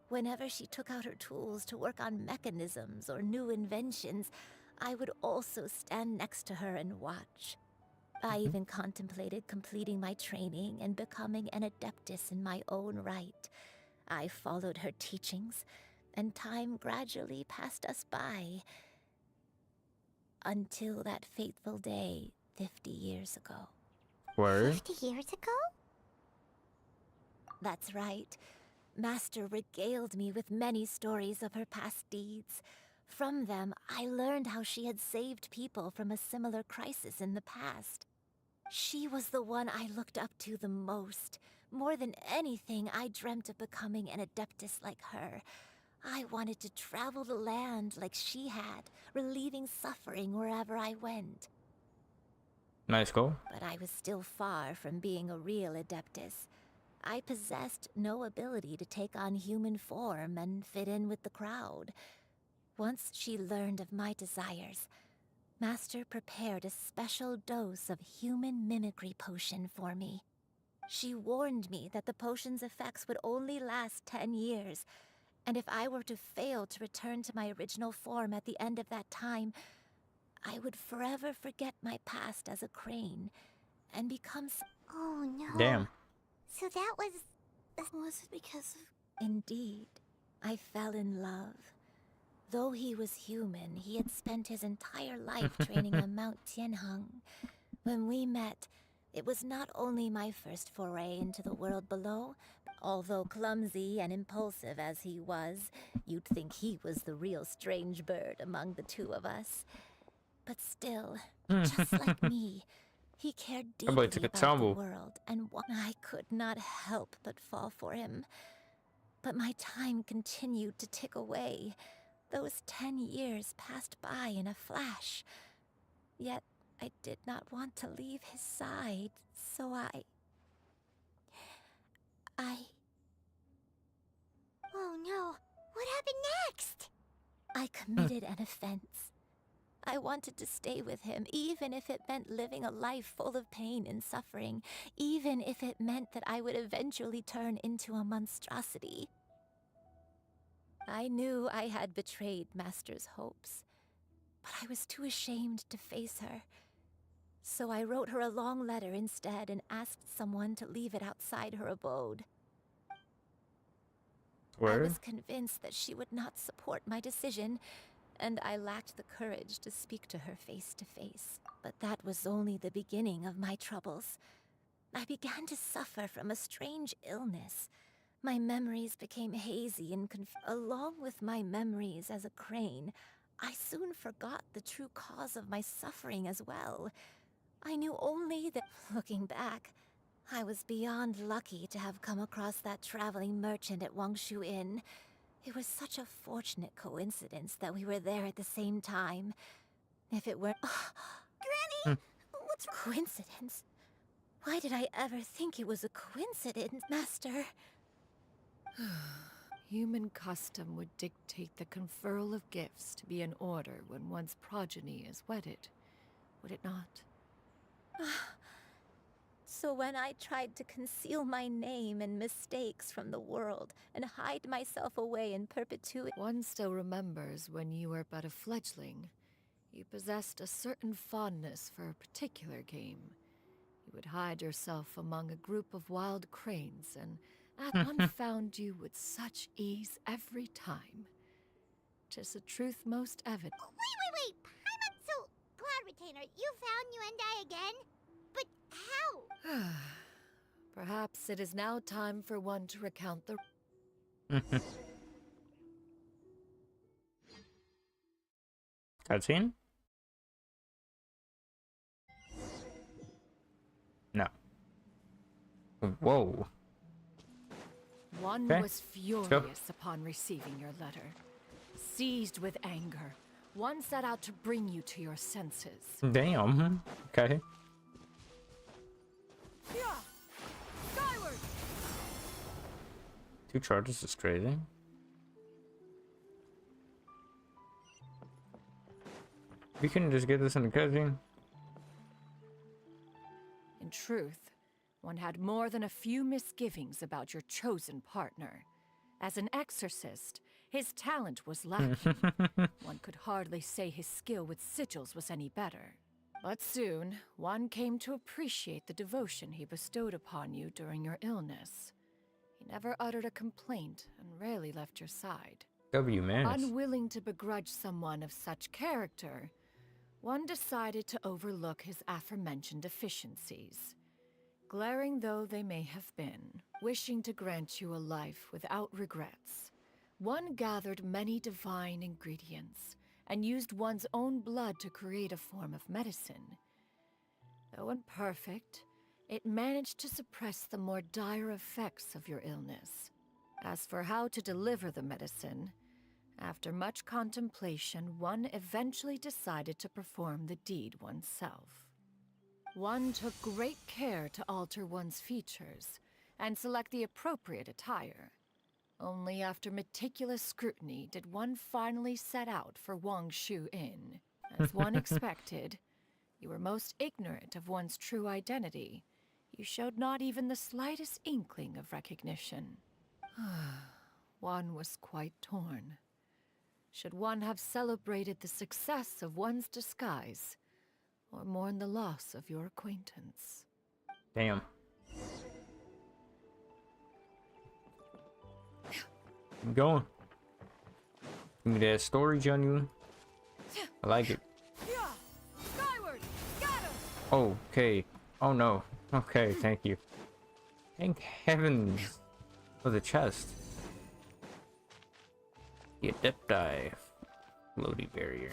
Whenever she took out her tools to work on mechanisms or new inventions, I would also stand next to her and watch. I even contemplated completing my training and becoming an adeptus in my own right. I followed her teachings, and time gradually passed us by. Until that fateful day 50 years ago. Word. 50 years ago? That's right. Master regaled me with many stories of her past deeds. From them, I learned how she had saved people from a similar crisis in the past. She was the one I looked up to the most. More than anything, I dreamt of becoming an adeptus like her. I wanted to travel the land like she had, relieving suffering wherever I went. Nice goal. But I was still far from being a real adeptus. I possessed no ability to take on human form and fit in with the crowd. Once she learned of my desires, Master prepared a special dose of human mimicry potion for me. She warned me that the potion's effects would only last 10 years, and if I were to fail to return to my original form at the end of that time, I would forever forget my past as a crane and become... Oh no. Damn. So that was it because of... Indeed, I fell in love. Though he was human, he had spent his entire life training on Mount Tianheng. When we met, it was not only my first foray into the world below. Although clumsy and impulsive as he was, you'd think he was the real strange bird among the two of us. But still, just like me, he cared That boy deeply took a about the tumble. world, and I could not help but fall for him. But my time continued to tick away. Those 10 years passed by in a flash. Yet I did not want to leave his side, so I... Oh no, what happened next? I committed an offense. I wanted to stay with him, even if it meant living a life full of pain and suffering, even if it meant that I would eventually turn into a monstrosity. I knew I had betrayed Master's hopes, but I was too ashamed to face her. So I wrote her a long letter instead and asked someone to leave it outside her abode. I was convinced that she would not support my decision, and I lacked the courage to speak to her face to face. But that was only the beginning of my troubles. I began to suffer from a strange illness. My memories became hazy and along with my memories as a crane, I soon forgot the true cause of my suffering as well. I knew only that, looking back, I was beyond lucky to have come across that traveling merchant at Wangshu Inn. It was such a fortunate coincidence that we were there at the same time. If it were... Granny! What's wrong? Coincidence? Why did I ever think it was a coincidence, Master? Human custom would dictate the conferral of gifts to be in order when one's progeny is wedded, would it not? So when I tried to conceal my name and mistakes from the world and hide myself away in perpetuity... One still remembers when you were but a fledgling. You possessed a certain fondness for a particular game. You would hide yourself among a group of wild cranes, and one found you with such ease every time. 'Tis a truth most evident. Wait! So, Cloud Retainer, you found Yuendai again? But how? Perhaps it is now time for one to recount the... Cutscene? No. Whoa. One was furious upon receiving your letter. Seized with anger, one set out to bring you to your senses. Damn. Okay. Skyward! 2 charges is crazy. We couldn't just get this in the cutscene. In truth, one had more than a few misgivings about your chosen partner. As an exorcist, his talent was lacking. One could hardly say his skill with sigils was any better. But soon, one came to appreciate the devotion he bestowed upon you during your illness. He never uttered a complaint and rarely left your side. Man. Unwilling to begrudge someone of such character, one decided to overlook his aforementioned deficiencies. Glaring though they may have been, wishing to grant you a life without regrets, one gathered many divine ingredients and used one's own blood to create a form of medicine. Though imperfect, it managed to suppress the more dire effects of your illness. As for how to deliver the medicine, after much contemplation, one eventually decided to perform the deed oneself. One took great care to alter one's features and select the appropriate attire. Only after meticulous scrutiny did one finally set out for Wangshu Inn. As one expected, you were most ignorant of one's true identity. You showed not even the slightest inkling of recognition. One was quite torn. Should one have celebrated the success of one's disguise, or mourn the loss of your acquaintance? Damn. I'm going. Give me that story, genuine. I like it. Skyward! Scatter! Okay. Oh no. Okay, thank you. Thank heavens for the chest. The Adepti. Floaty barrier.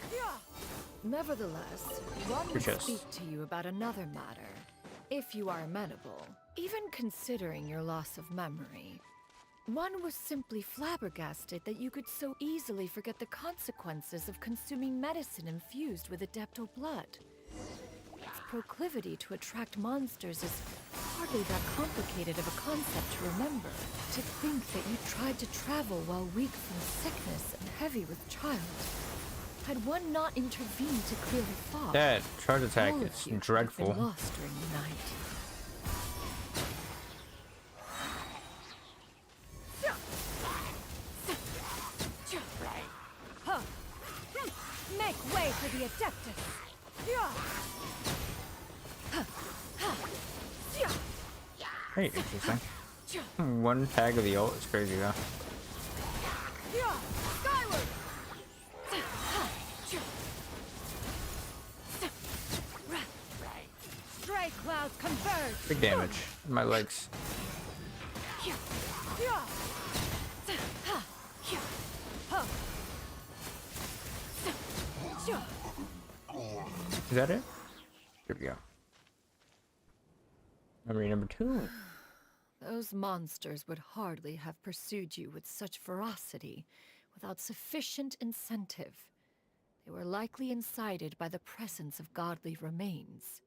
Nevertheless, one Your would chest. speak to you about another matter, if you are amenable. Even considering your loss of memory, one was simply flabbergasted that you could so easily forget the consequences of consuming medicine infused with Adeptal blood. Its proclivity to attract monsters is far hardly that complicated of a concept to remember. To think that you tried to travel while weak from sickness and heavy with child. Had one not intervened to clear the fog, that charge attack all of is you would have dreadful. been lost during the night. Make way for the Adeptus! Hey, interesting. One tag of the ult is crazy though. Skyward! Stray clouds converge! Big damage. My legs. Is that it? Here we go. Memory number 2. Those monsters would hardly have pursued you with such ferocity without sufficient incentive. They were likely incited by the presence of godly remains.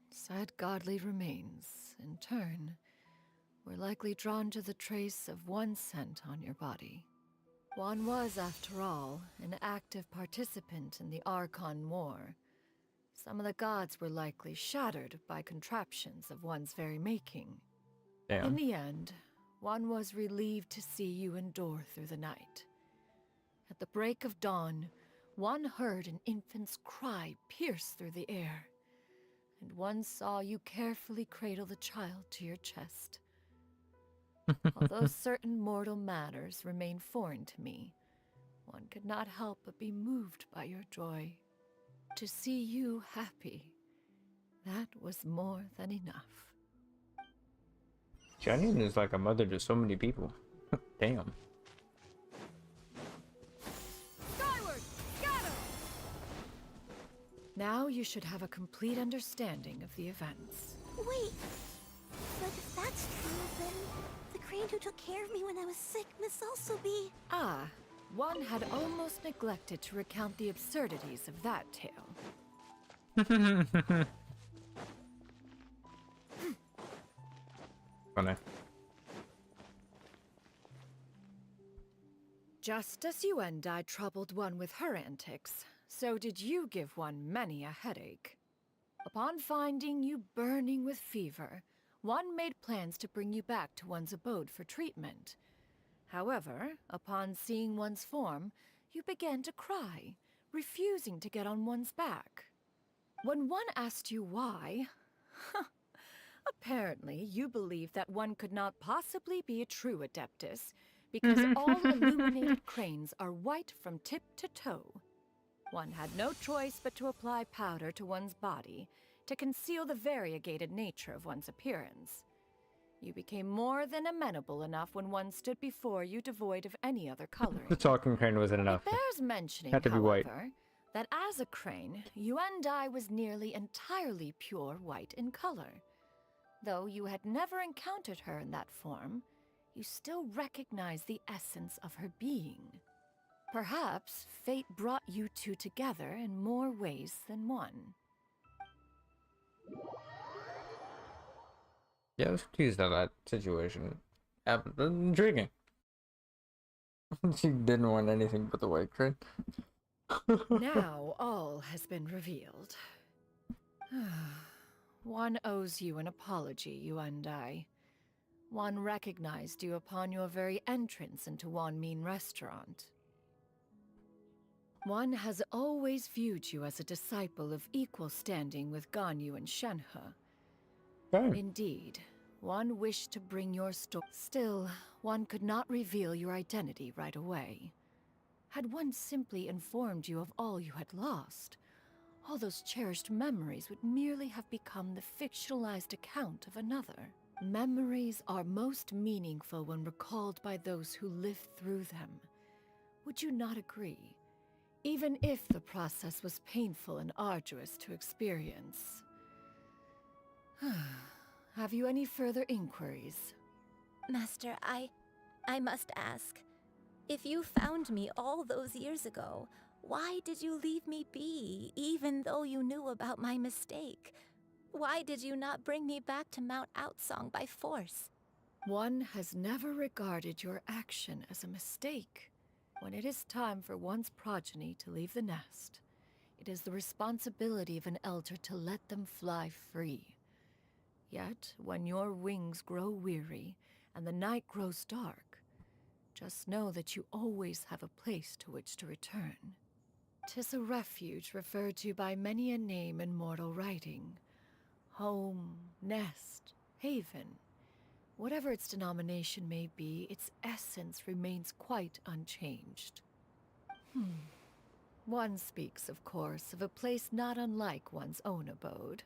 Said godly remains, in turn, were likely drawn to the trace of one scent on your body. One was, after all, an active participant in the Archon War. Some of the gods were likely shattered by contraptions of one's very making. Damn. In the end, one was relieved to see you endure through the night. At the break of dawn, one heard an infant's cry pierce through the air, and one saw you carefully cradle the child to your chest. Although certain mortal matters remain foreign to me, one could not help but be moved by your joy. To see you happy, that was more than enough. Genshinnn is like a mother to so many people. Damn. Skyward! Scatter! Now you should have a complete understanding of the events. Wait, but if that's true, then the crane who took care of me when I was sick must also be... Ah, one had almost neglected to recount the absurdities of that tale. Funny. Just as you and I troubled one with her antics, so did you give one many a headache. Upon finding you burning with fever, one made plans to bring you back to one's abode for treatment. However, upon seeing one's form, you began to cry, refusing to get on one's back. When one asked you why, apparently you believed that one could not possibly be a true Adeptus, because all illuminated cranes are white from tip to toe. One had no choice but to apply powder to one's body to conceal the variegated nature of one's appearance. You became more than amenable enough when one stood before you devoid of any other coloring. The talking crane wasn't enough. It bears mentioning, Had to be white. however, that as a crane, you and I was nearly entirely pure white in color. Though you had never encountered her in that form, you still recognized the essence of her being. Perhaps fate brought you two together in more ways than one. Yeah, I was confused on that situation. Intriguing. She didn't want anything but the white crane. Now all has been revealed. One owes you an apology, you and I. One recognized you upon your very entrance into Wanmin restaurant. One has always viewed you as a disciple of equal standing with Ganyu and Shenhe. Indeed, one wished to bring your story. Still, one could not reveal your identity right away. Had one simply informed you of all you had lost, all those cherished memories would merely have become the fictionalized account of another. Memories are most meaningful when recalled by those who lived through them. Would you not agree? Even if the process was painful and arduous to experience. Have you any further inquiries? Master, I must ask. If you found me all those years ago, why did you leave me be, even though you knew about my mistake? Why did you not bring me back to Mount Outsong by force? One has never regarded your action as a mistake. When it is time for one's progeny to leave the nest, it is the responsibility of an elder to let them fly free. Yet, when your wings grow weary and the night grows dark, just know that you always have a place to which to return. 'Tis a refuge referred to by many a name in mortal writing. Home, nest, haven. Whatever its denomination may be, its essence remains quite unchanged. One speaks, of course, of a place not unlike one's own abode.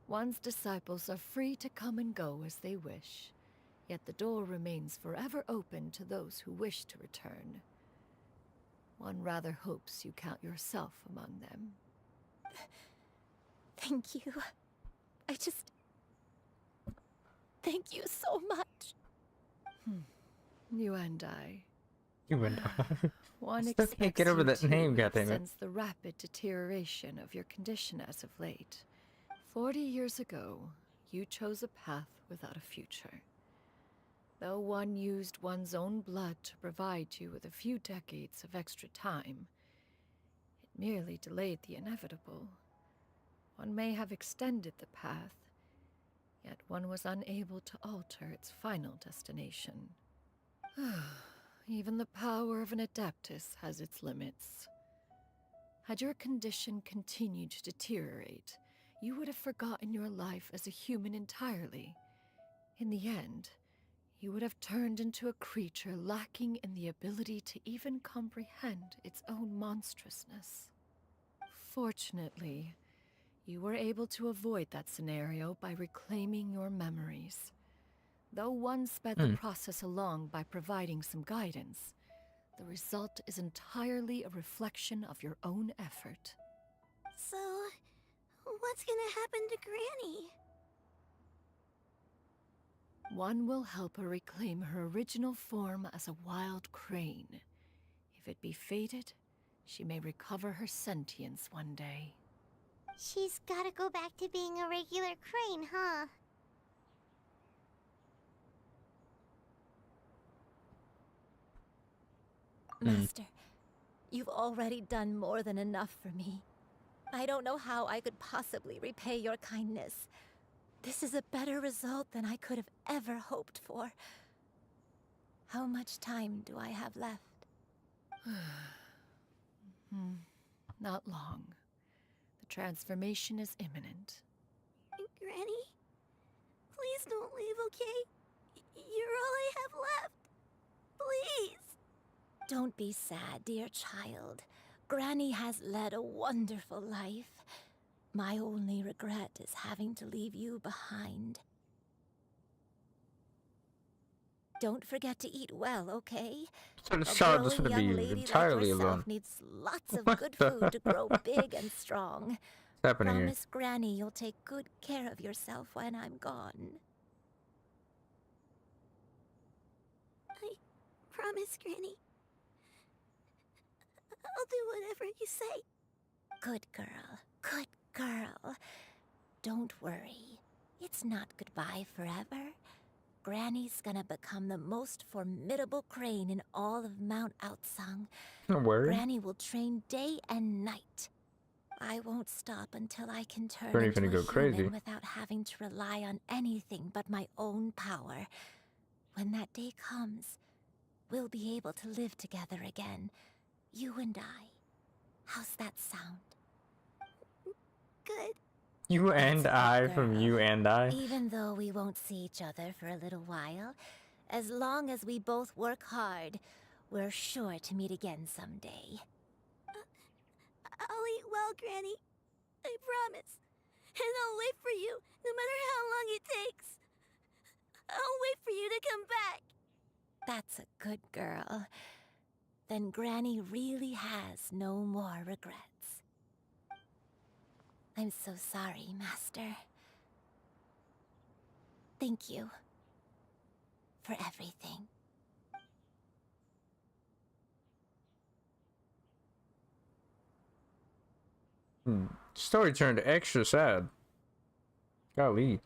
One's disciples are free to come and go as they wish, yet the door remains forever open to those who wish to return. One rather hopes you count yourself among them. Thank you. Thank you so much. You and I. You and I. One Still can't expects get over you that too name, have goddammit. sensed the rapid deterioration of your condition as of late. 40 years ago, you chose a path without a future. Though one used one's own blood to provide you with a few decades of extra time, it merely delayed the inevitable. One may have extended the path, yet one was unable to alter its final destination. Even the power of an Adeptus has its limits. Had your condition continued to deteriorate, you would have forgotten your life as a human entirely. In the end, you would have turned into a creature lacking in the ability to even comprehend its own monstrousness. Fortunately, you were able to avoid that scenario by reclaiming your memories. Though one sped the process along by providing some guidance, the result is entirely a reflection of your own effort. So, what's gonna happen to Granny? One will help her reclaim her original form as a wild crane. If it be fated, she may recover her sentience one day. She's gotta go back to being a regular crane, huh? Master, you've already done more than enough for me. I don't know how I could possibly repay your kindness. This is a better result than I could have ever hoped for. How much time do I have left? Not long. The transformation is imminent. Granny? Please don't leave, okay? You're all I have left. Please. Don't be sad, dear child. Granny has led a wonderful life. My only regret is having to leave you behind. Don't forget to eat well, okay? So this A child is growing gonna be young lady entirely like alone. yourself needs lots of What good the food to grow big and strong. What's happening here? Promise Granny you'll take good care of yourself when I'm gone. I promise, Granny. I'll do whatever you say. Good girl, good girl. Don't worry. It's not goodbye forever. Granny's gonna become the most formidable crane in all of Mount Outsong. Word? Granny will train day and night. I won't stop until I can turn Granny into finna a go human crazy. without having to rely on anything but my own power. When that day comes, we'll be able to live together again. You and I. How's that sound? Good. You and I from you and I. Even though we won't see each other for a little while, as long as we both work hard, we're sure to meet again someday. I'll eat well, Granny. I promise. And I'll wait for you, no matter how long it takes. I'll wait for you to come back. That's a good girl. Then Granny really has no more regrets. I'm so sorry, Master. Thank you for everything. Story turned extra sad. Golly.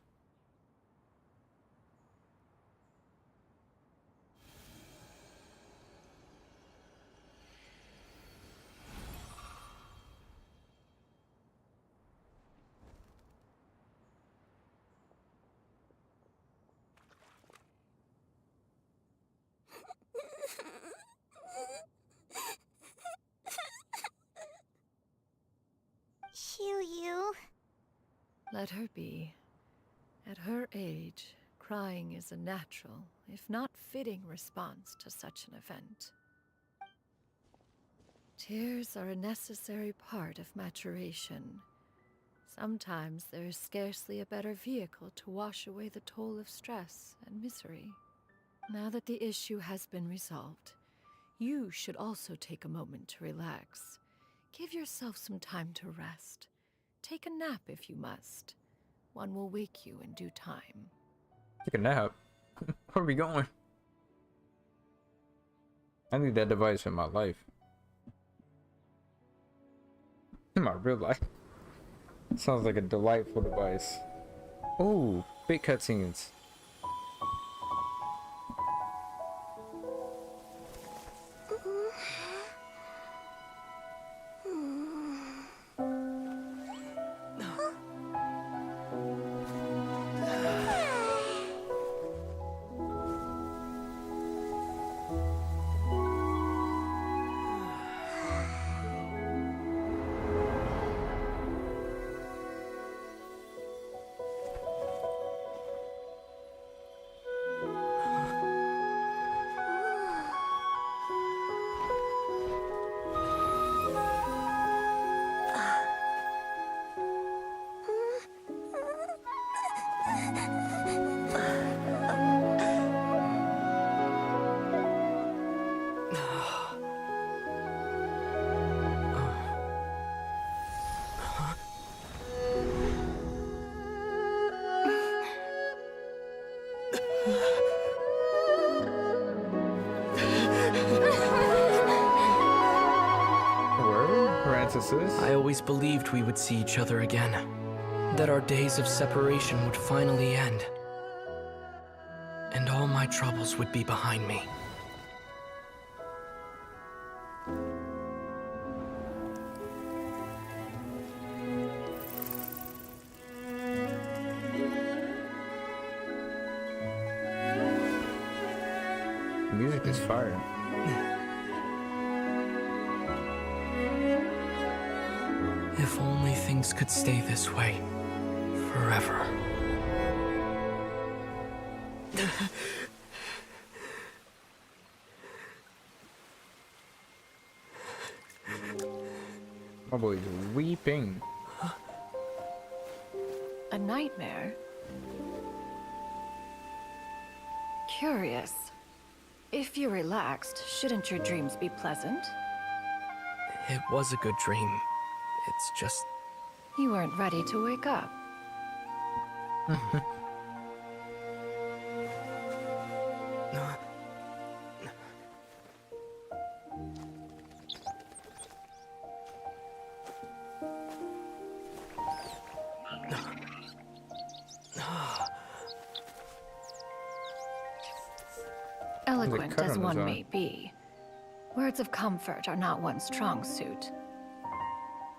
Shoo-you. Let her be. At her age, crying is a natural, if not fitting, response to such an event. Tears are a necessary part of maturation. Sometimes there is scarcely a better vehicle to wash away the toll of stress and misery. Now that the issue has been resolved, you should also take a moment to relax. Give yourself some time to rest. Take a nap if you must. One will wake you in due time. Take a nap? Where are we going? I need that device in my life. In my real life. Sounds like a delightful device. Oh, big cutscenes. I always believed we would see each other again. That our days of separation would finally end. And all my troubles would be behind me. The music is fire. If only things could stay this way forever. My boy's weeping. A nightmare? Curious. If you're relaxed, shouldn't your dreams be pleasant? It was a good dream. It's just... You weren't ready to wake up. Eloquent as one may be, words of comfort are not one's strong suit.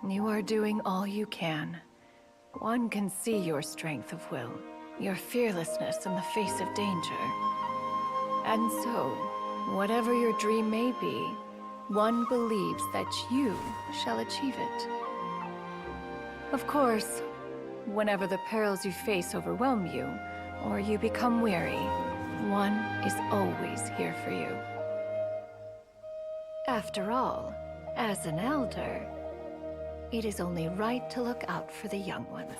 You are doing all you can. One can see your strength of will, your fearlessness in the face of danger. And so, whatever your dream may be, one believes that you shall achieve it. Of course, whenever the perils you face overwhelm you, or you become weary, one is always here for you. After all, as an elder, it is only right to look out for the young ones.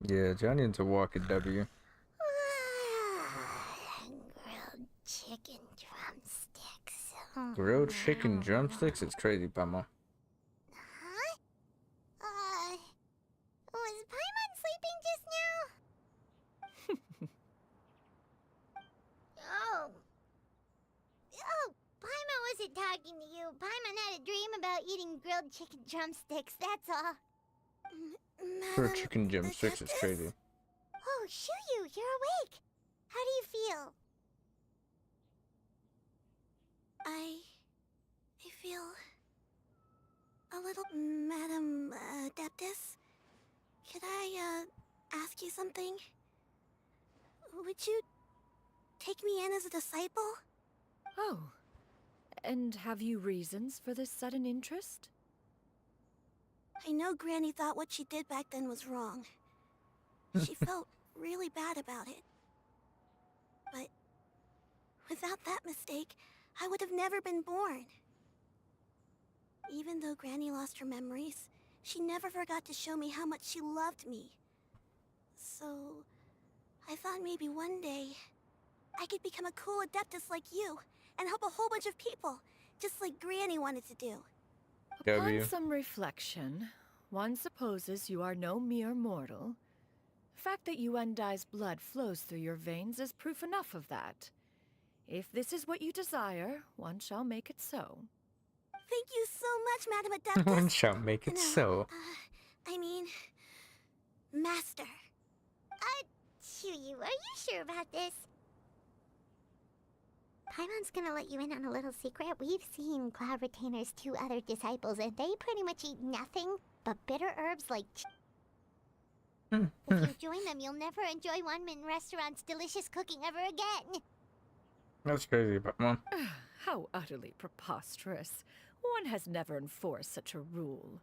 Yeah, Johnny into walk at W. Grilled chicken drumsticks. Grilled chicken drumsticks? It's crazy, Pama. Was Paimon sleeping just now? Oh, Paimon wasn't talking to you. Paimon had a dream about eating grilled chicken drumsticks, that's all. For a Madam, chicken gem 6 is crazy. Oh, Shoo-Yoo, you're awake. How do you feel? I feel a little... Madam Adeptus, could I, ask you something? Would you take me in as a disciple? Oh, and have you reasons for this sudden interest? I know Granny thought what she did back then was wrong. She felt really bad about it. But without that mistake, I would have never been born. Even though Granny lost her memories, she never forgot to show me how much she loved me. So, I thought maybe one day I could become a cool Adeptus like you and help a whole bunch of people, just like Granny wanted to do. Upon some reflection, one supposes you are no mere mortal. The fact that Yuendai's blood flows through your veins is proof enough of that. If this is what you desire, one shall make it so. Thank you so much, Madam Adeptus. One shall make it so. I mean, Master. Shoo-Yoo, are you sure about this? Paimon's gonna let you in on a little secret. We've seen Cloud Retainer's 2 other disciples, and they pretty much eat nothing but bitter herbs like if you join them, you'll never enjoy One-Min Restaurant's delicious cooking ever again. That's crazy, but mom. How utterly preposterous. One has never enforced such a rule.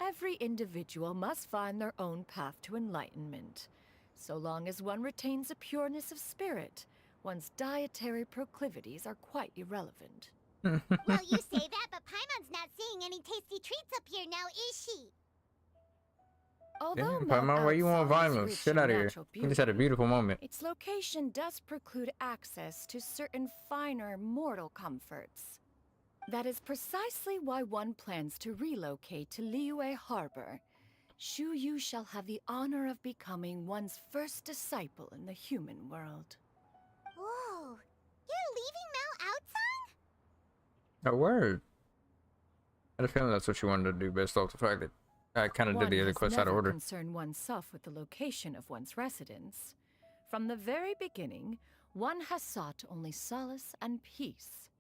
Every individual must find their own path to enlightenment. So long as one retains a pureness of spirit, one's dietary proclivities are quite irrelevant. Well, you say that, but Paimon's not seeing any tasty treats up here now, is she? Although Paimon, why you want violence? Shit out of here. We just had a beautiful moment. Its location does preclude access to certain finer mortal comforts. That is precisely why one plans to relocate to Liyue Harbor. Shoo-Yoo shall have the honor of becoming one's first disciple in the human world. Whoa, you're leaving Mao outside? A word. I had a feeling that's what you wanted to do based off the fact that I kind of did the other quest out of order. One has never concerned oneself with the location of one's residence. From the very beginning, one has sought only solace and peace.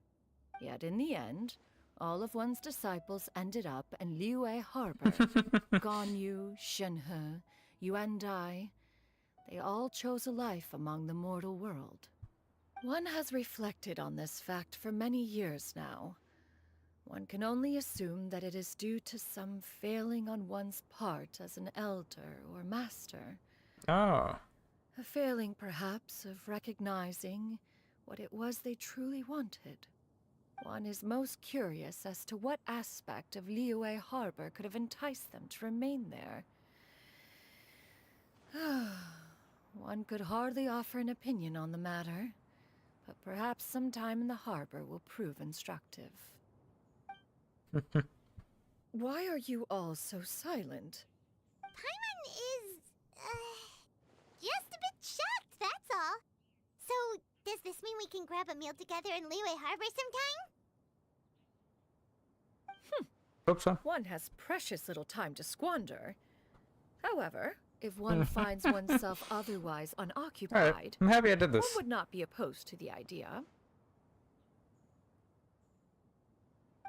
Yet in the end, all of one's disciples ended up in Liyue Harbor. Ganyu, Shenhe, Yuendai, they all chose a life among the mortal world. One has reflected on this fact for many years now. One can only assume that it is due to some failing on one's part as an elder or master. Ah. A failing, perhaps, of recognizing what it was they truly wanted. One is most curious as to what aspect of Liyue Harbor could have enticed them to remain there. One could hardly offer an opinion on the matter, but perhaps some time in the harbor will prove instructive. Why are you all so silent? Paimon is, just a bit shocked, that's all. So, does this mean we can grab a meal together in Liyue Harbor sometime? Hope so. One has precious little time to squander. However, if one finds oneself otherwise unoccupied, right, I'm happy I did this. One would not be opposed to the idea.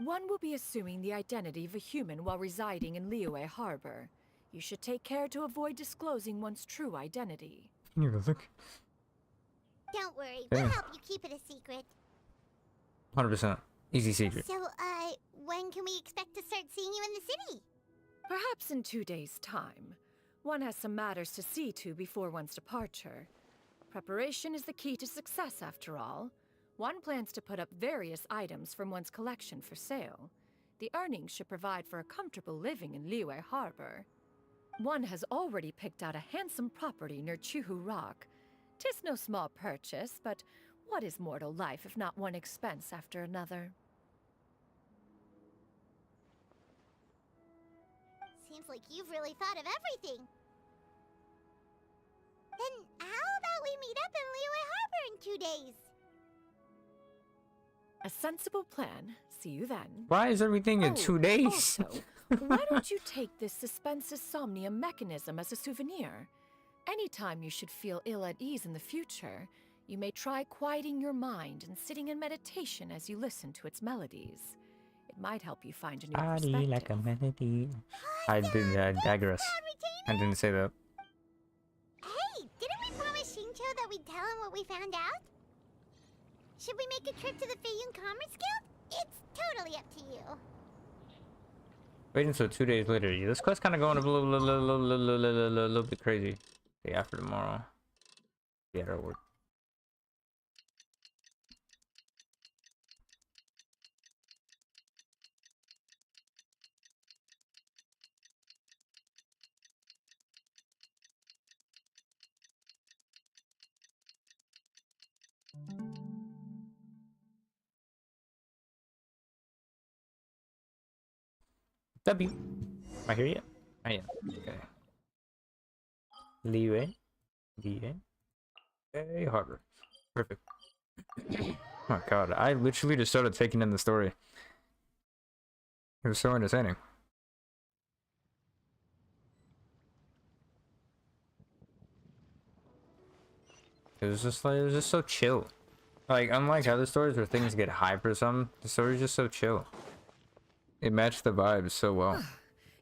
One will be assuming the identity of a human while residing in Liyue Harbor. You should take care to avoid disclosing one's true identity. You look. Don't worry, we'll help you keep it a secret. 100%. Easy secret. So, when can we expect to start seeing you in the city? Perhaps in 2 days' time. One has some matters to see to before one's departure. Preparation is the key to success, after all. One plans to put up various items from one's collection for sale. The earnings should provide for a comfortable living in Liyue Harbor. One has already picked out a handsome property near Chuhu Rock. 'Tis no small purchase, but what is mortal life if not one expense after another? Seems like you've really thought of everything. Then how about we meet up in Liyue Harbor in 2 days? A sensible plan. See you then. Why is everything in 2 days? Also, Why don't you take this suspense somnium mechanism as a souvenir? Anytime you should feel ill at ease in the future, you may try quieting your mind and sitting in meditation as you listen to its melodies. It might help you find a new Body perspective. like a melody. I digress. I didn't say that. Hey, didn't we promise Shincho that we'd tell him what we found out? Should we make a trip to the Feiyun Commerce Guild? It's totally up to you. Wait until 2 days later. Yeah, this quest kind of going a little bit crazy. Day after tomorrow. Yeah, that'll work. W. Am I here yet? I am. Okay. Liyue. Okay, Harbor. Perfect. Oh my god, I literally just started taking in the story. It was so entertaining. It was just so chill. Like, unlike other stories where things get hype or something, the story's just so chill. It matched the vibes so well.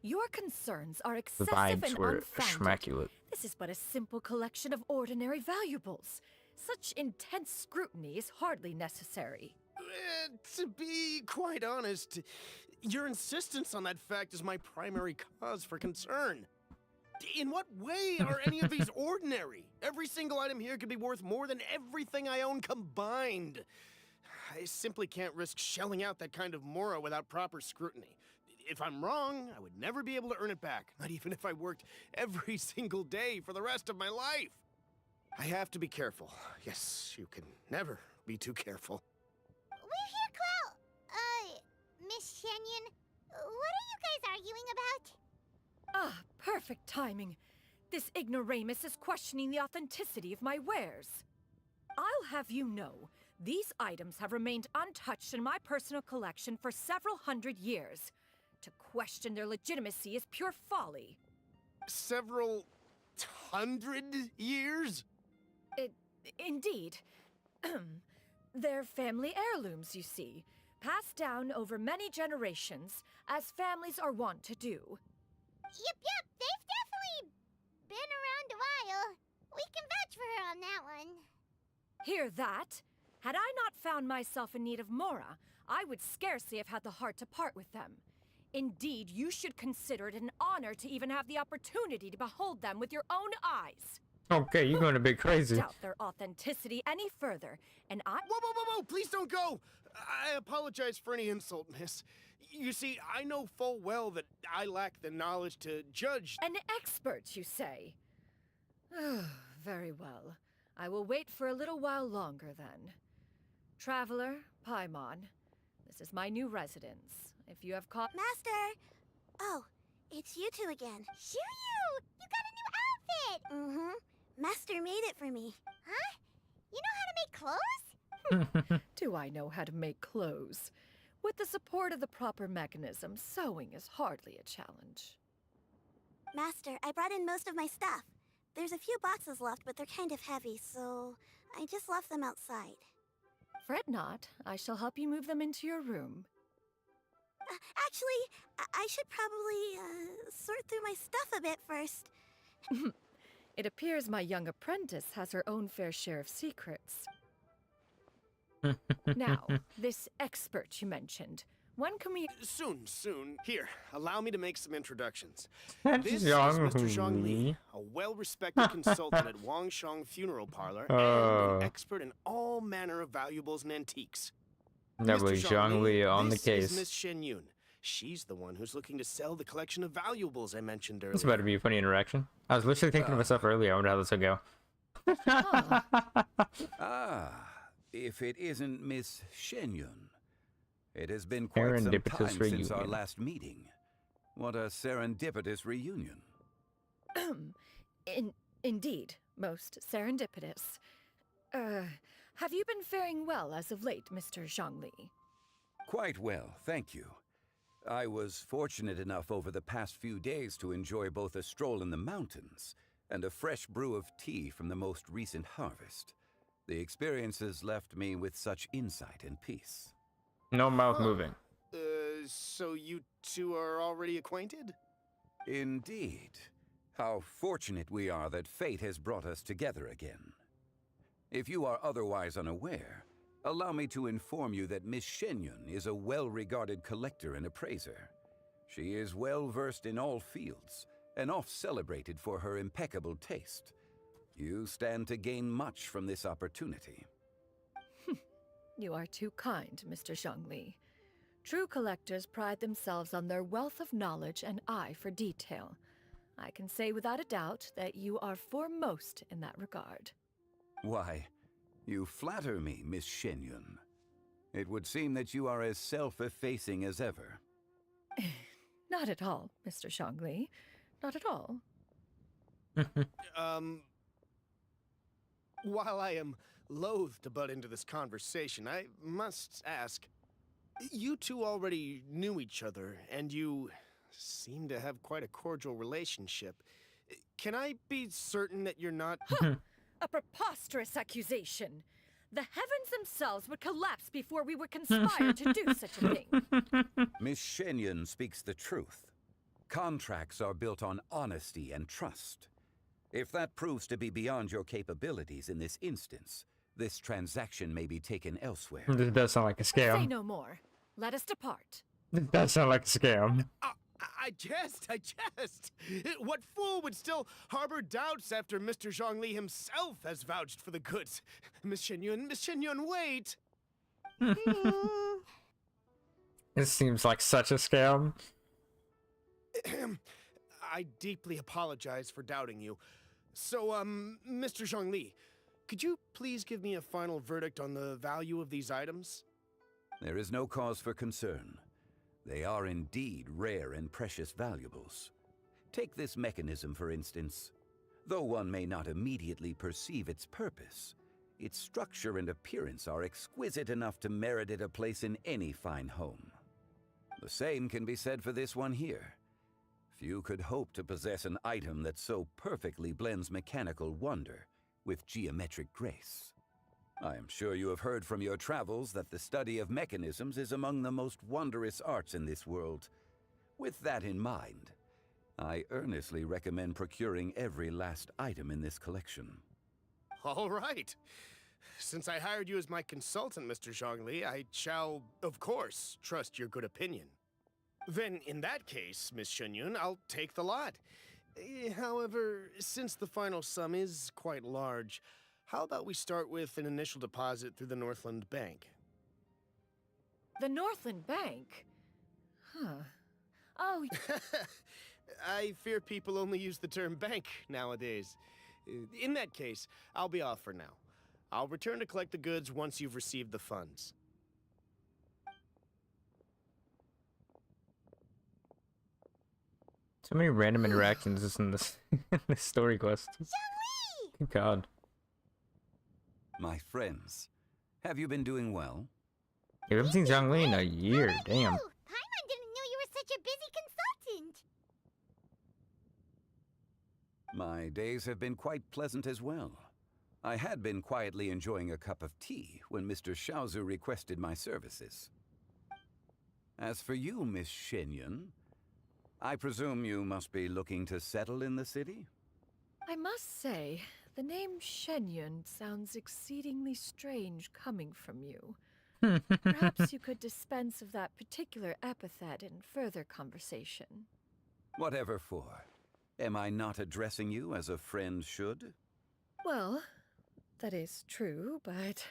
Your concerns are The excessive vibes and were unfounded. schmackulate. This is but a simple collection of ordinary valuables. Such intense scrutiny is hardly necessary. To be quite honest, your insistence on that fact is my primary cause for concern. In what way are any of these ordinary? Every single item here could be worth more than everything I own combined. I simply can't risk shelling out that kind of mora without proper scrutiny. If I'm wrong, I would never be able to earn it back, not even if I worked every single day for the rest of my life. I have to be careful. Yes, you can never be too careful. We're here, Clow. Miss Shenyan, what are you guys arguing about? Ah, perfect timing. This ignoramus is questioning the authenticity of my wares. I'll have you know, these items have remained untouched in my personal collection for several hundred years. To question their legitimacy is pure folly. Several hundred years? Indeed. They're family heirlooms, you see, passed down over many generations, as families are wont to do. Yep, they've definitely been around a while. We can vouch for her on that one. Hear that? Had I not found myself in need of mora, I would scarcely have had the heart to part with them. Indeed, you should consider it an honor to even have the opportunity to behold them with your own eyes. Okay, you're going a bit crazy. Doubt their authenticity any further, and I— Whoa, please don't go! I apologize for any insult, miss. You see, I know full well that I lack the knowledge to judge— An expert, you say? Very well. I will wait for a little while longer, then. Traveler, Paimon, this is my new residence. If you have caught— Master! Oh, it's you two again. Shiryu! You got a new outfit! Mm-hmm. Master made it for me. Huh? You know how to make clothes? Do I know how to make clothes? With the support of the proper mechanism, sewing is hardly a challenge. Master, I brought in most of my stuff. There's a few boxes left, but they're kind of heavy, so I just left them outside. Fret not. I shall help you move them into your room. Actually, I should probably sort through my stuff a bit first. It appears my young apprentice has her own fair share of secrets. Now, this expert you mentioned, when can we— Soon. Here, allow me to make some introductions. That's This is Mr. Zhongli, a well-respected consultant at Wangshang Funeral Parlor and an expert in all manner of valuables and antiques. That was Zhongli on the this case. is Miss Shengyun. She's the one who's looking to sell the collection of valuables I mentioned earlier. It's about to be a funny interaction. I was literally thinking to myself earlier, I wonder how this would go. If it isn't Miss Shengyun. It has been quite some Serendipitous time since our reunion. last meeting. What a serendipitous reunion. Indeed, most serendipitous. Have you been faring well as of late, Mr. Zhongli? Quite well, thank you. I was fortunate enough over the past few days to enjoy both a stroll in the mountains and a fresh brew of tea from the most recent harvest. The experiences left me with such insight and peace. No mouth moving. So you two are already acquainted? Indeed. How fortunate we are that fate has brought us together again. If you are otherwise unaware, allow me to inform you that Miss Genshinnn is a well-regarded collector and appraiser. She is well-versed in all fields, and oft-celebrated for her impeccable taste. You stand to gain much from this opportunity. You are too kind, Mr. Zhongli. True collectors pride themselves on their wealth of knowledge and eye for detail. I can say without a doubt that you are foremost in that regard. Why, you flatter me, Miss Genshinnn. It would seem that you are as self-effacing as ever. Not at all, Mr. Zhongli. Not at all. While I am loath to butt into this conversation, I must ask, you two already knew each other, and you seem to have quite a cordial relationship. Can I be certain that you're not— A preposterous accusation! The heavens themselves would collapse before we would conspire to do such a thing. Miss Genshinnn speaks the truth. Contracts are built on honesty and trust. If that proves to be beyond your capabilities in this instance, this transaction may be taken elsewhere. This does sound like a Say scam. no more. Let us depart. This does sound like a scam. I jest. What fool would still harbor doubts after Mr. Zhongli himself has vouched for the goods? Miss Genshinnn, wait! It seems like such a scam. I deeply apologize for doubting you. So, Mr. Zhongli, could you please give me a final verdict on the value of these items? There is no cause for concern. They are indeed rare and precious valuables. Take this mechanism, for instance. Though one may not immediately perceive its purpose, its structure and appearance are exquisite enough to merit it a place in any fine home. The same can be said for this one here. Few could hope to possess an item that so perfectly blends mechanical wonder with geometric grace. I am sure you have heard from your travels that the study of mechanisms is among the most wondrous arts in this world. With that in mind, I earnestly recommend procuring every last item in this collection. All right. Since I hired you as my consultant, Mr. Zhongli, I shall, of course, trust your good opinion. Then, in that case, Miss Genshinnn, I'll take the lot. However, since the final sum is quite large, how about we start with an initial deposit through the Northland Bank? The Northland Bank? Huh. Oh, I fear people only use the term bank nowadays. In that case, I'll be off for now. I'll return to collect the goods once you've received the funds. So many random interactions just in this, this story quest. Good God. My friends, have you been doing well? We haven't seen Zhongli in a year, damn. Paimon didn't know you were such a busy consultant. My days have been quite pleasant as well. I had been quietly enjoying a cup of tea when Mr. Xiaozu requested my services. As for you, Miss Genshinnn, I presume you must be looking to settle in the city? I must say, the name Genshinnn sounds exceedingly strange coming from you. Perhaps you could dispense of that particular epithet in further conversation. Whatever for. Am I not addressing you as a friend should? Well, that is true, but...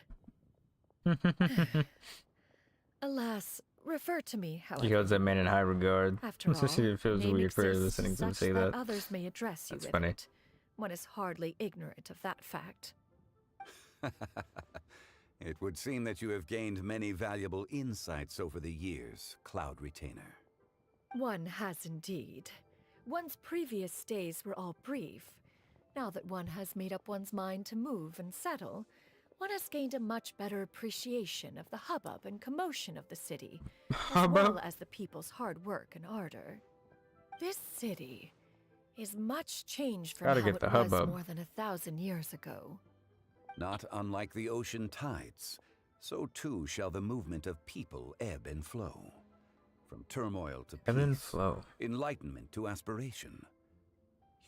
Alas, refer to me, however. He holds that man in high regard. After all, Especially if it feels name weird for her exists listening to him such say that. Others may address you That's with funny. it. One is hardly ignorant of that fact. It would seem that you have gained many valuable insights over the years, Cloud Retainer. One has indeed. One's previous stays were all brief. Now that one has made up one's mind to move and settle, one has gained a much better appreciation of the hubbub and commotion of the city, as Hubbub? well as the people's hard work and ardor. This city is much changed from Gotta how get it the was hubbub. more than 1,000 years ago. Not unlike the ocean tides, so too shall the movement of people ebb and flow. From turmoil to Ebb and peace, flow. enlightenment to aspiration.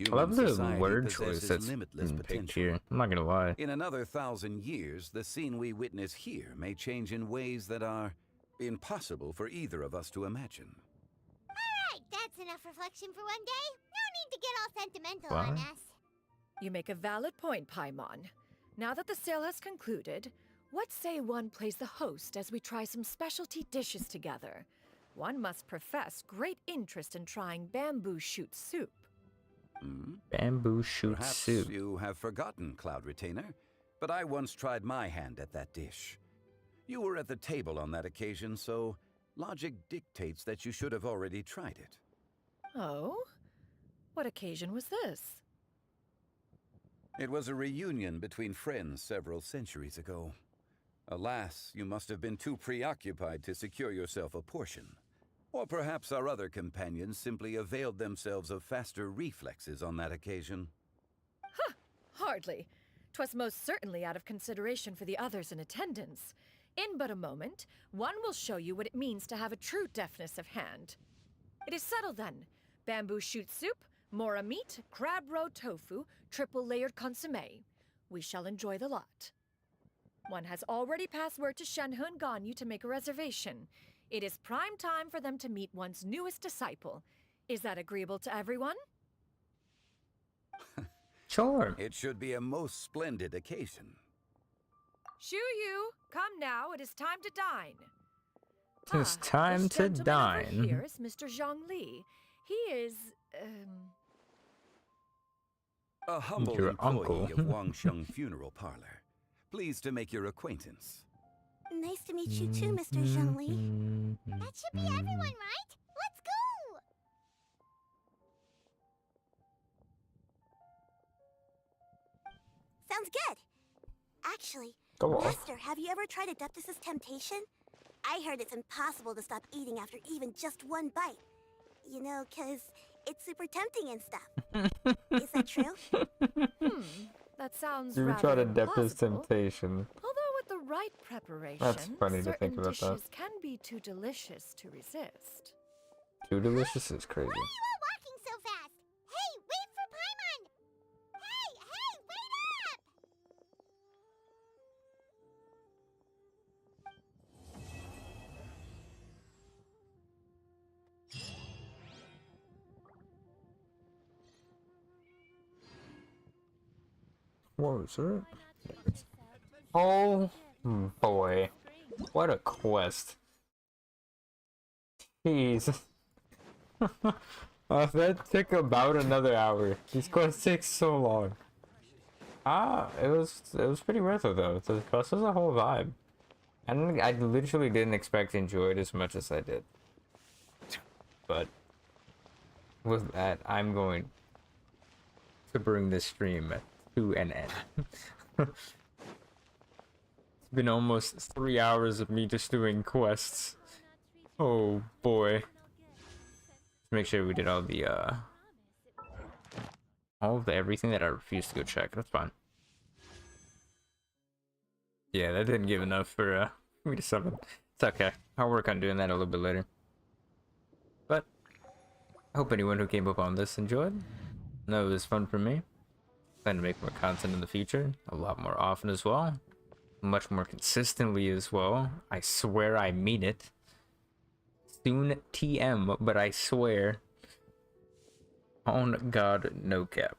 I love the society word choice possesses that's limitless been picked potential. here. I'm not gonna lie. In another 1,000 years, the scene we witness here may change in ways that are impossible for either of us to imagine. Alright, that's enough reflection for one day. No need to get all sentimental What? on us. You make a valid point, Paimon. Now that the sale has concluded, what say one plays the host as we try some specialty dishes together? One must profess great interest in trying bamboo shoot soup. Bamboo shoot Perhaps soup. you have forgotten, Cloud Retainer, but I once tried my hand at that dish. You were at the table on that occasion, so logic dictates that you should have already tried it. Oh? What occasion was this? It was a reunion between friends several centuries ago. Alas, you must have been too preoccupied to secure yourself a portion. Or perhaps our other companions simply availed themselves of faster reflexes on that occasion. Huh, hardly. 'Twas most certainly out of consideration for the others in attendance. In but a moment, one will show you what it means to have a true deftness of hand. It is settled then. Bamboo shoot soup, mora meat, crab roe tofu, triple-layered consommé. We shall enjoy the lot. One has already passed word to Genshinnn and Ganyu to make a reservation. It is prime time for them to meet one's newest disciple. Is that agreeable to everyone? Sure. It should be a most splendid occasion. Shu-yu, come now, it is time to dine. It's time this to gentleman over dine. here is Mr. Zhongli. He is, A humble Your employee uncle. of Wangsheng Funeral Parlor. Pleased to make your acquaintance. Nice to meet you too, Mr. Zhongli. That should be everyone, right? Let's go! Sounds good. Actually, Go on. Master, have you ever tried Adeptus' temptation? I heard it's impossible to stop eating after even just one bite. You know, 'cause it's super tempting and stuff. Is that true? That sounds You rather tried to depth his plausible. temptation. Although with the right preparation, That's funny to certain think about that. dishes can be too delicious to resist. Too delicious is crazy. Why are you all walking so fast? Hey, wait for Paimon! Hey, wait up! What was it? Oh boy. What a quest. Jeez. That took about another hour. These quests take so long. It was pretty worth it though. The quest was a whole vibe. I literally didn't expect to enjoy it as much as I did. But with that, I'm going to bring this stream to an end. It's been almost 3 hours of me just doing quests. Oh boy. Let's make sure we did all of the everything that I refused to go check. That's fine. Yeah, that didn't give enough for me to summon. It's okay. I'll work on doing that a little bit later. But I hope anyone who came up on this enjoyed. No, it was fun for me. Plan to make more content in the future, a lot more often as well, much more consistently as well. I swear I mean it. Soon TM, but I swear on God, no cap.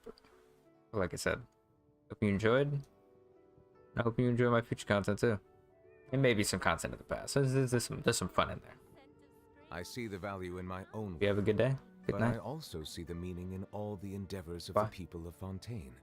Like I said, hope you enjoyed. I hope you enjoy my future content too, and maybe some content in the past. There's some fun in there. I see the value in my own. You have a good day. Good but night. I also see the meaning in all the endeavors of Bye. the people of Fontaine.